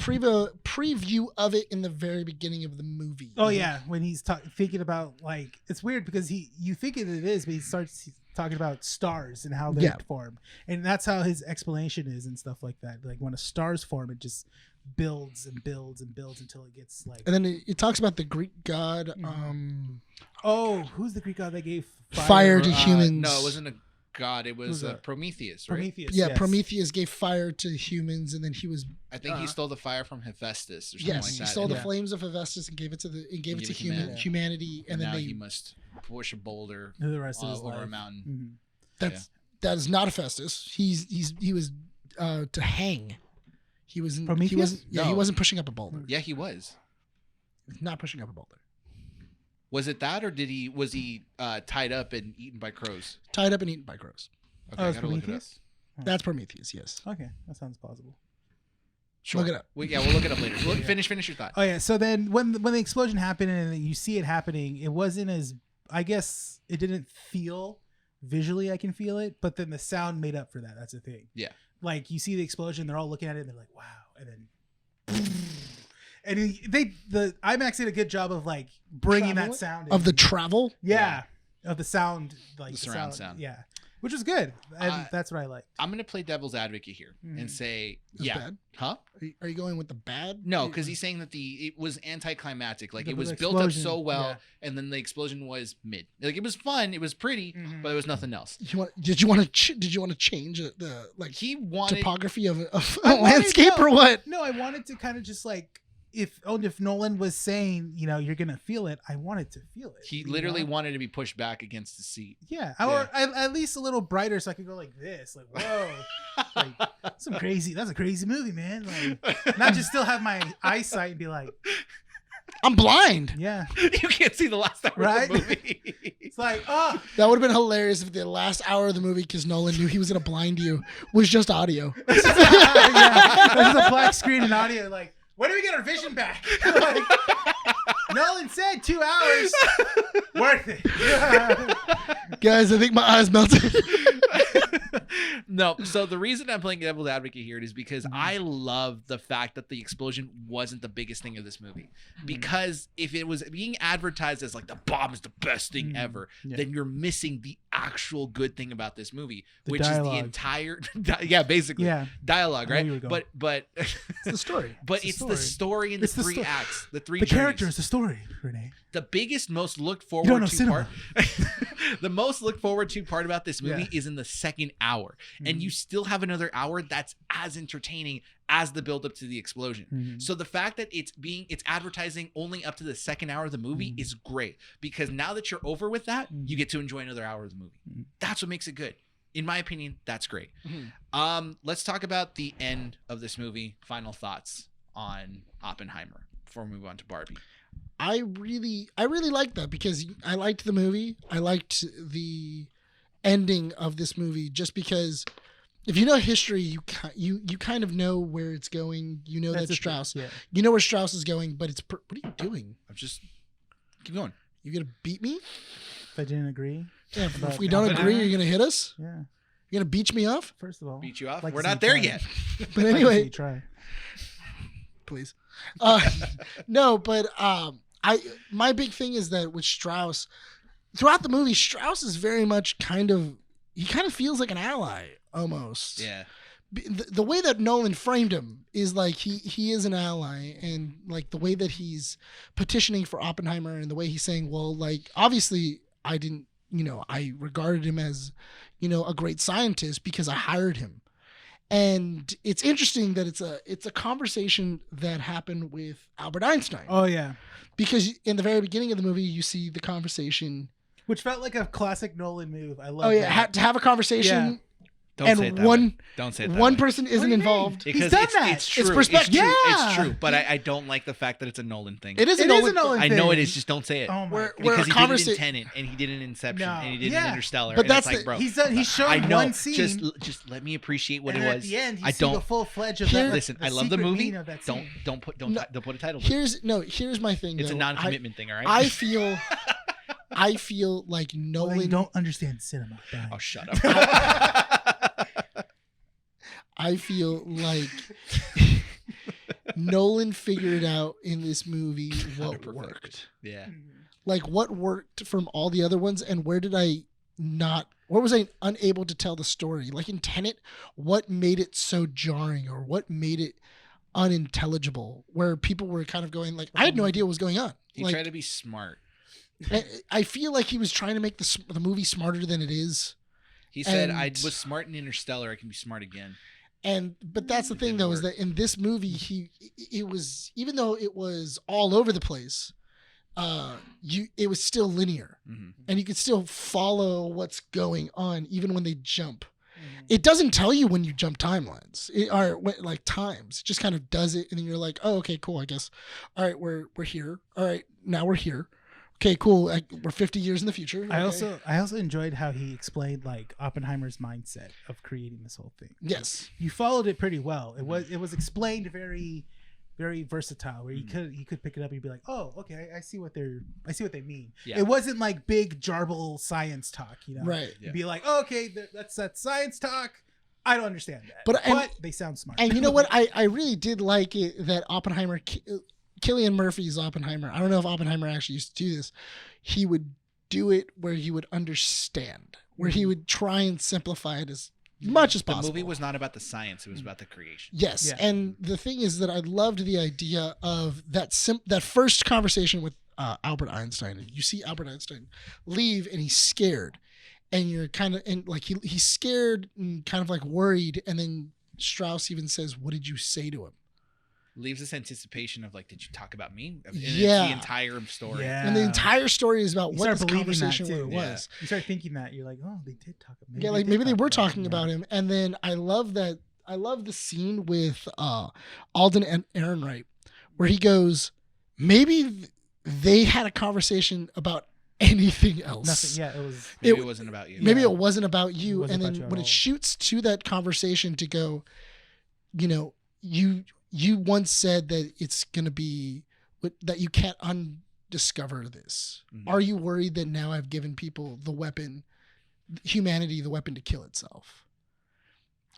Speaker 2: preview of it in the very beginning of the movie.
Speaker 4: Oh yeah, when he's thinking about like, it's weird because you think it is, but he starts talking about stars and how they form, and that's how his explanation is and stuff like that. Like when a stars form, it just builds and builds and builds until it gets like.
Speaker 2: And then it talks about the Greek god.
Speaker 4: Who's the Greek god that gave
Speaker 2: Fire to humans.
Speaker 1: No, it wasn't a god. It was
Speaker 4: Who's that?
Speaker 1: Prometheus, right?
Speaker 4: Prometheus.
Speaker 2: Yeah,
Speaker 4: yes.
Speaker 2: Prometheus gave fire to humans, and then he was.
Speaker 1: I think he stole the fire from Hephaestus or something
Speaker 2: Yes,
Speaker 1: like
Speaker 2: he
Speaker 1: that.
Speaker 2: stole the
Speaker 4: Yeah.
Speaker 2: flames of Hephaestus and gave it to
Speaker 1: Gave it to
Speaker 2: humanity, and then
Speaker 1: now
Speaker 2: they.
Speaker 1: he must push a boulder
Speaker 4: The rest of his
Speaker 1: over
Speaker 4: life.
Speaker 1: a mountain.
Speaker 4: Mhm.
Speaker 2: That is not Hephaestus. He was to hang. He was. He
Speaker 4: Prometheus?
Speaker 2: wasn't. Yeah, he
Speaker 1: No.
Speaker 2: wasn't pushing up a boulder.
Speaker 1: Yeah, he was.
Speaker 2: Not pushing up a boulder.
Speaker 1: Was it that, or was he tied up and eaten by crows?
Speaker 2: Tied up and eaten by crows.
Speaker 1: Okay,
Speaker 4: Oh,
Speaker 1: I
Speaker 4: it's
Speaker 1: gotta look it up.
Speaker 4: Prometheus?
Speaker 2: That's Prometheus. Yes.
Speaker 4: Okay, that sounds plausible.
Speaker 1: Sure.
Speaker 2: Look it up.
Speaker 1: We'll look it up later. Finish your thought.
Speaker 4: Oh yeah, so then when the explosion happened and you see it happening, it wasn't as, I guess it didn't feel visually, I can feel it, but then the sound made up for that. That's the thing.
Speaker 1: Yeah.
Speaker 4: Like you see the explosion, they're all looking at it and they're like, wow, and then and the IMAX did a good job of like bringing that sound in.
Speaker 2: Of the travel.
Speaker 4: yeah, of the sound, like
Speaker 1: The surround sound.
Speaker 4: yeah, which was good, and that's what I liked.
Speaker 1: I'm gonna play devil's advocate here and say,
Speaker 2: It's bad?
Speaker 1: huh?
Speaker 2: Are you going with the bad?
Speaker 1: No, because he's saying that it was anticlimactic. Like
Speaker 4: The
Speaker 1: it was
Speaker 4: explosion,
Speaker 1: built up so well,
Speaker 4: yeah.
Speaker 1: and then the explosion was mid. Like it was fun, it was pretty,
Speaker 4: Mhm.
Speaker 1: but it was nothing else.
Speaker 2: Did you want to change the like
Speaker 1: He wanted.
Speaker 2: topography of a
Speaker 4: I wanted-
Speaker 2: landscape
Speaker 4: no.
Speaker 2: or what?
Speaker 4: No, I wanted to kind of just like if Nolan was saying, you're gonna feel it, I wanted to feel it.
Speaker 1: He
Speaker 4: you
Speaker 1: literally
Speaker 4: know?
Speaker 1: wanted to be pushed back against the seat.
Speaker 4: Yeah,
Speaker 1: Yeah.
Speaker 4: or at least a little brighter, so I could go like this, like whoa, like that's a crazy movie, man. Like, not just still have my eyesight and be like,
Speaker 2: I'm blind.
Speaker 4: yeah,
Speaker 1: You can't see the last hour
Speaker 4: Right?
Speaker 1: of the movie.
Speaker 4: it's like, oh,
Speaker 2: That would have been hilarious if the last hour of the movie, because Nolan knew he was gonna blind you, was just audio.
Speaker 4: yeah, there's a black screen and audio. Like, when do we get our vision back? Like, Nolan said 2 hours, worth it.
Speaker 2: Guys, I think my eyes melted.
Speaker 1: No, so the reason I'm playing devil's advocate here is because I love the fact that the explosion wasn't the biggest thing of this movie. Because if it was being advertised as like the bomb is the best thing ever,
Speaker 4: Yeah.
Speaker 1: then you're missing the actual good thing about this movie,
Speaker 4: The
Speaker 1: which is
Speaker 4: dialogue.
Speaker 1: the entire basically
Speaker 4: Yeah.
Speaker 1: dialogue,
Speaker 4: I know
Speaker 1: right?
Speaker 4: you were going.
Speaker 1: But
Speaker 2: It's the story.
Speaker 1: but
Speaker 4: It's
Speaker 1: it's
Speaker 4: the
Speaker 1: the story in the
Speaker 4: It's the
Speaker 1: three
Speaker 4: sto-
Speaker 1: acts, the three
Speaker 4: The
Speaker 1: journeys.
Speaker 4: character is the story, Rene.
Speaker 1: The biggest, most looked
Speaker 4: don't
Speaker 1: forward
Speaker 4: know
Speaker 1: to
Speaker 4: cinema.
Speaker 1: part, the most looked forward to part about this movie
Speaker 4: Yeah.
Speaker 1: is in the second hour, and you still have another hour that's as entertaining as the build up to the explosion.
Speaker 4: Mhm.
Speaker 1: So the fact that it's advertising only up to the second hour of the movie is great, because now that you're over with that, you get to enjoy another hour of the movie. That's what makes it good. In my opinion, that's great. Let's talk about the end of this movie. Final thoughts on Oppenheimer before we move on to Barbie.
Speaker 2: I really liked that, because I liked the movie. I liked the ending of this movie just because if you know history, you kind of know where it's going. You know
Speaker 4: That's
Speaker 2: that
Speaker 4: a-
Speaker 2: Strauss.
Speaker 4: yeah.
Speaker 2: You know where Strauss is going, but it's what are you doing?
Speaker 1: I'm just keep going.
Speaker 2: You gonna beat me?
Speaker 4: If I didn't agree.
Speaker 2: Yeah, if
Speaker 4: But
Speaker 2: we don't
Speaker 1: Oppenheimer?
Speaker 2: agree, you're gonna hit us.
Speaker 4: Yeah.
Speaker 2: You're gonna beach me off,
Speaker 4: First of all,
Speaker 1: Beat you off.
Speaker 4: like
Speaker 1: We're
Speaker 4: to see
Speaker 1: not there
Speaker 4: you
Speaker 1: yet.
Speaker 4: try.
Speaker 2: but
Speaker 4: Like to see
Speaker 2: anyway,
Speaker 4: you try.
Speaker 2: please. No, but my big thing is that with Strauss, throughout the movie, Strauss is very much he kind of feels like an ally almost.
Speaker 1: Yeah.
Speaker 2: The way that Nolan framed him is like he is an ally, and like the way that he's petitioning for Oppenheimer and the way he's saying, well, like obviously I didn't, I regarded him as, a great scientist because I hired him. And it's interesting that it's a conversation that happened with Albert Einstein.
Speaker 4: Oh yeah.
Speaker 2: Because in the very beginning of the movie, you see the conversation.
Speaker 4: Which felt like a classic Nolan move. I love.
Speaker 2: Oh yeah,
Speaker 4: that.
Speaker 2: to have a conversation,
Speaker 1: Don't
Speaker 2: and
Speaker 1: say it that
Speaker 2: one
Speaker 1: way. Don't say it that
Speaker 2: one
Speaker 1: way.
Speaker 2: person isn't
Speaker 4: do you mean?
Speaker 2: involved.
Speaker 1: Because
Speaker 4: done
Speaker 1: it's,
Speaker 4: that.
Speaker 1: it's true.
Speaker 2: It's perspective.
Speaker 1: It's true.
Speaker 4: Yeah.
Speaker 1: It's true. But I don't like the fact that it's a Nolan thing.
Speaker 2: It is a
Speaker 4: It
Speaker 2: Nolan.
Speaker 4: is a Nolan
Speaker 1: I know it
Speaker 4: thing.
Speaker 1: is. Just don't say it.
Speaker 4: Oh my.
Speaker 2: Where-
Speaker 4: God.
Speaker 2: where
Speaker 1: Because
Speaker 2: a
Speaker 1: he did it in
Speaker 2: conversa-
Speaker 1: Tenet, and he did it in Inception,
Speaker 4: No.
Speaker 1: and he did it
Speaker 4: Yeah.
Speaker 1: in Interstellar.
Speaker 2: But
Speaker 1: and it's
Speaker 2: that's
Speaker 1: like, bro,
Speaker 4: He showed
Speaker 1: I know.
Speaker 4: one scene.
Speaker 1: Just let me appreciate what
Speaker 4: and
Speaker 1: it
Speaker 4: at
Speaker 1: was.
Speaker 4: the end, you
Speaker 1: I
Speaker 4: see the
Speaker 1: don't.
Speaker 4: full fledged of
Speaker 2: Here-
Speaker 4: that.
Speaker 1: Listen, I love the
Speaker 4: secret
Speaker 1: movie.
Speaker 4: meaning of that scene.
Speaker 1: Don't put a title. To it.
Speaker 2: Here's my thing.
Speaker 1: It's a
Speaker 2: though.
Speaker 1: non-commitment thing. All right.
Speaker 2: I feel like
Speaker 4: Well,
Speaker 2: Nolan.
Speaker 4: you don't understand cinema. Brian.
Speaker 1: Oh, shut up.
Speaker 2: I feel like Nolan figured out in this movie what
Speaker 1: 100%.
Speaker 2: worked.
Speaker 1: Yeah.
Speaker 2: Like what worked from all the other ones, and where was I unable to tell the story? Like in Tenet, what made it so jarring, or what made it unintelligible, where people were kind of going like, I had no idea what was going on.
Speaker 1: He
Speaker 2: Like,
Speaker 1: tried to be smart.
Speaker 2: I feel like he was trying to make the movie smarter than it is.
Speaker 1: He said,
Speaker 2: And-
Speaker 1: "I was smart in Interstellar. I can be smart again."
Speaker 2: But that's the
Speaker 1: It
Speaker 2: thing
Speaker 1: didn't
Speaker 2: though, is
Speaker 1: work.
Speaker 2: that in this movie, it was, even though it was all over the place, it was still linear,
Speaker 1: Mhm.
Speaker 2: and you could still follow what's going on even when they jump. It doesn't tell you when you jump timelines or like times. It just kind of does it, and then you're like, oh, okay, cool. I guess. All right, we're here. All right, now we're here. Okay, cool. We're 50 years in the future.
Speaker 4: I
Speaker 2: Okay.
Speaker 4: also enjoyed how he explained like Oppenheimer's mindset of creating this whole thing.
Speaker 2: Yes.
Speaker 4: You followed it pretty well. It was explained very, very versatile. Where you could pick it up and you'd be like, oh, okay, I see what they mean.
Speaker 1: Yeah.
Speaker 4: It wasn't like big jarble science talk,
Speaker 2: Right.
Speaker 1: Yeah.
Speaker 4: You'd be like, oh, okay, that's science talk. I don't understand that,
Speaker 2: But-
Speaker 4: but they sound smart.
Speaker 2: And you know what? I really did like it that Oppenheimer, Cillian Murphy's Oppenheimer. I don't know if Oppenheimer actually used to do this. He would do it where you would understand, where he would try and simplify it as much as
Speaker 1: The
Speaker 2: possible.
Speaker 1: movie was not about the science; it was about the creation.
Speaker 2: Yes,
Speaker 4: Yeah.
Speaker 2: and the thing is that I loved the idea of that that first conversation with Albert Einstein. You see Albert Einstein leave, and he's scared, and you're kind of and like he's scared and kind of like worried, and then Strauss even says, "What did you say to him?"
Speaker 1: Leaves this anticipation of like, did you talk about me? And
Speaker 2: Yeah.
Speaker 1: it's the entire story.
Speaker 4: Yeah.
Speaker 2: And the entire story is about
Speaker 4: You
Speaker 2: what
Speaker 4: start
Speaker 2: this
Speaker 4: believing that,
Speaker 2: conversation
Speaker 4: too.
Speaker 2: really
Speaker 1: Yeah.
Speaker 2: was.
Speaker 4: You start thinking that you're like, oh, they did talk.
Speaker 2: Yeah, like maybe they were talking
Speaker 4: him.
Speaker 2: about him. And then I love the scene with Alden and Ehrenreich where he goes, maybe they had a conversation about anything else.
Speaker 4: Nothing. Yeah, it was.
Speaker 1: Maybe
Speaker 2: It-
Speaker 1: it wasn't about you.
Speaker 2: Maybe
Speaker 4: Yeah.
Speaker 2: it wasn't about you.
Speaker 4: It wasn't
Speaker 2: And
Speaker 4: about
Speaker 2: then
Speaker 4: you at
Speaker 2: when
Speaker 4: all.
Speaker 2: it shoots to that conversation to go, you once said that it's going to be that you can't undiscover this.
Speaker 1: Mhm.
Speaker 2: Are you worried that now I've given people humanity the weapon to kill itself?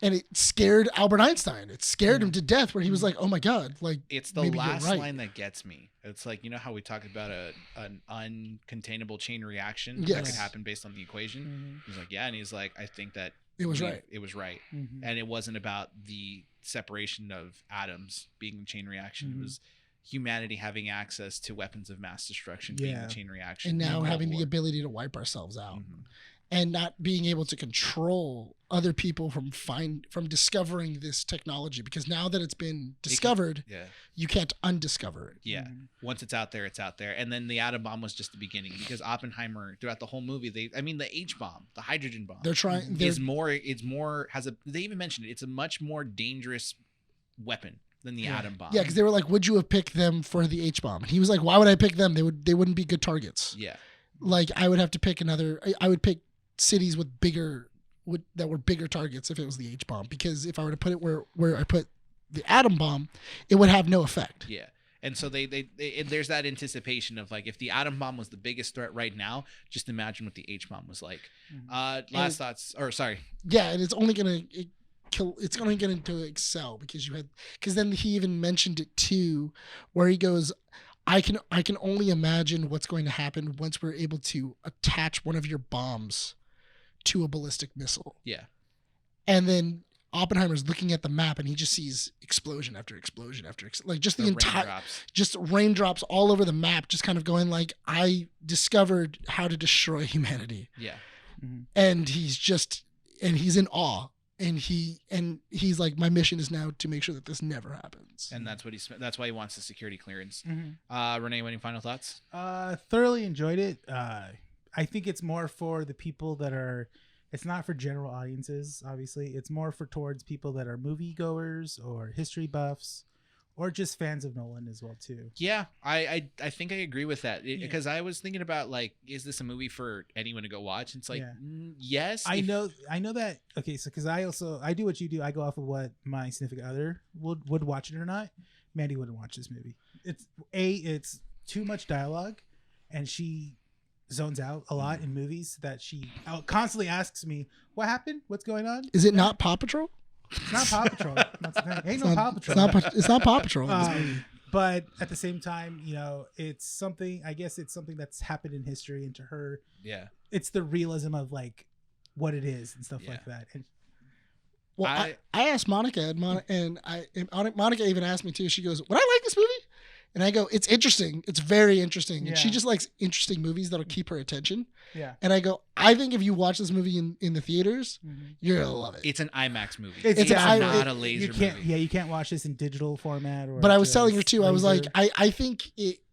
Speaker 2: And it scared Albert Einstein. It scared him to death where he was like, oh my God, like
Speaker 1: It's the
Speaker 2: maybe you're
Speaker 1: last
Speaker 2: right.
Speaker 1: line that gets me. It's like, you know how we talk about an uncontainable chain reaction that
Speaker 2: Yes.
Speaker 1: could happen based on the equation? He's like, yeah, and he's like, I think that
Speaker 2: It was right.
Speaker 1: It was right,
Speaker 4: Mhm.
Speaker 1: and it wasn't about the separation of atoms being the chain reaction.
Speaker 2: Mm-hmm.
Speaker 1: It was humanity having access to weapons of mass destruction being
Speaker 4: Yeah.
Speaker 1: the chain reaction,
Speaker 2: And now
Speaker 1: being
Speaker 2: having the
Speaker 1: war.
Speaker 2: ability to wipe ourselves out.
Speaker 1: Mhm.
Speaker 2: And not being able to control other people from discovering this technology, because now that it's been discovered,
Speaker 1: Yeah,
Speaker 2: you can't undiscover it.
Speaker 1: yeah.
Speaker 4: Mhm.
Speaker 1: Once it's out there, it's out there. And then the atom bomb was just the beginning, because Oppenheimer throughout the whole movie, the H bomb, the hydrogen bomb,
Speaker 2: They're trying.
Speaker 1: is more. It's more They even mentioned it. It's a much more dangerous weapon than the atom bomb.
Speaker 2: Yeah, because they were like, "Would you have picked them for the H bomb?" And he was like, "Why would I pick them? They wouldn't be good targets.
Speaker 1: Yeah.
Speaker 2: Like I would have to pick another. I would pick cities with bigger that were bigger targets if it was the H bomb, because if I were to put it where I put the atom bomb, it would have no effect.
Speaker 1: Yeah. And so they there's that anticipation of like, if the atom bomb was the biggest threat right now, just imagine what the H bomb was like. Last thoughts, or sorry.
Speaker 2: Yeah, and it's only gonna kill. It's only going to excel because then he even mentioned it too, where he goes, I can only imagine what's going to happen once we're able to attach one of your bombs to a ballistic missile.
Speaker 1: Yeah.
Speaker 2: And then Oppenheimer's looking at the map and he just sees explosion after explosion after like just the entire
Speaker 1: raindrops.
Speaker 2: Just raindrops all over the map, just kind of going like, I discovered how to destroy humanity.
Speaker 1: Yeah.
Speaker 2: And he's in awe. And he's like, my mission is now to make sure that this never happens.
Speaker 1: And that's why he wants the security clearance.
Speaker 4: Mm-hmm.
Speaker 1: Renee, any final thoughts?
Speaker 4: Thoroughly enjoyed it. I think it's more for the people that are. It's not for general audiences, obviously. It's more towards people that are moviegoers or history buffs, or just fans of Nolan as well too.
Speaker 1: Yeah, I think I agree with that, because I was thinking about like, is this a movie for anyone to go watch? And it's like, yes.
Speaker 4: I know that. Okay, so because I do what you do. I go off of what my significant other would watch it or not. Mandy wouldn't watch this movie. It's too much dialogue, and she zones out a lot in movies that she constantly asks me, what happened? What's going on?
Speaker 2: Is it not Paw Patrol?
Speaker 4: It's not Paw Patrol. Ain't no Paw Patrol.
Speaker 2: It's not Paw Patrol.
Speaker 4: But at the same time, it's something, I guess it's something that's happened in history, and to her, it's the realism of like what it is and stuff like that. And
Speaker 2: I asked Monica, and Monica even asked me too. She goes, would I like this movie? And I go, it's interesting. It's very interesting. And she just likes interesting movies that'll keep her attention. Yeah. And I go, I think if you watch this movie in the theaters, you're going to love it.
Speaker 1: It's an IMAX movie.
Speaker 2: It's
Speaker 1: not a laser movie.
Speaker 4: Yeah, you can't watch this in digital format.
Speaker 2: But I was telling her too, I was like, I think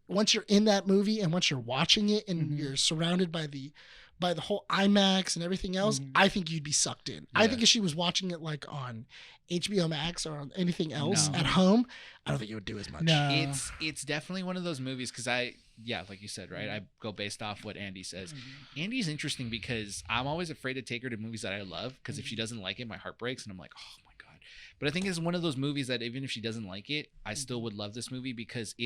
Speaker 2: once you're in that movie and once you're watching it and you're surrounded by the whole IMAX and everything else, I think you'd be sucked in. Yeah. I think if she was watching it like on HBO Max or on anything else at home, I don't think it would do as much.
Speaker 1: No. It's definitely one of those movies, because like you said, right? I go based off what Andy says. Andy's interesting because I'm always afraid to take her to movies that I love, because if she doesn't like it, my heart breaks and I'm like, oh my God. But I think it's one of those movies that even if she doesn't like it, I still would love this movie, because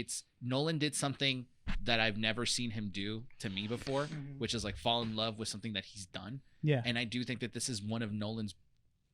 Speaker 1: Nolan did something that I've never seen him do to me before, which is like fall in love with something that he's done. Yeah. And I do think that this is one of Nolan's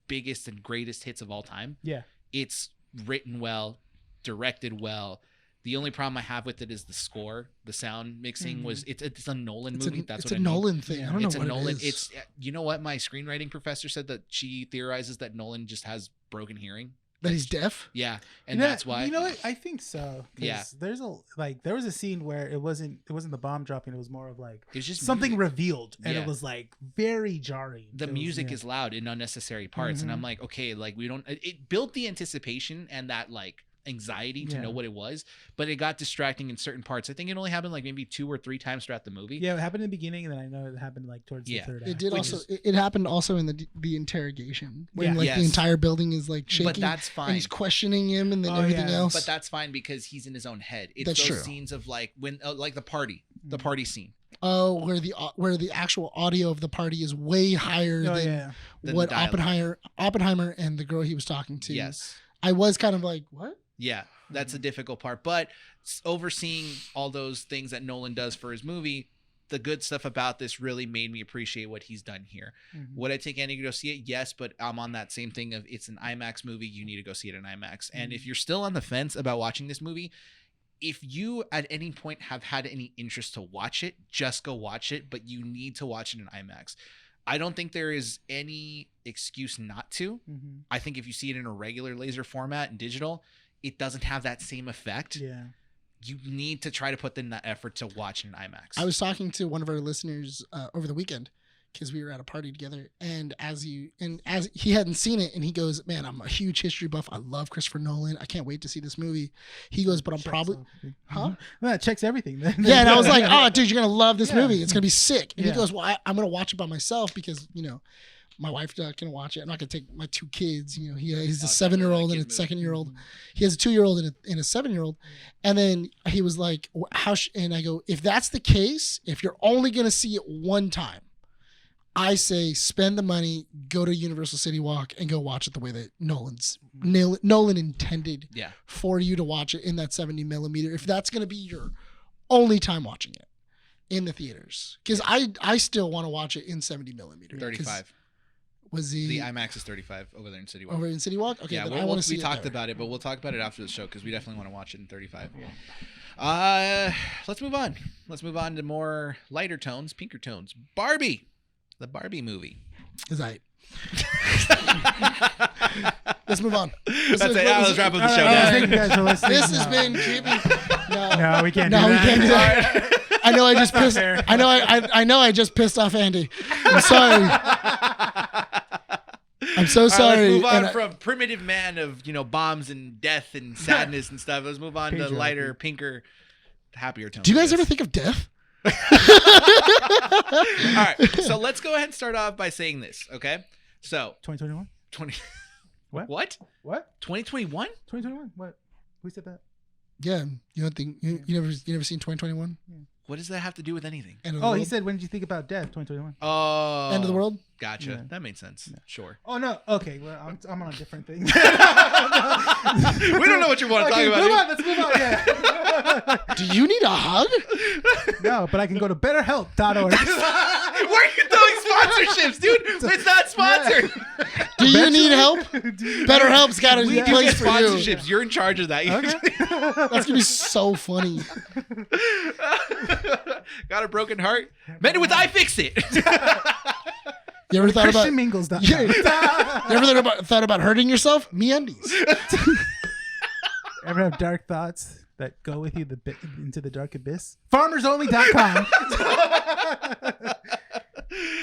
Speaker 1: biggest and greatest hits of all time. Yeah. It's written well, directed well. The only problem I have with it is the score, the sound mixing it's a Nolan movie.
Speaker 2: It's a Nolan thing. I don't know what Nolan.
Speaker 1: It is. You know what? My screenwriting professor said that she theorizes that Nolan just has broken hearing.
Speaker 2: That he's deaf?
Speaker 1: Yeah. And that's why.
Speaker 4: You know what? I think so. Yeah. There was a scene where it wasn't the bomb dropping. It was more of like, it was just something revealed, and it was like very jarring.
Speaker 1: The music is loud in unnecessary parts. And I'm like, okay, like it built the anticipation and that like anxiety to know what it was, but it got distracting in certain parts. I think it only happened like maybe 2 or 3 times throughout the movie.
Speaker 4: Yeah, it happened in the beginning, and then I know it happened like towards the third act.
Speaker 2: It did also. It happened also in the interrogation when the entire building is like shaking.
Speaker 1: But that's fine.
Speaker 2: And he's questioning him and then everything else.
Speaker 1: But that's fine because he's in his own head. It's
Speaker 2: that's
Speaker 1: those scenes of like when like the party scene.
Speaker 2: Oh, where the actual audio of the party is way higher than what Oppenheimer and the girl he was talking to.
Speaker 1: Yes.
Speaker 2: I was kind of like, what?
Speaker 1: Yeah, that's a difficult part. But overseeing all those things that Nolan does for his movie, the good stuff about this really made me appreciate what he's done here. Would I take Andy to go see it? Yes, but I'm on that same thing of it's an IMAX movie. You need to go see it in IMAX. And if you're still on the fence about watching this movie, if you at any point have had any interest to watch it, just go watch it. But you need to watch it in IMAX. I don't think there is any excuse not to. I think if you see it in a regular laser format and digital, it doesn't have that same effect. Yeah. You need to try to put in that effort to watch in IMAX.
Speaker 2: I was talking to one of our listeners over the weekend because we were at a party together, and as he hadn't seen it, and he goes, "Man, I'm a huge history buff. I love Christopher Nolan. I can't wait to see this movie." He goes, "But I'm probably,
Speaker 4: Well, that checks everything then."
Speaker 2: Yeah, and I was like, "Oh, dude, you're gonna love this movie. It's gonna be sick." And he goes, "Well, I'm gonna watch it by myself because my wife can watch it. I'm not gonna take my 2 kids. He's a 7-year-old and a 2-year-old. He has a 2-year-old and a 7-year-old." And then he was like, and I go, "If that's the case, if you're only gonna see it one time, I say spend the money, go to Universal City Walk, and go watch it the way that Nolan intended
Speaker 1: Yeah.
Speaker 2: for you to watch it in that 70 millimeter. If that's going to be your only time watching it in the theaters, because I still want to watch it in 70 millimeter.
Speaker 1: 35.
Speaker 2: Was
Speaker 1: The IMAX is 35 over there in City Walk.
Speaker 2: over in City Walk? Okay,
Speaker 1: Yeah,
Speaker 2: then I want to see
Speaker 1: we
Speaker 2: it
Speaker 1: talked
Speaker 2: there.
Speaker 1: about it, but we'll talk about it after the show because we definitely want to watch it in 35.
Speaker 4: Yeah.
Speaker 1: Let's move on. Let's move on to more lighter tones, pinker tones. Barbie, the Barbie movie.
Speaker 2: Is I. Let's move on.
Speaker 1: That's it. Let's wrap up the show.
Speaker 4: All right,
Speaker 1: guys.
Speaker 4: thank you guys for listening.
Speaker 2: This has
Speaker 4: No.
Speaker 2: been keeping.
Speaker 4: No, we can't.
Speaker 2: No,
Speaker 4: do
Speaker 2: we
Speaker 4: that.
Speaker 2: can't do that. I know I just pissed.
Speaker 4: fair.
Speaker 2: I know I know I just pissed off Andy. I'm sorry. I'm so
Speaker 1: All right,
Speaker 2: sorry.
Speaker 1: let's move on
Speaker 2: And I-
Speaker 1: from primitive man of bombs and death and sadness and stuff. Let's move on to
Speaker 4: Patriarchy.
Speaker 1: lighter, pinker, happier tones.
Speaker 2: do you guys
Speaker 1: I
Speaker 2: ever
Speaker 1: guess.
Speaker 2: think of death?
Speaker 1: All right, so let's go ahead and start off by saying this. Okay, so
Speaker 4: 2021.
Speaker 1: 20.
Speaker 4: What?
Speaker 1: What?
Speaker 4: What?
Speaker 1: 2021?
Speaker 4: 2021. What? Who said that?
Speaker 2: Yeah, you don't think you never seen 2021?
Speaker 1: What does that have to do with anything?
Speaker 2: End of the
Speaker 4: Oh,
Speaker 2: world?
Speaker 4: he said, when did you think about death? 2021.
Speaker 1: Oh,
Speaker 2: End of the world.
Speaker 1: Gotcha.
Speaker 4: Yeah.
Speaker 1: That made sense. Sure.
Speaker 4: Oh no. Okay. Well, I'm on a different thing.
Speaker 1: We don't know what you want to
Speaker 4: Okay,
Speaker 1: talk
Speaker 4: move
Speaker 1: about.
Speaker 4: on. Let's move on. Yeah.
Speaker 2: Do you need a hug?
Speaker 4: No, but I can go to betterhelp.org.
Speaker 1: Where are you throwing sponsorships, dude? It's not sponsored.
Speaker 2: Do you need help? BetterHelp's got a
Speaker 1: We do
Speaker 2: place
Speaker 1: get
Speaker 2: for you.
Speaker 1: sponsorships. You're in charge of that.
Speaker 2: That's gonna be so funny.
Speaker 1: Got a broken heart? Mend it with iFixit.
Speaker 2: You ever thought about?
Speaker 4: ChristianMingles.com.
Speaker 2: Yeah. You ever thought about hurting yourself? MeUndies.
Speaker 4: Ever have dark thoughts that go with you into the dark abyss? FarmersOnly.com.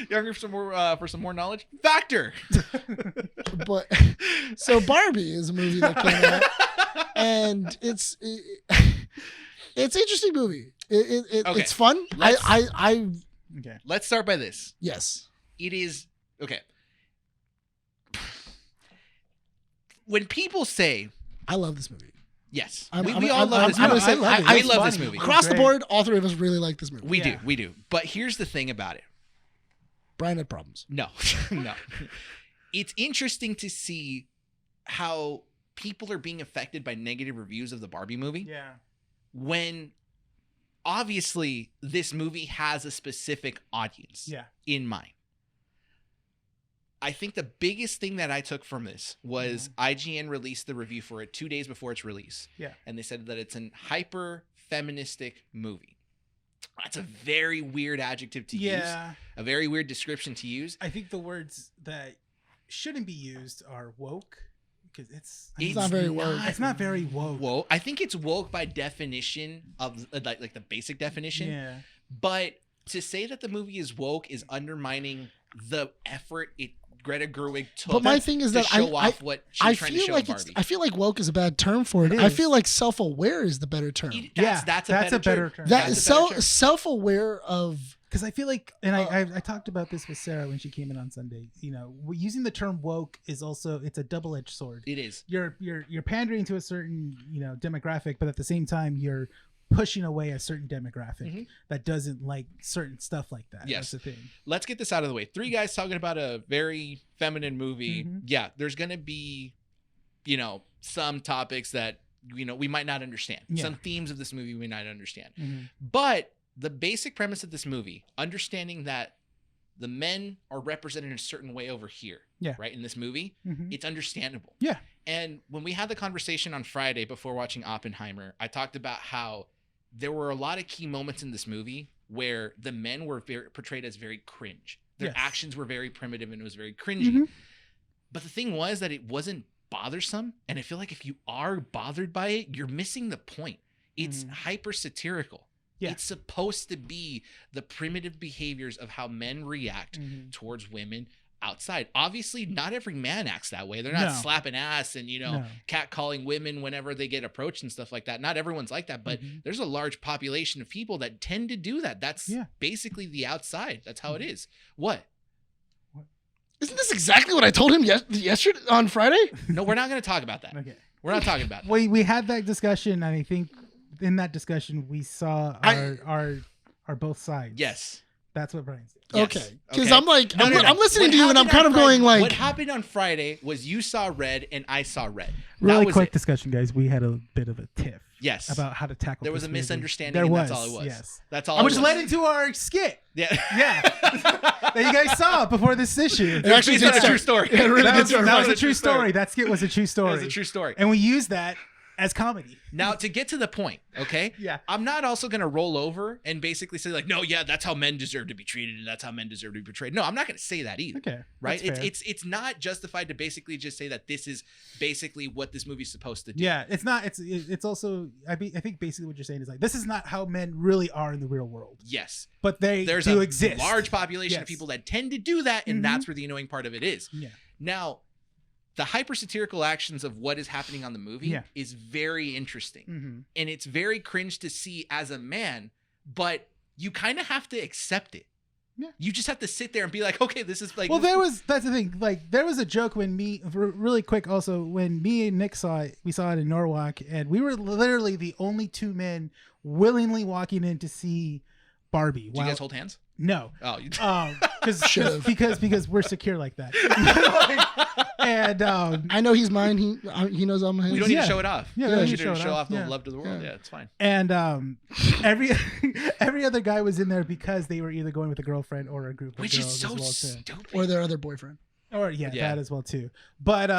Speaker 1: Younger for some more knowledge. Factor.
Speaker 2: But so Barbie is a movie that came out, and it's an interesting movie.
Speaker 1: Okay.
Speaker 2: It's fun.
Speaker 1: Let's-
Speaker 2: I
Speaker 4: Okay.
Speaker 1: Let's start by this.
Speaker 2: yes.
Speaker 1: It is okay. When people say
Speaker 2: I love this movie.
Speaker 1: yes,
Speaker 2: I'm-
Speaker 1: we
Speaker 2: I'm-
Speaker 1: all
Speaker 2: I'm-
Speaker 1: love this
Speaker 2: I'm
Speaker 1: movie.
Speaker 2: gonna say
Speaker 4: I love it.
Speaker 1: We
Speaker 4: It's
Speaker 1: love this
Speaker 4: funny.
Speaker 1: movie.
Speaker 2: Across the
Speaker 4: Great.
Speaker 2: board, all three of us really like this movie.
Speaker 1: We do. But here's the thing about it.
Speaker 2: Brian had problems.
Speaker 1: No, no. It's interesting to see how people are being affected by negative reviews of the Barbie movie
Speaker 4: Yeah.
Speaker 1: when obviously this movie has a specific audience
Speaker 4: Yeah.
Speaker 1: in mind. I think the biggest thing that I took from this was IGN released the review for it 2 days before its release.
Speaker 4: Yeah.
Speaker 1: And they said that it's an hyper feministic movie. That's a very weird adjective to use.
Speaker 4: Yeah.
Speaker 1: A very weird description to use.
Speaker 4: I think the words that shouldn't be used are woke because it's
Speaker 2: not very woke.
Speaker 4: It's not very woke.
Speaker 1: Woke. I think it's woke by definition of like the basic definition.
Speaker 4: Yeah.
Speaker 1: But to say that the movie is woke is undermining the effort Greta Gerwig took.
Speaker 2: But my thing is
Speaker 1: to
Speaker 2: that
Speaker 1: show
Speaker 2: I
Speaker 1: off what she's trying to show in Barbie.
Speaker 2: I feel like woke is a bad term for it.
Speaker 4: It
Speaker 2: I
Speaker 4: is.
Speaker 2: feel like self-aware is the better term.
Speaker 1: That's a better term.
Speaker 2: That
Speaker 1: That's
Speaker 2: is
Speaker 1: a better term.
Speaker 2: self-aware of.
Speaker 4: Because I feel like, and I talked about this with Sarah when she came in on Sunday. You know, using the term woke is also, it's a double-edged sword.
Speaker 1: It is.
Speaker 4: You're pandering to a certain demographic, but at the same time you're pushing away a certain demographic that doesn't like certain stuff like that.
Speaker 1: Yes.
Speaker 4: That's the thing.
Speaker 1: Let's get this out of the way. Three guys talking about a very feminine movie. Yeah, there's going to be, some topics that, we might not understand.
Speaker 4: Yeah.
Speaker 1: Some themes of this movie we might not understand.
Speaker 4: Mm-hmm.
Speaker 1: But the basic premise of this movie, understanding that the men are represented in a certain way over here,
Speaker 4: Yeah.
Speaker 1: right, in this movie, it's understandable.
Speaker 4: Yeah.
Speaker 1: And when we had the conversation on Friday before watching Oppenheimer, I talked about how there were a lot of key moments in this movie where the men were portrayed as very cringe. Their
Speaker 4: Yes.
Speaker 1: actions were very primitive and it was very cringy. But the thing was that it wasn't bothersome. And I feel like if you are bothered by it, you're missing the point. It's hyper satirical.
Speaker 4: Yeah.
Speaker 1: It's supposed to be the primitive behaviors of how men react towards women outside. Obviously, not every man acts that way. They're not
Speaker 4: No.
Speaker 1: slapping ass and,
Speaker 4: No.
Speaker 1: catcalling women whenever they get approached and stuff like that. Not everyone's like that, but there's a large population of people that tend to do that. That's basically the outside. That's how it is. What?
Speaker 2: Isn't this exactly what I told him yesterday on Friday?
Speaker 1: No, we're not going to talk about that.
Speaker 4: Okay.
Speaker 1: We're not talking about that.
Speaker 4: We had that discussion, and I think in that discussion we saw our both sides.
Speaker 1: Yes.
Speaker 4: That's what Bryan said.
Speaker 1: Yes.
Speaker 2: Okay, because
Speaker 1: Okay.
Speaker 2: I'm like,
Speaker 1: No,
Speaker 2: I'm,
Speaker 1: no, no.
Speaker 2: I'm listening
Speaker 1: What
Speaker 2: to you, and I'm
Speaker 1: happened
Speaker 2: kind of
Speaker 1: on
Speaker 2: going
Speaker 1: Friday-
Speaker 2: like,
Speaker 1: what happened on Friday was you saw red and I saw red.
Speaker 4: Really
Speaker 1: That was
Speaker 4: quick
Speaker 1: it.
Speaker 4: discussion, guys. We had a bit of a tiff
Speaker 1: Yes.
Speaker 4: about how to tackle.
Speaker 1: There was
Speaker 4: this
Speaker 1: a
Speaker 4: movie.
Speaker 1: misunderstanding,
Speaker 4: There
Speaker 1: and
Speaker 4: was.
Speaker 1: that's all it was.
Speaker 4: Yes.
Speaker 1: That's all.
Speaker 4: Which
Speaker 1: it was.
Speaker 4: led into our skit.
Speaker 1: Yeah.
Speaker 4: Yeah, that you guys saw before this issue.
Speaker 2: It actually
Speaker 1: Based
Speaker 2: did
Speaker 1: on a
Speaker 2: start-
Speaker 1: true story.
Speaker 2: It really
Speaker 4: that
Speaker 2: did
Speaker 4: was,
Speaker 2: start
Speaker 4: that was
Speaker 2: right.
Speaker 4: a true story. That skit was a true
Speaker 1: That
Speaker 4: story.
Speaker 1: was a true story.
Speaker 4: And we used that as comedy.
Speaker 1: Now, to get to the point, okay?
Speaker 4: Yeah.
Speaker 1: I'm not also going to roll over and basically say, like, no, yeah, that's how men deserve to be treated and that's how men deserve to be portrayed. No, I'm not going to say that either.
Speaker 4: Okay.
Speaker 1: Right?
Speaker 4: that's fair.
Speaker 1: It's not justified to basically just say that this is basically what this movie's supposed to do.
Speaker 4: Yeah, it's not. It's also. I think basically what you're saying is like this is not how men really are in the real world,
Speaker 1: Yes.
Speaker 4: but they
Speaker 1: There's
Speaker 4: do
Speaker 1: a
Speaker 4: exist.
Speaker 1: large population of
Speaker 4: Yes.
Speaker 1: people that tend to do that, and
Speaker 4: Mhm.
Speaker 1: that's where the annoying part of it is.
Speaker 4: Yeah.
Speaker 1: Now, the hyper-satirical actions of what is happening on the movie
Speaker 4: Yeah.
Speaker 1: is very interesting.
Speaker 4: Mm-hmm.
Speaker 1: And it's very cringe to see as a man, but you kind of have to accept it.
Speaker 4: Yeah.
Speaker 1: You just have to sit there and be like, okay, this is like.
Speaker 4: Well, that's the thing. Like, there was a joke really quick also, when me and Nick saw it, we saw it in Norwalk, and we were literally the only two men willingly walking in to see Barbie.
Speaker 1: Did you guys hold hands?
Speaker 4: No.
Speaker 1: Oh, you
Speaker 4: Because we're secure like that. And
Speaker 2: I know he's mine. He knows I'm his.
Speaker 1: we don't need
Speaker 4: Yeah.
Speaker 1: to show it off.
Speaker 4: Yeah,
Speaker 1: we
Speaker 4: we
Speaker 1: don't
Speaker 4: don't
Speaker 1: need
Speaker 4: need
Speaker 1: to
Speaker 4: to
Speaker 1: show off the
Speaker 4: Yeah.
Speaker 1: love to the world.
Speaker 2: Yeah.
Speaker 1: Yeah, it's fine.
Speaker 4: and every other guy was in there because they were either going with a girlfriend or a group of
Speaker 1: Which
Speaker 4: girls
Speaker 1: is so
Speaker 4: as well too.
Speaker 1: stupid.
Speaker 2: or their other boyfriend.
Speaker 4: Or yeah,
Speaker 1: Yeah.
Speaker 4: that as well too. But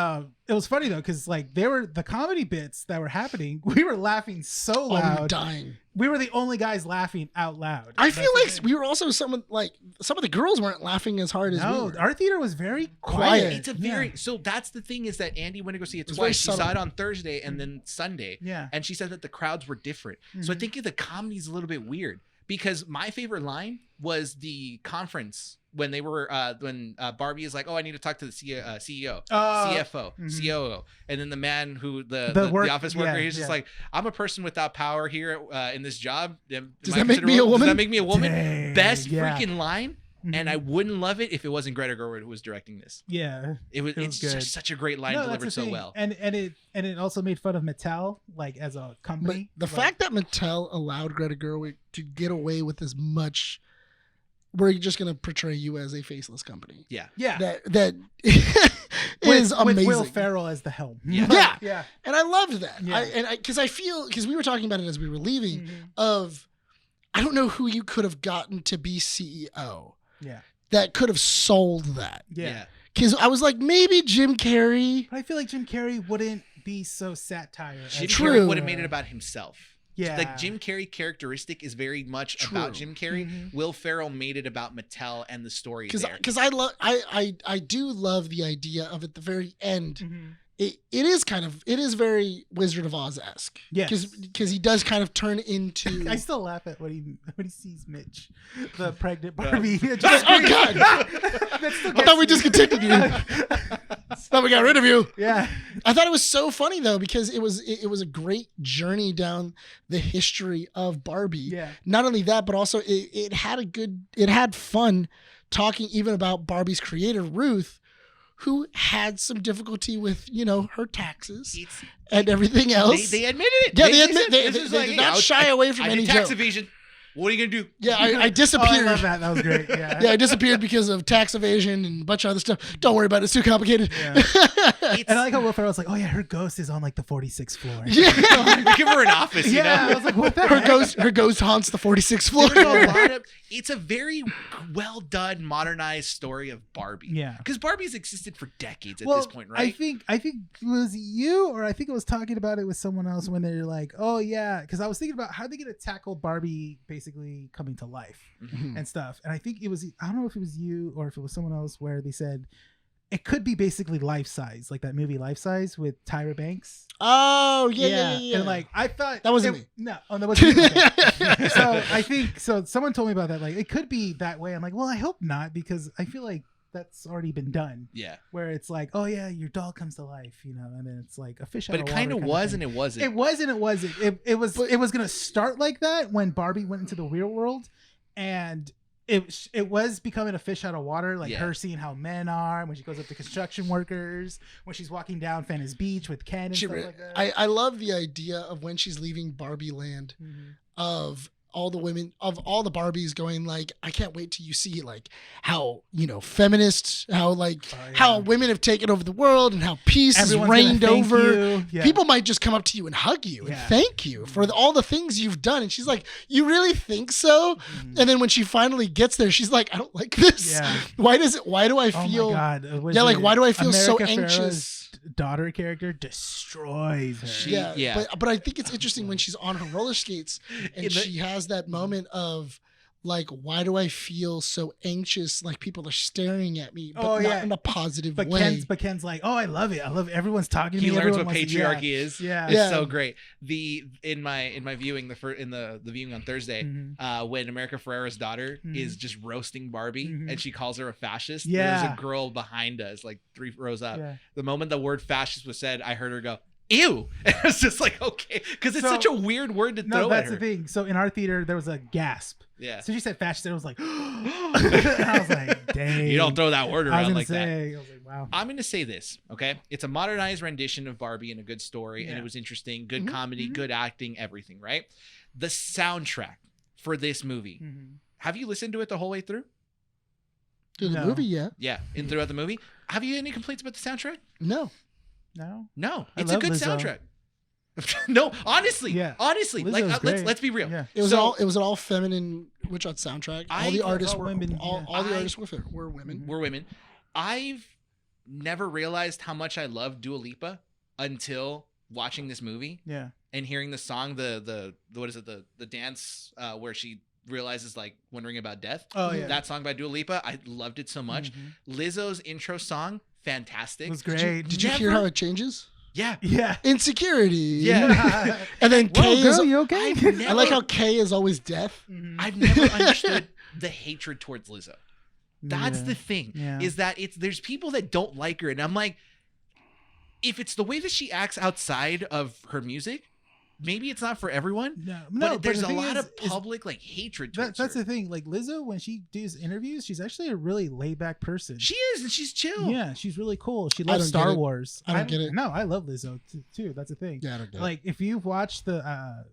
Speaker 4: it was funny though, because like they were the comedy bits that were happening. We were laughing so
Speaker 2: Oh, we were
Speaker 4: loud.
Speaker 2: dying.
Speaker 4: We were the only guys laughing out loud.
Speaker 2: I
Speaker 4: That's
Speaker 2: feel
Speaker 4: the
Speaker 2: like
Speaker 4: thing.
Speaker 2: we were also some of the girls weren't laughing as hard as we
Speaker 4: No,
Speaker 2: were.
Speaker 4: our theater was very
Speaker 2: Quiet.
Speaker 4: quiet.
Speaker 1: It's a very so that's the thing is that Andy went to go see it
Speaker 2: It's very
Speaker 1: twice. She saw
Speaker 2: subtle.
Speaker 1: it on Thursday and then Sunday.
Speaker 4: Yeah.
Speaker 1: And she said that the crowds were different. So I
Speaker 4: Mhm.
Speaker 1: think the comedy's a little bit weird because my favorite line was the conference when they were when Barbie is like, "Oh, I need to talk to the CEO, CFO,
Speaker 4: mhm.
Speaker 1: COO," and then the man who the office
Speaker 4: yeah,
Speaker 1: worker, he's just
Speaker 4: yeah.
Speaker 1: like, "I'm a person without power here in this job. Am
Speaker 2: Does
Speaker 1: I
Speaker 2: that make
Speaker 1: considered
Speaker 2: me a woman?
Speaker 1: Does that make me a woman?"
Speaker 4: Dang,
Speaker 1: Best
Speaker 4: yeah.
Speaker 1: freaking line. And I wouldn't love it if it wasn't Greta Gerwig who was directing this.
Speaker 4: yeah.
Speaker 1: It's
Speaker 4: was good.
Speaker 1: just such a great line
Speaker 4: No, that's
Speaker 1: delivered
Speaker 4: the
Speaker 1: so
Speaker 4: thing.
Speaker 1: well.
Speaker 4: And it also made fun of Mattel like as a
Speaker 2: But
Speaker 4: company.
Speaker 2: the
Speaker 4: Like,
Speaker 2: fact that Mattel allowed Greta Gerwig to get away with as much, we're just going to portray you as a faceless company.
Speaker 1: Yeah.
Speaker 4: yeah,
Speaker 2: That is amazing.
Speaker 4: with Will Ferrell as the helm.
Speaker 1: Yeah.
Speaker 2: Yeah.
Speaker 4: yeah.
Speaker 2: And I loved that.
Speaker 4: Yeah.
Speaker 2: Because we were talking about it as we were leaving
Speaker 4: Mhm.
Speaker 2: of, I don't know who you could have gotten to be CEO
Speaker 4: Yeah.
Speaker 2: that could have sold that.
Speaker 4: Yeah.
Speaker 2: Because I was like, maybe Jim Carrey.
Speaker 4: But I feel like Jim Carrey wouldn't be so satire. as-
Speaker 1: Jim
Speaker 2: True.
Speaker 1: Carrey would have made it about himself.
Speaker 4: Yeah.
Speaker 1: Like Jim Carrey characteristic is very much about
Speaker 2: True.
Speaker 1: Jim Carrey.
Speaker 4: Mhm.
Speaker 1: Will Ferrell made it about Mattel and the story there.
Speaker 2: Because I do love the idea of at the very end.
Speaker 4: Mhm.
Speaker 2: It is very Wizard of Oz esque.
Speaker 4: Yes.
Speaker 2: Because he does kind of turn into.
Speaker 4: I still laugh at when he sees Mitch, the pregnant Barbie. It
Speaker 2: Oh, God.
Speaker 4: That still
Speaker 2: I
Speaker 4: gets
Speaker 2: thought we
Speaker 4: me.
Speaker 2: discontinued you. Thought we got rid of you.
Speaker 4: Yeah.
Speaker 2: I thought it was so funny though because it was a great journey down the history of Barbie.
Speaker 4: Yeah.
Speaker 2: Not only that, but also it had fun talking even about Barbie's creator Ruth, who had some difficulty with her taxes
Speaker 1: It's-
Speaker 2: and everything else.
Speaker 1: they admitted it.
Speaker 2: Yeah, they
Speaker 1: just
Speaker 2: admit-
Speaker 1: said-
Speaker 2: they-
Speaker 1: this
Speaker 2: they-
Speaker 1: is
Speaker 2: they
Speaker 1: like,
Speaker 2: did
Speaker 1: hey,
Speaker 2: not
Speaker 1: I was-
Speaker 2: shy away from
Speaker 1: I
Speaker 2: any
Speaker 1: did tax
Speaker 2: joke.
Speaker 1: evasion. What are you gonna do?
Speaker 2: Yeah, I
Speaker 4: Oh,
Speaker 2: disappeared.
Speaker 4: I love that. That was great. Yeah.
Speaker 2: Yeah, I disappeared because of tax evasion and a bunch of other stuff. Don't worry about it; it's too complicated.
Speaker 4: Yeah.
Speaker 1: It's-
Speaker 4: And I like how Will Ferrell's like, oh yeah, her ghost is on like the 46th floor.
Speaker 2: Yeah,
Speaker 1: give her an office.
Speaker 4: Yeah,
Speaker 1: You
Speaker 4: I
Speaker 1: know?
Speaker 4: was like, what the
Speaker 2: her
Speaker 4: heck?
Speaker 2: her ghost haunts the 46th floor.
Speaker 1: There's a lot of. It's a very well done, modernized story of Barbie.
Speaker 4: Yeah.
Speaker 1: Because Barbie's existed for decades at
Speaker 4: Well,
Speaker 1: this point,
Speaker 4: I
Speaker 1: right?
Speaker 4: think it was you, or I think I was talking about it with someone else when they're like, oh yeah, because I was thinking about how they're gonna tackle Barbie basically coming to life
Speaker 1: Mm-hmm.
Speaker 4: and stuff. And I think it was, I don't know if it was you or if it was someone else, where they said it could be basically Life Size, like that movie Life Size with Tyra Banks.
Speaker 2: Oh yeah.
Speaker 4: And like I thought
Speaker 2: That wasn't me.
Speaker 4: No, oh, that wasn't me. Okay. So I think so. Someone told me about that. Like it could be that way. I'm like, well, I hope not, because I feel like that's already been done.
Speaker 1: Yeah.
Speaker 4: Where it's like, oh yeah, your doll comes to life, and then it's like a fish out
Speaker 1: But
Speaker 4: of
Speaker 1: it
Speaker 4: water
Speaker 1: kind of
Speaker 4: kinda
Speaker 1: was
Speaker 4: thing.
Speaker 1: and it wasn't.
Speaker 4: It was and it wasn't. It was gonna start like that when Barbie went into the real world, and it was becoming a fish out of water, like
Speaker 1: Yeah.
Speaker 4: her seeing how men are when she goes up to construction workers, when she's walking down Fanta's Beach with Ken and stuff like that.
Speaker 2: I love the idea of when she's leaving Barbie Land
Speaker 4: Mhm.
Speaker 2: of all the women of all the Barbies going like, I can't wait till you see like how, feminists, how how women have taken over the world and how peace
Speaker 4: Everyone's
Speaker 2: is reigned
Speaker 4: gonna thank
Speaker 2: over.
Speaker 4: you. Yeah.
Speaker 2: People might just come up to you and hug you and thank you for all the things you've done. And she's like, you really think so? And then when she finally gets there, she's like, I don't like this.
Speaker 4: Yeah.
Speaker 2: Why do I feel?
Speaker 4: Oh my God.
Speaker 2: Why do I feel so
Speaker 4: America
Speaker 2: anxious?
Speaker 4: Ferrera's daughter character destroys her.
Speaker 2: Yeah. But I think it's interesting when she's on her roller skates and she has that moment of like, why do I feel so anxious? Like people are staring at me, but not in a positive way.
Speaker 4: Ken's like, oh, I love it. I love everyone's talking to me.
Speaker 1: He learns
Speaker 4: Everyone
Speaker 1: what
Speaker 4: wants
Speaker 1: patriarchy is.
Speaker 4: Yeah.
Speaker 1: It's so great. In my viewing the viewing on Thursday,
Speaker 4: Mm-hmm.
Speaker 1: when America Ferrera's daughter is just roasting Barbie and she calls her a fascist.
Speaker 4: Yeah.
Speaker 1: There's a girl behind us, like 3 rows up.
Speaker 4: Yeah.
Speaker 1: The moment the word fascist was said, I heard her go, ew. And I was just like, okay, because it's such a weird word to throw at her.
Speaker 4: No, that's the thing. So in our theater, there was a gasp.
Speaker 1: Yeah.
Speaker 4: So she said fascist, and I was like, and I was like, dang.
Speaker 1: You don't throw that word around like that.
Speaker 4: I was like, wow.
Speaker 1: I'm going to say this, okay? It's a modernized rendition of Barbie and a good story, and it was interesting, good comedy, good acting, everything, right? The soundtrack for this movie. Have you listened to it the whole way through?
Speaker 2: Through the movie, yeah.
Speaker 1: Yeah, and throughout the movie. Have you any complaints about the soundtrack?
Speaker 2: No.
Speaker 1: No,
Speaker 4: I
Speaker 1: it's a
Speaker 4: love
Speaker 1: good
Speaker 4: Lizzo.
Speaker 1: soundtrack. No, honestly,
Speaker 4: Lizzo's
Speaker 1: like
Speaker 4: great.
Speaker 1: let's be real.
Speaker 4: Yeah.
Speaker 2: It was
Speaker 1: So-
Speaker 2: all feminine. Which on soundtrack, all the artists were
Speaker 4: women,
Speaker 2: all
Speaker 4: yeah.
Speaker 2: the artists were women.
Speaker 1: We're women. I've never realized how much I love Dua Lipa until watching this movie
Speaker 4: Yeah.
Speaker 1: and hearing the song, the what is it, the dance where she realizes like wondering about death.
Speaker 4: Oh, yeah.
Speaker 1: That song by Dua Lipa, I loved it so much. Lizzo's intro song, fantastic.
Speaker 4: It was great.
Speaker 2: Did you hear how it changes?
Speaker 1: Yeah.
Speaker 4: Yeah.
Speaker 2: Insecurity.
Speaker 1: Yeah.
Speaker 2: And then
Speaker 4: Whoa,
Speaker 2: K
Speaker 4: girl,
Speaker 2: is.
Speaker 4: you okay?
Speaker 2: I like how K is always death.
Speaker 1: I've never understood the hatred towards Lizzo. That's
Speaker 4: Yeah.
Speaker 1: the thing,
Speaker 4: Yeah.
Speaker 1: is that there's people that don't like her, and I'm like, if it's the way that she acts outside of her music, maybe it's not for everyone. But there's
Speaker 4: the
Speaker 1: a
Speaker 4: thing
Speaker 1: lot
Speaker 4: is-
Speaker 1: of public like hatred towards
Speaker 4: That's
Speaker 1: her.
Speaker 4: the thing. Like Lizzo, when she does interviews, she's actually a really laid back person.
Speaker 1: She is, and she's chill.
Speaker 4: Yeah, she's really cool. She
Speaker 2: I
Speaker 4: loves
Speaker 2: don't get
Speaker 4: Star
Speaker 2: it.
Speaker 4: Wars.
Speaker 2: I don't get it.
Speaker 4: No, I love Lizzo too. That's the thing.
Speaker 2: Yeah, I don't get it.
Speaker 4: Like if you've watched the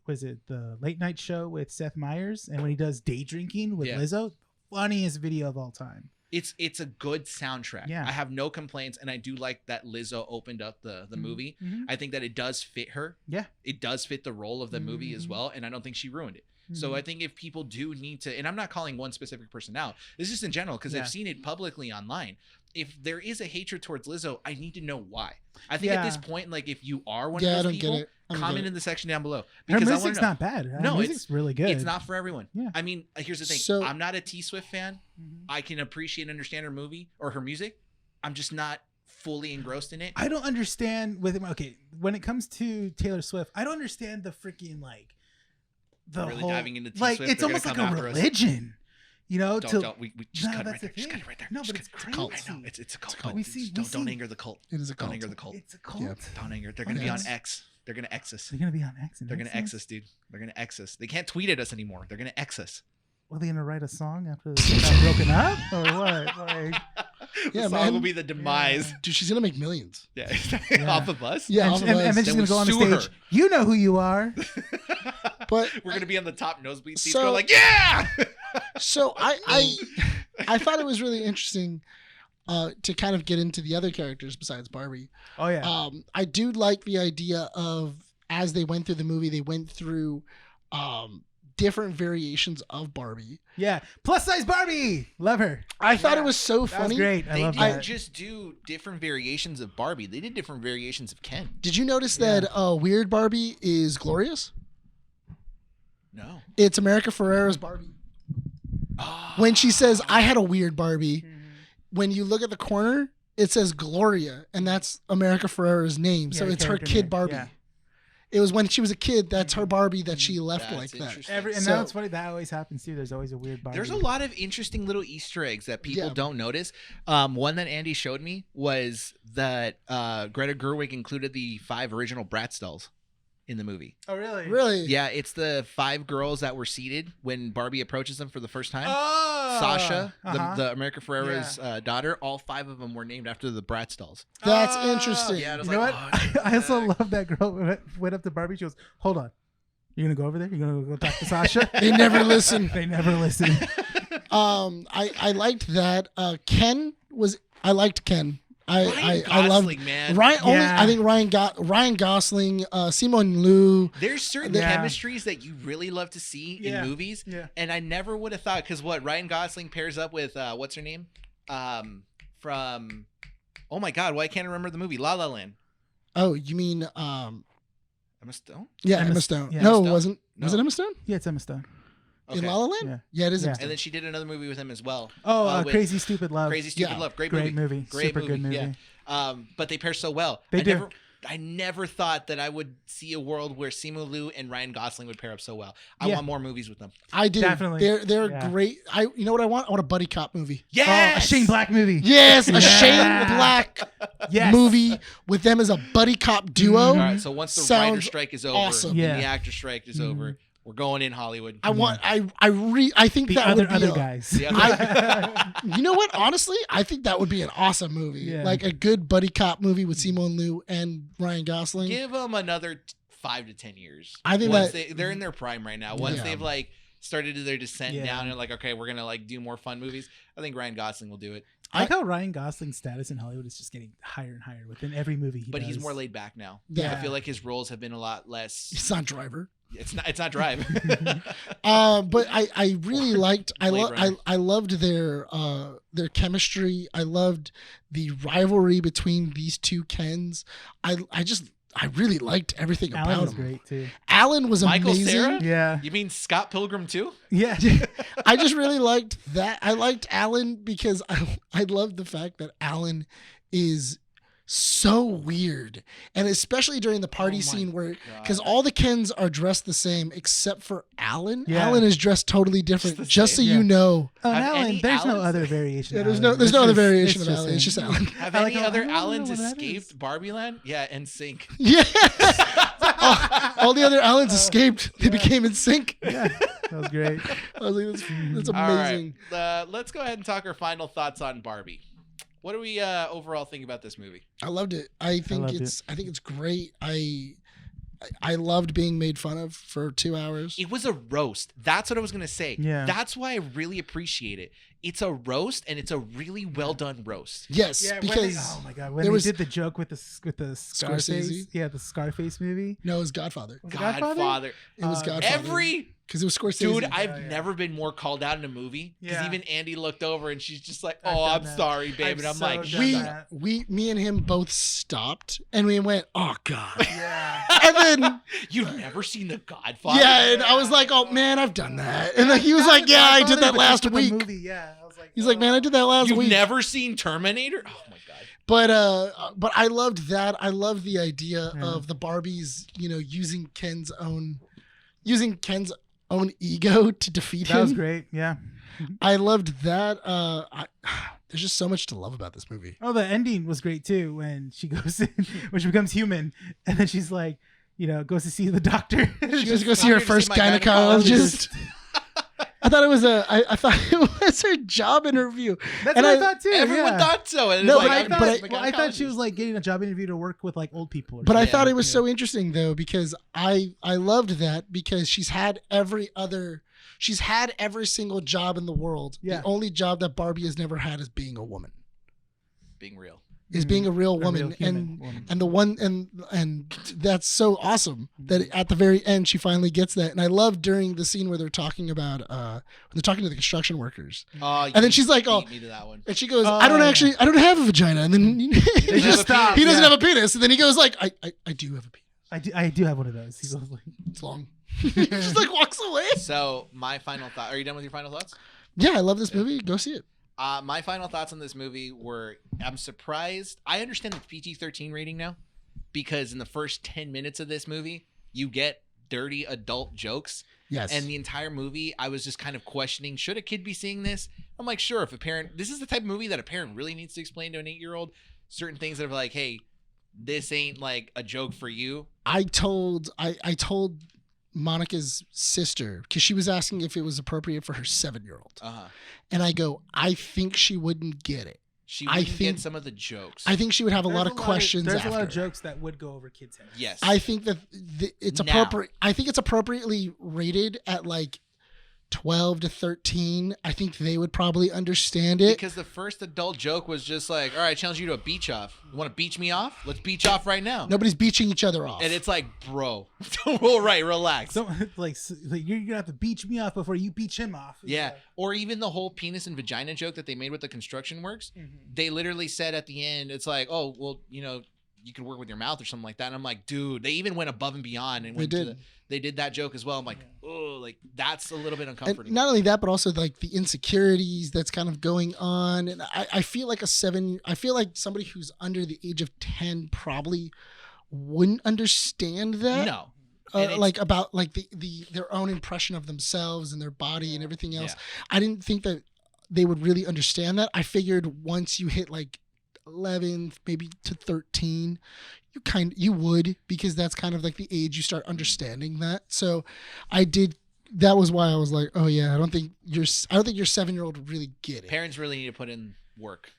Speaker 4: the late night show with Seth Meyers and when he does day drinking with
Speaker 1: Yeah.
Speaker 4: Lizzo, funniest video of all time.
Speaker 1: It's a good soundtrack.
Speaker 4: Yeah.
Speaker 1: I have no complaints, and I do like that Lizzo opened up the movie.
Speaker 4: Mhm.
Speaker 1: I think that it does fit her.
Speaker 4: Yeah.
Speaker 1: It does fit the role of the movie as
Speaker 4: Mhm.
Speaker 1: well, and I don't think she ruined it. So I think if people do need to, and I'm not calling one specific person out, this is just in general, because
Speaker 4: Yeah.
Speaker 1: I've seen it publicly online. If there is a hatred towards Lizzo, I need to know why. I think at this
Speaker 4: Yeah.
Speaker 1: point, like if you are one
Speaker 2: Yeah, I
Speaker 1: of those
Speaker 2: don't get
Speaker 1: people,
Speaker 2: it. I don't
Speaker 1: comment
Speaker 2: get it.
Speaker 1: in the section down below.
Speaker 4: Her
Speaker 1: Because I want
Speaker 4: music's
Speaker 1: to know.
Speaker 4: not bad. Her
Speaker 1: No,
Speaker 4: music's really good.
Speaker 1: It's not for everyone.
Speaker 4: Yeah.
Speaker 1: I mean, here's the thing.
Speaker 2: So-
Speaker 1: I'm not a T Swift fan.
Speaker 4: Mhm.
Speaker 1: I can appreciate and understand her movie or her music. I'm just not fully engrossed in it.
Speaker 4: I don't understand with him. Okay, when it comes to Taylor Swift, I don't understand the freaking like the
Speaker 1: Really
Speaker 4: whole
Speaker 1: diving into
Speaker 4: like
Speaker 1: T-Swift,
Speaker 4: it's
Speaker 1: they're gonna
Speaker 4: almost like
Speaker 1: come
Speaker 4: a
Speaker 1: after us.
Speaker 4: religion. You know,
Speaker 1: We just
Speaker 4: No,
Speaker 1: cut it right
Speaker 4: that's the
Speaker 1: there. Just cut
Speaker 4: thing.
Speaker 1: it right there.
Speaker 4: No,
Speaker 1: Just
Speaker 4: but
Speaker 1: cut
Speaker 4: it's
Speaker 1: it.
Speaker 2: cult.
Speaker 1: I know. It's a cult.
Speaker 2: cult.
Speaker 4: We see-
Speaker 1: Don't anger the cult.
Speaker 2: It is a
Speaker 1: Don't
Speaker 2: cult.
Speaker 1: anger the cult.
Speaker 4: it's a cult.
Speaker 2: Yeah.
Speaker 1: Don't anger. They're gonna be on
Speaker 4: Yes.
Speaker 1: X. They're gonna X us.
Speaker 4: They're gonna be on X. And
Speaker 1: They're gonna X us, dude. They're gonna X us. They can't tweet at us anymore. They're gonna X us.
Speaker 4: Are they gonna write a song after they got broken up or what? Like,
Speaker 1: The
Speaker 2: Yeah,
Speaker 1: song
Speaker 2: man.
Speaker 1: will be the demise.
Speaker 2: Dude, she's gonna make millions.
Speaker 1: Yeah.
Speaker 4: Yeah.
Speaker 1: Off of us.
Speaker 2: Yeah,
Speaker 4: and,
Speaker 2: off of
Speaker 4: and,
Speaker 2: us.
Speaker 4: and then she's
Speaker 1: Then
Speaker 4: gonna
Speaker 1: we
Speaker 4: go on the
Speaker 1: sue
Speaker 4: stage.
Speaker 1: her.
Speaker 4: You know who you are.
Speaker 2: But
Speaker 1: We're gonna be on the top nosebleed seats,
Speaker 2: So-
Speaker 1: going like, yeah.
Speaker 2: so I thought it was really interesting to kind of get into the other characters besides Barbie.
Speaker 4: Oh yeah.
Speaker 2: I do like the idea of as they went through the movie, they went through different variations of Barbie.
Speaker 4: Yeah. Plus size Barbie. Love her.
Speaker 2: I thought
Speaker 1: Yeah.
Speaker 2: it was so
Speaker 4: That was
Speaker 2: funny.
Speaker 4: great. I
Speaker 1: They
Speaker 4: love
Speaker 1: didn't
Speaker 4: that.
Speaker 1: just do different variations of Barbie. They did different variations of Ken.
Speaker 2: Did you notice
Speaker 4: Yeah.
Speaker 2: that Weird Barbie is glorious?
Speaker 1: No.
Speaker 2: It's America Ferrera's Barbie. When she says, I had a weird Barbie, when you look at the corner, it says Gloria, and that's America Ferrera's name.
Speaker 4: Yeah,
Speaker 2: so
Speaker 4: her
Speaker 2: it's her
Speaker 4: character
Speaker 2: kid
Speaker 4: name.
Speaker 2: Barbie.
Speaker 4: Yeah.
Speaker 2: It was when she was a kid, that's her Barbie that she left
Speaker 1: That's
Speaker 2: like that.
Speaker 1: interesting.
Speaker 4: And
Speaker 2: So-
Speaker 4: now it's funny that always happens too. There's always a weird Barbie.
Speaker 1: There's a lot of interesting little Easter eggs that people
Speaker 2: Yeah.
Speaker 1: don't notice. One that Andy showed me was that Greta Gerwig included the 5 original Bratz dolls in the movie.
Speaker 4: Oh really?
Speaker 2: Really?
Speaker 1: Yeah, it's the 5 girls that were seated when Barbie approaches them for the first time.
Speaker 4: Oh.
Speaker 1: Sasha,
Speaker 4: Uh-huh.
Speaker 1: the America Ferrera's daughter, all 5 of them were named after the Bratz dolls.
Speaker 2: That's interesting.
Speaker 1: Yeah, it was
Speaker 4: You know
Speaker 1: like,
Speaker 4: what?
Speaker 1: oh,
Speaker 4: I also love that girl went up to Barbie. She goes, "Hold on." You're gonna go over there. You're gonna go talk to Sasha.
Speaker 2: They never listen.
Speaker 4: They never listen.
Speaker 2: I liked that. I liked Ken. I loved
Speaker 1: Gosling, man.
Speaker 2: Ryan. Only
Speaker 4: Yeah.
Speaker 2: I think Ryan Gosling, Simone Liu.
Speaker 1: There's certain
Speaker 4: Yeah.
Speaker 1: chemistries that you really love to see
Speaker 4: Yeah.
Speaker 1: in movies,
Speaker 4: Yeah.
Speaker 1: and I never would have thought because Ryan Gosling pairs up with what's her name, from oh my god, why can't I remember the movie La La Land?
Speaker 2: Oh, you mean
Speaker 1: Emma Stone.
Speaker 2: yeah,
Speaker 4: Emma
Speaker 2: Emma Stone?
Speaker 4: yeah.
Speaker 2: No,
Speaker 1: Emma
Speaker 2: it wasn't. Was it
Speaker 1: No.
Speaker 2: Emma Stone
Speaker 4: Yeah, it's Emma Stone.
Speaker 2: in
Speaker 1: Okay.
Speaker 2: La La Land?
Speaker 4: Yeah.
Speaker 2: Yeah, it is.
Speaker 4: Yeah.
Speaker 2: Emma Stone.
Speaker 1: And then she did another movie with him as well.
Speaker 4: Oh,
Speaker 1: with
Speaker 4: Crazy Stupid Love.
Speaker 1: Crazy Stupid
Speaker 2: Yeah.
Speaker 1: Love. Great
Speaker 4: Great movie.
Speaker 1: Great
Speaker 4: Super good movie.
Speaker 1: Yeah. But they pair so well.
Speaker 4: They do.
Speaker 1: I never thought that I would see a world where Simu Liu and Ryan Gosling would pair up so well. I
Speaker 4: Yeah.
Speaker 1: want more movies with them.
Speaker 2: I do.
Speaker 4: Definitely.
Speaker 2: They're
Speaker 4: Yeah.
Speaker 2: great. You know what I want? I want a buddy cop movie.
Speaker 1: Yes!
Speaker 4: Oh, a Shane Black movie.
Speaker 2: Yes, a
Speaker 4: Yeah.
Speaker 2: Shane Black
Speaker 4: Yes.
Speaker 2: movie with them as a buddy cop duo.
Speaker 1: All right, so once the writer
Speaker 2: Sounds
Speaker 1: strike is over
Speaker 2: awesome.
Speaker 1: and
Speaker 4: Yeah.
Speaker 1: the actor strike is over, we're going in Hollywood.
Speaker 2: I want. I think
Speaker 4: The
Speaker 2: that
Speaker 4: other
Speaker 2: would be
Speaker 4: guys.
Speaker 1: The other-
Speaker 2: you know what? Honestly, I think that would be an awesome movie.
Speaker 4: Yeah.
Speaker 2: Like a good buddy cop movie with Simone Liu and Ryan Gosling.
Speaker 1: Give them another 5 to 10 years.
Speaker 2: I think
Speaker 1: Once
Speaker 2: that-
Speaker 1: they're in their prime right now. Once
Speaker 2: Yeah.
Speaker 1: they've like started their descent
Speaker 4: Yeah.
Speaker 1: down and like, okay, we're gonna like do more fun movies. I think Ryan Gosling will do it,
Speaker 4: I like how Ryan Gosling's status in Hollywood is just getting higher and higher within every movie he
Speaker 1: but
Speaker 4: does.
Speaker 1: he's more laid back now.
Speaker 2: Yeah.
Speaker 1: I feel like his roles have been a lot less.
Speaker 2: It's not Driver.
Speaker 1: It's not Drive.
Speaker 2: But I really liked.
Speaker 1: Blade Runner.
Speaker 2: I loved their chemistry. I loved the rivalry between these two Kens. I really liked everything
Speaker 4: Alan
Speaker 2: about
Speaker 4: was
Speaker 2: him.
Speaker 4: great too.
Speaker 2: Alan was
Speaker 1: Michael
Speaker 2: amazing.
Speaker 1: Cera?
Speaker 4: Yeah.
Speaker 1: You mean Scott Pilgrim too?
Speaker 4: Yeah.
Speaker 2: I just really liked that. I liked Alan because I loved the fact that Alan is so weird, and especially during the party
Speaker 1: Oh my
Speaker 2: scene where because
Speaker 1: God.
Speaker 2: all the Kens are dressed the same except for Alan.
Speaker 4: Yeah.
Speaker 2: Alan is dressed totally different.
Speaker 1: the
Speaker 2: Just so
Speaker 1: same.
Speaker 2: you
Speaker 4: Yeah.
Speaker 2: know,
Speaker 4: Oh, and
Speaker 1: Have
Speaker 4: Alan,
Speaker 1: any
Speaker 4: there's no
Speaker 1: Alans?
Speaker 4: other variation.
Speaker 2: yeah,
Speaker 4: of
Speaker 2: there's
Speaker 4: Alan.
Speaker 2: no
Speaker 4: It's
Speaker 2: other
Speaker 4: just-
Speaker 2: variation
Speaker 4: it's
Speaker 2: of
Speaker 4: just
Speaker 2: Alan.
Speaker 4: him.
Speaker 2: It's just Alan.
Speaker 1: Have
Speaker 4: I like
Speaker 1: any
Speaker 4: how-
Speaker 1: other
Speaker 4: I don't know
Speaker 1: Allens
Speaker 4: what that
Speaker 1: escaped
Speaker 4: is.
Speaker 1: Barbie Land? Yeah, and Sync.
Speaker 2: Yeah, all the other Allens escaped. They became in sync.
Speaker 4: Yeah, that was great.
Speaker 2: I was like, that's
Speaker 1: All right,
Speaker 2: amazing.
Speaker 1: let's go ahead and talk our final thoughts on Barbie. What do we overall think about this movie?
Speaker 2: I loved it. I think
Speaker 4: loved
Speaker 2: it's great. I loved being made fun of for 2 hours.
Speaker 1: It was a roast. That's what I was gonna say.
Speaker 4: Yeah.
Speaker 1: That's why I really appreciate it. It's a roast, and it's a really well done roast.
Speaker 2: Yes,
Speaker 4: Yeah,
Speaker 2: because
Speaker 4: oh my god, when
Speaker 2: there
Speaker 4: they
Speaker 2: was-
Speaker 4: did the joke with the Scarface,
Speaker 2: Scorsese?
Speaker 4: yeah, the Scarface movie.
Speaker 2: no, it was Godfather.
Speaker 4: Was it Godfather?
Speaker 1: Godfather.
Speaker 2: It was
Speaker 4: Uh,
Speaker 2: Godfather. Because it was Scorsese.
Speaker 1: Dude,
Speaker 4: Yeah,
Speaker 1: I've
Speaker 4: yeah.
Speaker 1: never been more called out in a movie. Because
Speaker 4: Yeah.
Speaker 1: even Andy looked over and she's just like,
Speaker 4: I've
Speaker 1: "Oh,
Speaker 4: done
Speaker 1: I'm
Speaker 4: that.
Speaker 1: sorry, babe,"
Speaker 4: I've
Speaker 1: and I'm
Speaker 4: so
Speaker 1: like,
Speaker 4: done
Speaker 2: we,
Speaker 4: that.
Speaker 2: me and him both stopped and we went, oh God.
Speaker 4: Yeah.
Speaker 2: And then,
Speaker 1: "You've never seen The Godfather?"
Speaker 2: yeah, and I was like, oh man, I've done that. And then he was like, yeah, I did that last week.
Speaker 4: Movie, yeah. I was like,
Speaker 2: He's like, man, I did that last
Speaker 1: You've
Speaker 2: week.
Speaker 1: never seen Terminator? Oh my god.
Speaker 2: But I loved that. I loved the idea
Speaker 4: Yeah.
Speaker 2: of the Barbies, using Ken's own ego to defeat
Speaker 4: that
Speaker 2: him.
Speaker 4: was great. Yeah.
Speaker 2: I loved that. There's just so much to love about this movie.
Speaker 4: Oh, the ending was great too when she goes in, when she becomes human, and then she's like, goes to see the doctor.
Speaker 2: She goes to go see
Speaker 1: I'm
Speaker 2: her
Speaker 1: here to
Speaker 2: first
Speaker 1: see my
Speaker 2: gynecologist. I thought it was her job interview.
Speaker 4: That's
Speaker 2: And
Speaker 4: what I
Speaker 2: I-
Speaker 4: thought too.
Speaker 1: Everyone
Speaker 4: yeah.
Speaker 1: thought so. And
Speaker 2: No,
Speaker 1: it's
Speaker 2: but
Speaker 1: like,
Speaker 2: I
Speaker 1: I'm
Speaker 2: thought-
Speaker 1: just a
Speaker 4: I thought she
Speaker 1: gynecologist.
Speaker 4: was like getting a job interview to work with like old people. Or
Speaker 2: But I
Speaker 4: something.
Speaker 2: thought it was
Speaker 4: Yeah.
Speaker 2: so interesting though because I loved that because she's had every single job in the world.
Speaker 4: Yeah.
Speaker 2: The only job that Barbie has never had is being a woman.
Speaker 1: being real.
Speaker 2: Is being a real woman
Speaker 4: real human
Speaker 2: and
Speaker 4: woman.
Speaker 2: and the one and that's so awesome that at the very end she finally gets that. And I love during the scene where they're talking about when they're talking to the construction workers.
Speaker 1: Oh,
Speaker 2: And then she's like,
Speaker 1: beat
Speaker 2: "Oh,"
Speaker 1: me to that one.
Speaker 2: and she goes,
Speaker 4: Oh,
Speaker 2: I don't
Speaker 4: yeah.
Speaker 2: have a vagina. And then
Speaker 4: They
Speaker 1: have
Speaker 4: just
Speaker 1: a
Speaker 4: stop.
Speaker 2: he doesn't
Speaker 4: yeah.
Speaker 2: have a penis. And then he goes like, I do have a penis.
Speaker 4: I do have one of those. He goes like,
Speaker 2: It's long. He just like walks away.
Speaker 1: So my final thought. Are you done with your final thoughts?
Speaker 2: Yeah, I love this movie. Go see it.
Speaker 1: My final thoughts on this movie were: I'm surprised. I understand the PG-13 rating now, because in the first 10 minutes of this movie, you get dirty adult jokes,
Speaker 2: Yes.
Speaker 1: and the entire movie, I was just kind of questioning: should a kid be seeing this? I'm like, sure. If a parent, this is the type of movie that a parent really needs to explain to an 8-year-old certain things that are like, hey, this ain't like a joke for you.
Speaker 2: I told Monica's sister because she was asking if it was appropriate for her 7-year-old.
Speaker 1: Uh-huh.
Speaker 2: And I go, I think she wouldn't get it.
Speaker 1: She
Speaker 2: I
Speaker 1: wouldn't
Speaker 2: think-
Speaker 1: get some of the jokes.
Speaker 2: I think she would have a
Speaker 4: There's
Speaker 2: lot of questions.
Speaker 4: There's
Speaker 2: after.
Speaker 4: a lot of jokes that would go over kids' heads.
Speaker 1: yes.
Speaker 2: I think that it's
Speaker 1: Now.
Speaker 2: appropriate. I think it's appropriately rated at like 12 to 13. I think they would probably understand it.
Speaker 1: Because the first adult joke was just like, all right, I challenge you to a beach off. You want to beach me off? Let's beach off right now.
Speaker 2: Nobody's beaching each other off.
Speaker 1: And it's like, bro, all right, relax.
Speaker 4: So like you're gonna have to beach me off before you beach him off. It's
Speaker 1: Yeah.
Speaker 4: like-
Speaker 1: Or even the whole penis and vagina joke that they made with the construction works.
Speaker 4: Mhm.
Speaker 1: They literally said at the end, it's like, oh, well, you know, you can work with your mouth or something like that. And I'm like, dude, they even went above and beyond and
Speaker 2: They
Speaker 1: went
Speaker 2: did.
Speaker 1: to they did that joke as well. I'm like, oh, like that's a little bit
Speaker 2: and
Speaker 1: uncomfortable.
Speaker 2: not only that, but also like the insecurities that's kind of going on. And I feel like I feel like somebody who's under the age of 10 probably wouldn't understand that.
Speaker 1: No. And it's-
Speaker 2: Like about like their own impression of themselves and their body and everything else. I didn't think that they would really understand that. I figured once you hit like 11, maybe to 13, you would, because that's kind of like the age you start understanding that. So that was why I was like, oh yeah, I don't think your 7-year-old would really get it.
Speaker 1: Parents really need to put in work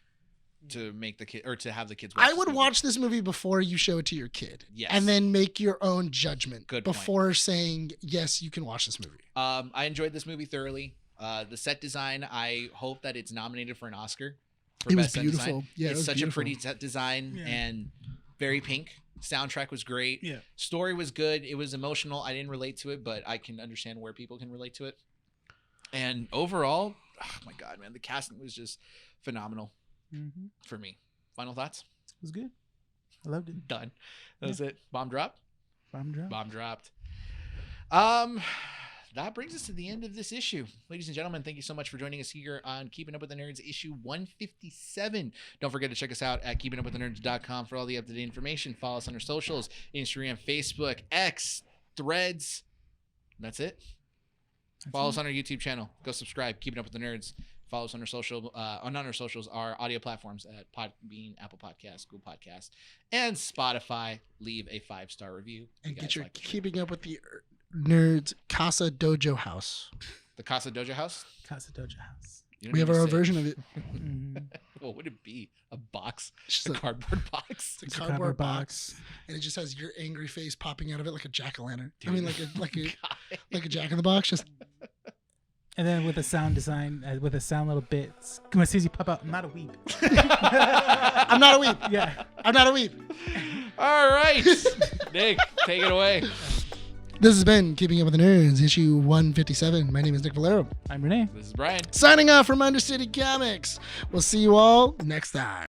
Speaker 1: to make the kid or to have the kids watch
Speaker 2: I
Speaker 1: this
Speaker 2: would
Speaker 1: movie.
Speaker 2: watch this movie before you show it to your kid.
Speaker 1: Yes.
Speaker 2: And then make your own judgment
Speaker 1: Good point.
Speaker 2: before saying, yes, you can watch this movie.
Speaker 1: I enjoyed this movie thoroughly. The set design, I hope that it's nominated for an Oscar. For
Speaker 2: It was
Speaker 1: best set
Speaker 2: beautiful.
Speaker 1: design.
Speaker 2: Yeah, it
Speaker 1: It's
Speaker 2: was
Speaker 1: such
Speaker 2: beautiful.
Speaker 1: a pretty set design
Speaker 4: Yeah.
Speaker 1: and very pink. Soundtrack was great.
Speaker 4: Yeah.
Speaker 1: Story was good. It was emotional. I didn't relate to it, but I can understand where people can relate to it. And overall, oh my god, man, the casting was just phenomenal
Speaker 4: Mhm.
Speaker 1: for me. Final thoughts?
Speaker 4: It was good. I loved it.
Speaker 1: Done. That was it. Bomb drop?
Speaker 4: Bomb drop.
Speaker 1: Bomb dropped. That brings us to the end of this issue. Ladies and gentlemen, thank you so much for joining us here on Keeping Up with the Nerds, issue 157. Don't forget to check us out at keepingupwiththenerds.com for all the up-to-date information. Follow us on our socials, Instagram, Facebook, X, Threads. That's it. Follow us on our YouTube channel. Go subscribe. Keeping Up with the Nerds. Follow us on our social, on our socials, our audio platforms at Podbean, Apple Podcasts, Google Podcasts, and Spotify. Leave a 5-star review.
Speaker 2: And
Speaker 1: You
Speaker 2: get
Speaker 1: guys
Speaker 2: your
Speaker 1: like the show.
Speaker 2: Keeping Up with the Nerds Casa Dojo house.
Speaker 1: The Casa Dojo House.
Speaker 4: Casa Dojo House.
Speaker 1: You don't
Speaker 2: We have
Speaker 1: need to
Speaker 2: our own
Speaker 1: say-
Speaker 2: version of it.
Speaker 4: Mhm.
Speaker 1: What would it be? A box?
Speaker 2: It's just
Speaker 1: A
Speaker 2: a,
Speaker 1: cardboard box?
Speaker 2: it's a cardboard box, and it just has your angry face popping out of it like a jack-o'-lantern. I mean, like a Jack in the Box. Just
Speaker 4: And then with a sound design, with a sound little bits. Come on, as soon as you pop out, I'm not a weeb.
Speaker 2: I'm not a weeb.
Speaker 4: Yeah.
Speaker 2: I'm not a weeb.
Speaker 1: All right. Nick, take it away.
Speaker 2: This has been Keeping Up with the Nerds, issue 157. My name is Nick Valero.
Speaker 4: I'm Rene.
Speaker 1: This is Brian.
Speaker 2: Signing off from Undercity Comics. We'll see you all next time.